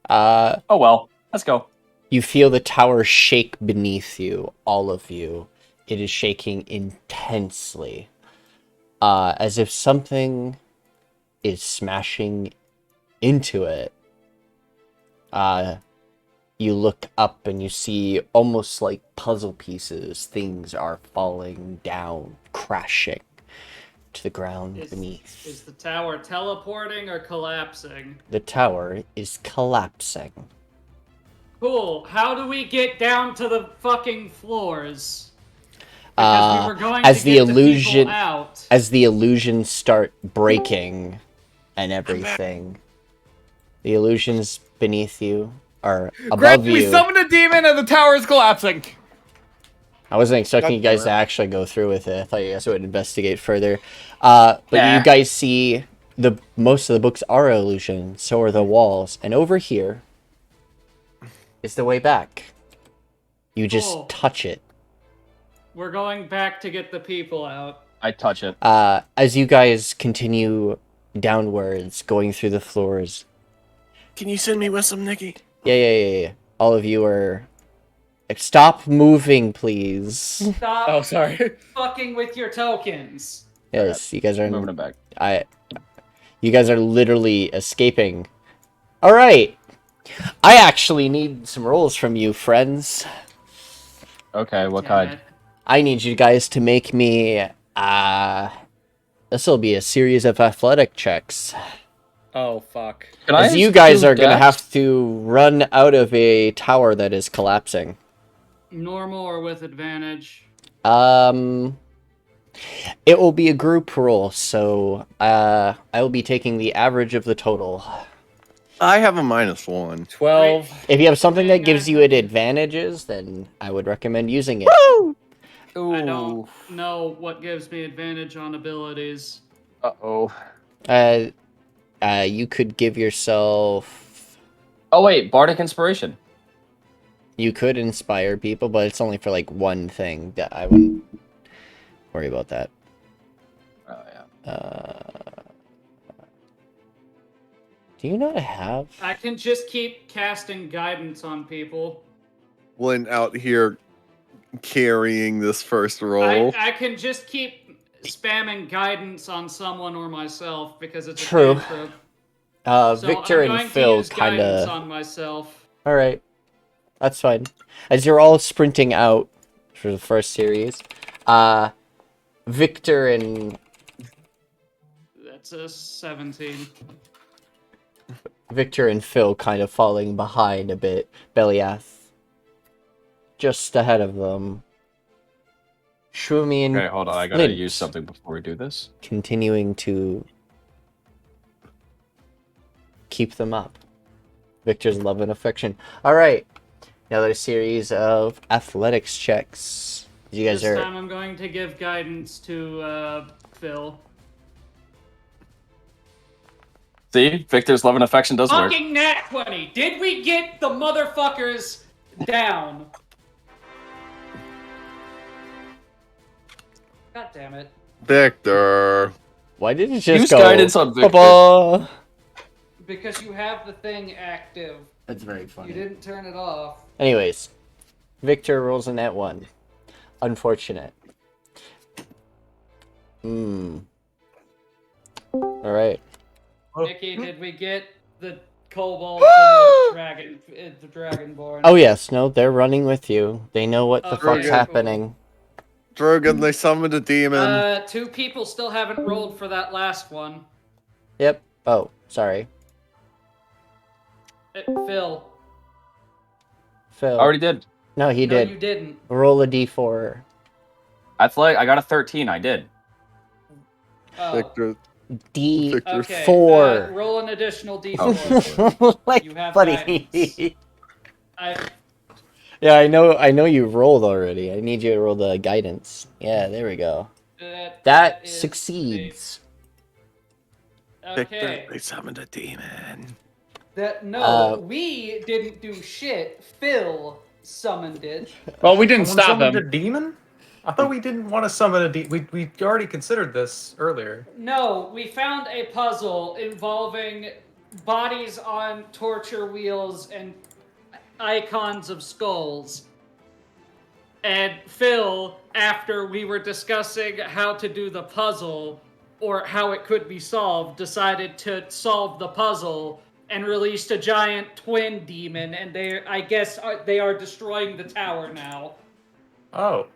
Oh well, let's go. You feel the tower shake beneath you, all of you. It is shaking intensely. As if something is smashing into it. You look up and you see almost like puzzle pieces. Things are falling down, crashing to the ground beneath. Is the tower teleporting or collapsing? The tower is collapsing. Cool. How do we get down to the fucking floors? Because we were going as to the get illusion, the people out. as the illusions start breaking and everything, the illusions beneath you are above Grad, you. we summoned a demon and the tower is collapsing. I wasn't expecting you guys to actually go through with it. I thought you guys would investigate further. But you guys see most of the books are illusion, so are the walls. And over here is the way back. You just touch it. We're going back to get the people out. I touch it. As you guys continue downwards, going through the floors. Can you send me with some, Nikki? Yeah. All of you are... Stop moving, please. Stop. Oh, sorry. Fucking with your tokens. Yes, you guys are moving it back. You guys are literally escaping. All right. I actually need some rolls from you, friends. Okay, what kind? I need you guys to make me this will be a series of athletic checks. Oh, fuck. As you guys are going to have to run out of a tower that is collapsing. Normal or with advantage? It will be a group roll, so I will be taking the average of the total. I have a -1. 12. If you have something that gives you advantages, then I would recommend using it. Woo! I don't know what gives me advantage on abilities. Uh-oh. You could give yourself... Oh, wait, Bardic Inspiration. You could inspire people, but it's only for, like, one thing. That I wouldn't worry about that. Oh, yeah. Do you not have... I can just keep casting guidance on people. Flint out here carrying this first roll. I can just keep spamming guidance on someone or myself because it's a True. cantrip. Victor I'm and going Phil to use guidance kind of... on myself. Alright. That's fine. As you're all sprinting out for the first series, Victor and... That's a 17. Victor and Phil kind of falling behind a bit. Belliath just ahead of them. Swumi and Okay, hold on. I gotta Flint use something before we do this. continuing to keep them up. Victor's love and affection. Alright. Another series of athletics checks. You guys This are... time I'm going to give guidance to Phil. See? Victor's love and affection does work. Fucking nat 20! Did we get the motherfuckers down? God damn it. Victor. Why did it just Use go... guidance on Victor. Ba-ba! Because you have the thing active. That's very funny. You didn't turn it off. Anyways, Victor rolls a net 1. Unfortunate. Alright. Nikki, did we get the kobolds and the dragonborn? Oh yes, no, they're running with you. They know what the Okay, fuck's cool. happening. Droogan, they summoned a demon. 2 people still haven't rolled for that last one. Yep. Oh, sorry. Phil. Phil. I already did. No, he No, did. you didn't. Roll a d4. I got a 13. I did. Oh. Victor. D4. Roll an additional d4. Like, You have buddy. guidance. Yeah, I know you rolled already. I need you to roll the guidance. Yeah, there we go. That succeeds. Okay. Victor, they summoned a demon. We didn't do shit. Phil summoned it. Well, we didn't Someone stop summoned him. a demon? I thought we didn't want to summon a demon. We already considered this earlier. No, we found a puzzle involving bodies on torture wheels and icons of skulls. And Phil, after we were discussing how to do the puzzle, or how it could be solved, decided to solve the puzzle and released a giant twin demon, and they are destroying the tower now. Oh.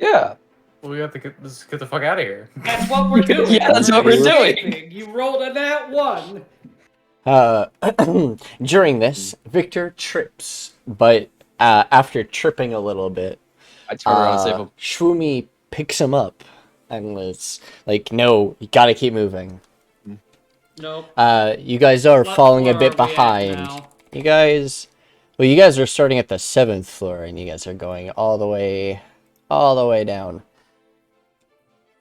Yeah. Well, we have to get the fuck out of here. That's what we're doing. Yeah, that's what we're doing. You rolled a nat 1. During this, Victor trips, but after tripping a little bit, I turn around and save him. Swumi picks him up and was like, "No, you gotta keep moving." Nope. You guys are What falling a floor bit are we at behind. now? You guys are starting at the 7th floor, and you guys are going all the way down.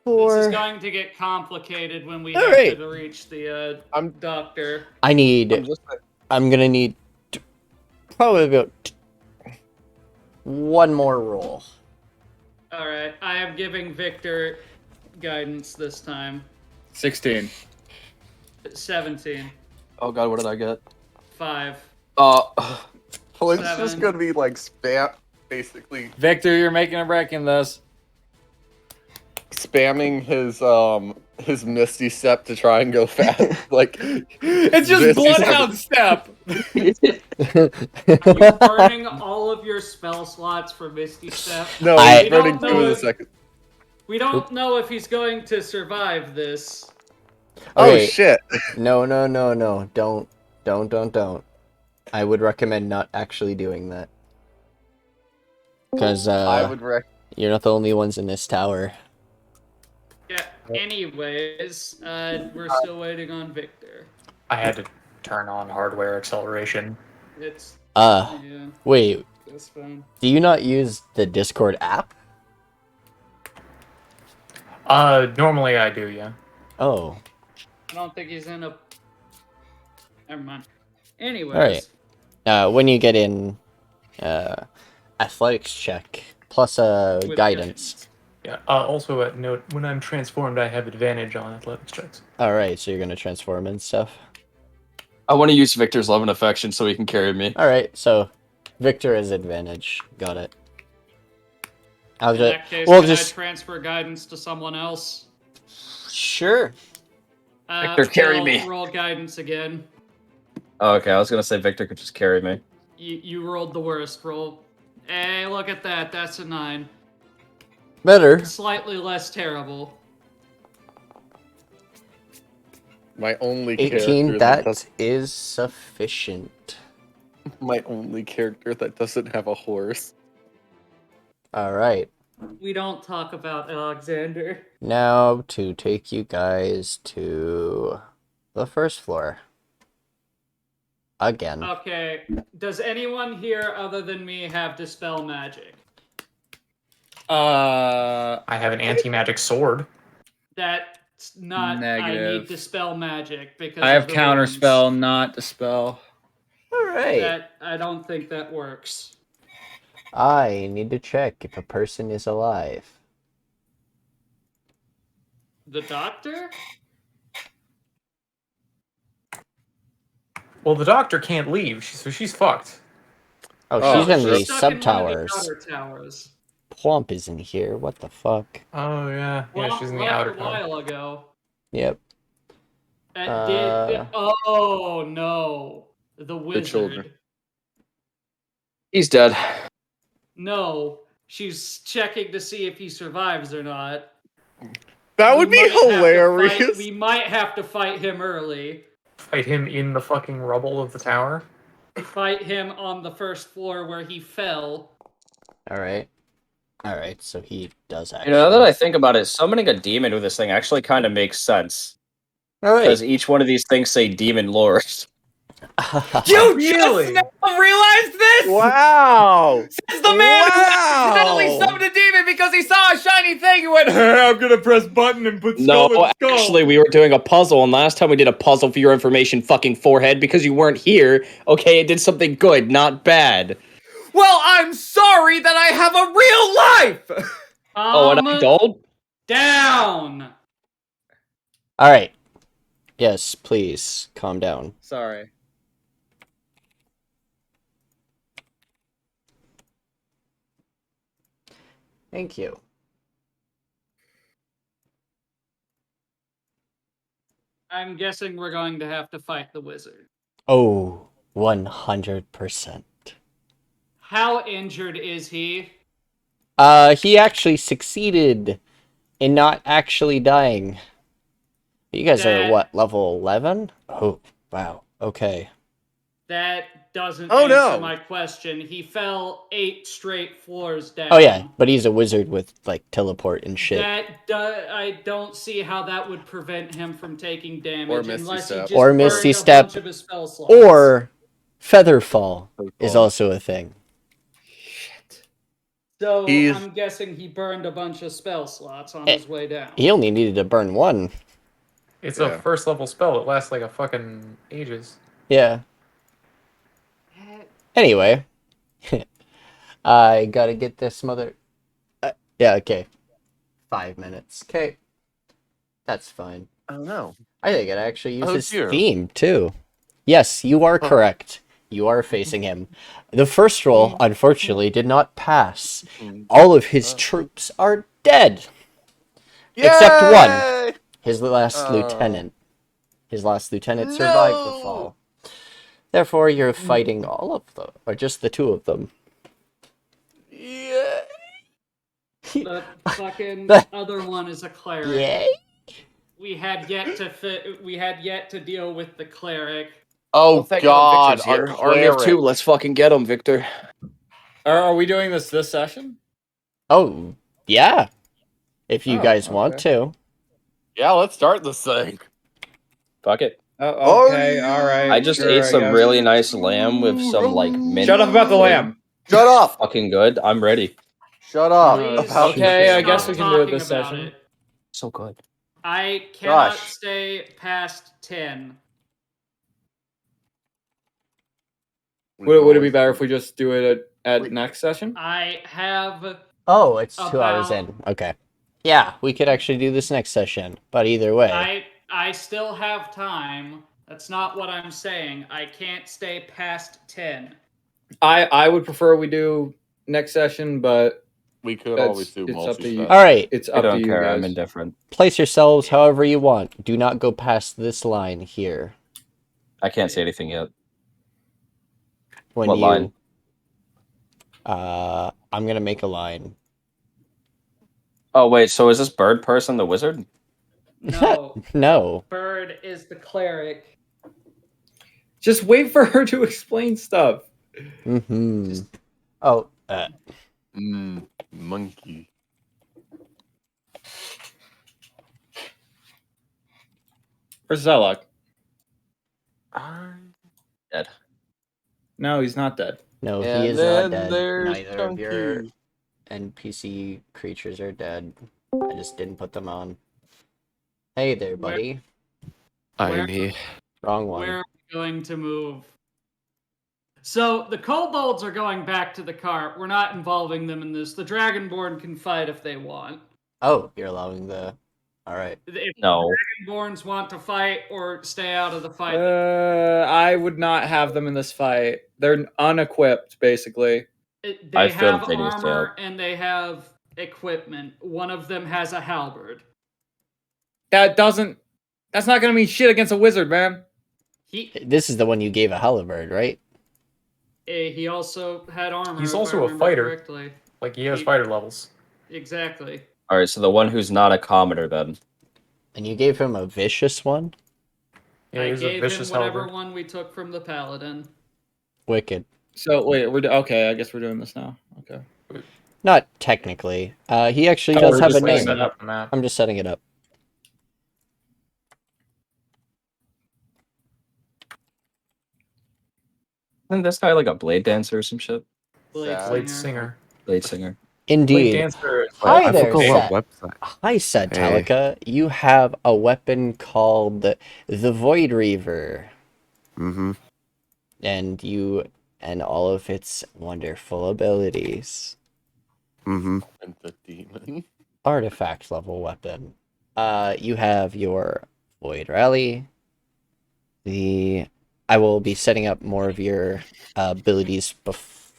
This is going to get complicated when we have Alright. to reach the doctor. I'm gonna need probably about one more roll. Alright, I am giving Victor guidance this time. 16. 17. Oh god, what did I get? 5. Flint's just 7. gonna be like spam, basically Victor, you're making a wreck in this. spamming his Misty Step to try and go fast. Like It's just Misty Bloodhound Step. Are you burning all of your spell slots for Misty Step? No, I- he's burning 2 in a second. We don't know if he's going to survive this. Oh Okay. shit! No. Don't. I would recommend not actually doing that. Because I would you're not the only ones in this tower. Yeah, anyways, we're still waiting on Victor. I had to turn on hardware acceleration. It's... Yeah. Wait, That's fine. do you not use the Discord app? Normally I do, yeah. Oh. I don't think he's in a... Never mind. Anyways. Alright. When you get in, athletics check, plus With guidance. Yeah. Also, note, when I'm transformed, I have advantage on athletics checks. Alright, so you're gonna transform and stuff. I want to use Victor's love and affection so he can carry me. Alright, so Victor has advantage. Got it. In that case, we'll can just I transfer guidance to someone else? Sure. Victor, carry me. Roll guidance again. Oh, okay, I was gonna say Victor could just carry me. You rolled the worst roll. Hey, look at that. That's a 9. Better. Slightly less terrible. My only 18, character that is sufficient. my only character that doesn't have a horse. Alright. We don't talk about Alexander. Now to take you guys to the 1st floor. Again. Okay. Does anyone here other than me have Dispel Magic? I have an anti-magic sword. That's not... I Negative. need Dispel Magic because I have of the counterspell, wounds. not dispel. Alright. I don't think that works. I need to check if a person is alive. The doctor? Well, the doctor can't leave, so she's fucked. Oh, she's in the stuck sub in one of the towers. outer towers. Plump is in here. What the fuck? Oh, yeah. Yeah, Well, she's in the left outer a tower. while ago. Yep. Oh no, the wizard. children. He's dead. No, She's checking to see if he survives or not. That would be hilarious. We might have to fight him early. Fight him in the fucking rubble of the tower? Fight him on the first floor where he fell. Alright. Alright, so he does actually. You know, now that I think about it, summoning a demon with this thing actually kind of makes sense. Alright. Because each one of these things say demon lord. You Really? just now realized this? Wow! Says the man who accidentally summoned a demon because he saw a shiny thing and went, I'm gonna press button and put No, skull and skull. actually, we were doing a puzzle, and last time we did a puzzle for your information, fucking forehead, because you weren't here, okay, it did something good, not bad. Well, I'm sorry that I have a real life! Oh, and I'm gold? Down! Alright. Yes, please, calm down. Sorry. Thank you. I'm guessing we're going to have to fight the wizard. Oh, 100%. How injured is he? He actually succeeded in not actually dying. You guys are, what, level 11? Oh, wow. Okay. That doesn't Oh, answer no. my question. He fell 8 straight floors down. Oh, yeah, but he's a wizard with, like, teleport and shit. I don't see how that would prevent him from taking damage Or Misty unless Step. he just Or burned Misty a Step. bunch of his spell slots. Or Featherfall is also a thing. So He's- I'm guessing he burned a bunch of spell slots on his way down. He only needed to burn one. It's a first level spell. It lasts like a fucking ages. Yeah. Anyway. I gotta get this mother... yeah, okay. 5 minutes. Okay. That's fine. I don't know. I think it actually Oh, uses dear. theme, too. Yes, you are correct. You are facing him. The first roll, unfortunately, did not pass. All of his troops are dead. Except one. His last lieutenant. His last lieutenant survived the fall. Therefore, you're fighting all of them. Or just the two of them. Yeah. The fucking other one is a cleric. Yay? We had yet to deal with the cleric. Oh, thank God. Victor's here. Our Army of cleric. 2, let's fucking get him, Victor. Are we doing this session? Oh, yeah. If you Oh, guys want to. Yeah, let's start this thing. Fuck it. Oh, okay, alright. I just sure, ate I some guess. really nice lamb with some, like, mint. Shut up about the lamb. Shut up. Fucking good. I'm ready. Shut up. Please Okay, I stop guess we can do it talking this about session. it. So good. I cannot Gosh. stay past 10. Would it be better if we just do it at next session? I have Oh, it's 2 hours About- in. Okay. Yeah, we could actually do this next session. But either way. I still have time. That's not what I'm saying. I can't stay past 10. I would prefer we do next session, but We could That's- always do it's up to you. multi-stat. Alright. it's I up to don't you care. I'm guys. indifferent. Place yourselves however you want. Do not go past this line here. I can't say anything yet. When What you line? I'm gonna make a line. Oh, wait, so is this bird person the wizard? No. No. Bird is the cleric. Just wait for her to explain stuff. Mm-hmm. Oh, Monkey. Where's Zelok? Dead. No, he's not dead. no, he And is not then dead. there's Neither of your Chunky. NPC creatures are dead. I just didn't put them on. Hey there, buddy. Where- here. Wrong one. Where are we going to move? So the kobolds are going back to the cart. We're not involving them in this. The Dragonborn can fight if they want. Oh, you're allowing the... Alright. If No. the Dragonborns want to fight or stay out of the fight, I would not have them in this fight. They're unequipped, basically. they I feel have that they need to stay armor and they have equipment. One of them has a halberd. That's not gonna mean shit against a wizard, man. This is the one you gave a halberd, right? He also had armor. He's if also I a remember fighter. correctly. Like he has fighter levels. Exactly. All right, so the one who's not a commoner then. And you gave him a vicious one? Yeah, I he's a gave him vicious whatever halberd. one we took from the paladin. Wicked. So wait, okay. I guess we're doing this now. Okay. Not technically. He actually Oh, does we're have a just name. setting up the map. I'm just setting it up. Isn't this guy like a blade dancer or some shit? Blade singer. Blade singer. Indeed. Blade dancer. Hi I there, forgot what Sat. website. Hi, Sad Hey. Talika. You have a weapon called the Void Reaver. Mm-hmm. And all of its wonderful abilities. Mm-hmm. And the demon. Artifact level weapon. You have your Void Rally. I will be setting up more of your abilities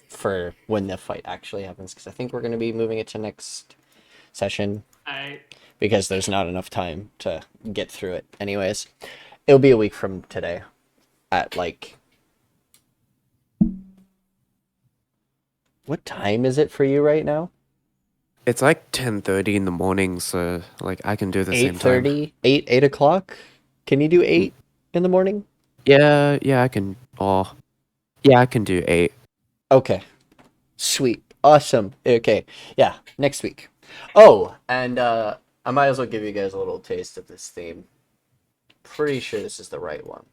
for when the fight actually happens, because I think we're going to be moving it to next session. Because there's not enough time to get through it. Anyways, it'll be a week from today at like... What time is it for you right now? It's like 10:30 in the morning, so like I can do the same time. 8:30? 8 o'clock? Can you do 8 in the morning? Yeah, I can. Oh, yeah, I can do 8. Okay. Sweet. Awesome. Okay. Yeah, next week. Oh, and I might as well give you guys a little taste of this theme. Pretty sure this is the right one.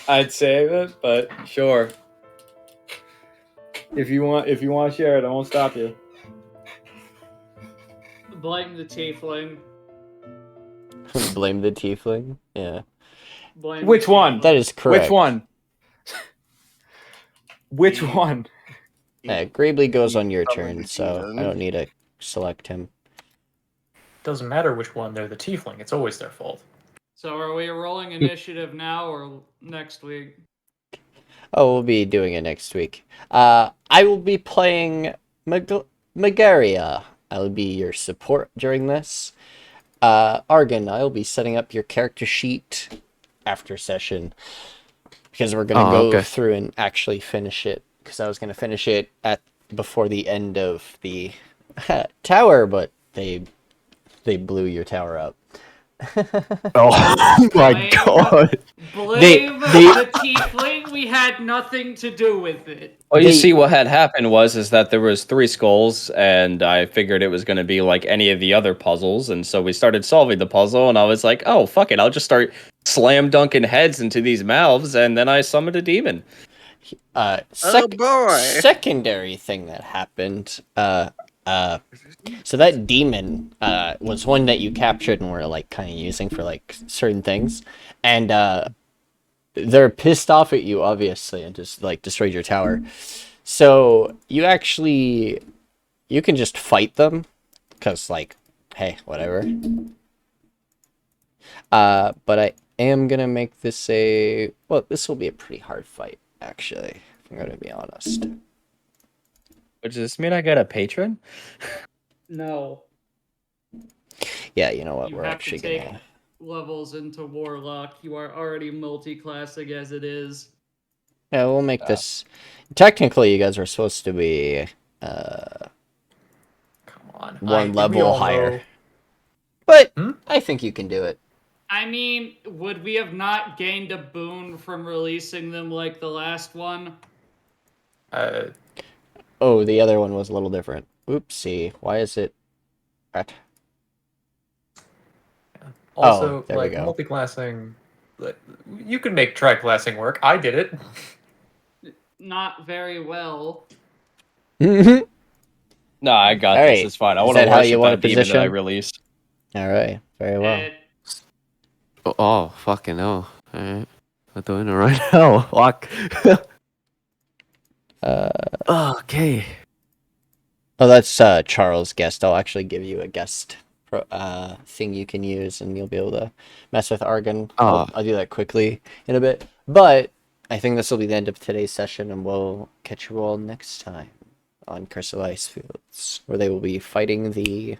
I'd save it, but sure. If you want to share it, I won't stop you. Blame the tiefling. Blame the tiefling? Yeah. Blame Which one? That is correct. Which one? Which one? Gravely goes on your turn, so I don't need to select him. Doesn't matter which one, they're the tiefling. It's always their fault. So are we rolling initiative now or next week? Oh, we'll be doing it next week. I will be playing Magaria. I will be your support during this. Argon, I'll be setting up your character sheet after session. Because we're going to go through and actually finish it. Because I was going to finish it before the end of the tower, but they blew your tower up. Oh my god! Blame the tiefling. We had nothing to do with it. Well, you see, what had happened is that there was 3 skulls, and I figured it was going to be like any of the other puzzles, and so we started solving the puzzle, and I was like, oh, fuck it, I'll just start slam dunking heads into these mouths, and then I summoned a demon. Secondary thing that happened, so that demon was one that you captured and were like kind of using for like certain things, and they're pissed off at you obviously and just like destroyed your tower. So you can just fight them because like, hey, whatever. But I am gonna make this this will be a pretty hard fight actually, if I'm gonna be honest. Does this mean I get a patron? No. Yeah, you know what? You We're have actually to take gonna levels into Warlock. You are already multi-classing as it is. Yeah, we'll make this. Technically, you guys are supposed to be Come on. one we level all higher. know. But I think you can do it. I mean, would we have not gained a boon from releasing them like the last one? Oh, the other one was a little different. Oopsie. Why is it... Also, there we like, go. multi-classing, like, you can make tri-classing work. I did it. Not very well. No, I got All this. right. It's fine. I Is want to that how worship you want that to demon that I position? released. All right. Very well. Oh, fucking hell. Alright. We're doing it right now. Fuck. Okay. Oh, that's Charles' guest. I'll actually give you a guest thing you can use, and you'll be able to mess with Argon. I'll do that quickly in a bit. But I think this will be the end of today's session, and we'll catch you all next time on Curse of Icefields, where they will be fighting the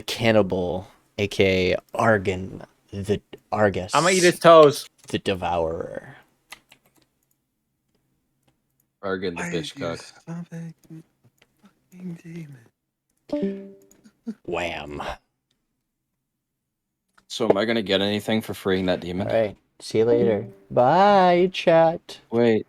cannibal, aka Argon, the Argus. I'm gonna eat his toes. The Devourer. Argon the bitch cock. Wham. So am I gonna get anything for freeing that demon? All right. See you later. Bye, chat. Wait.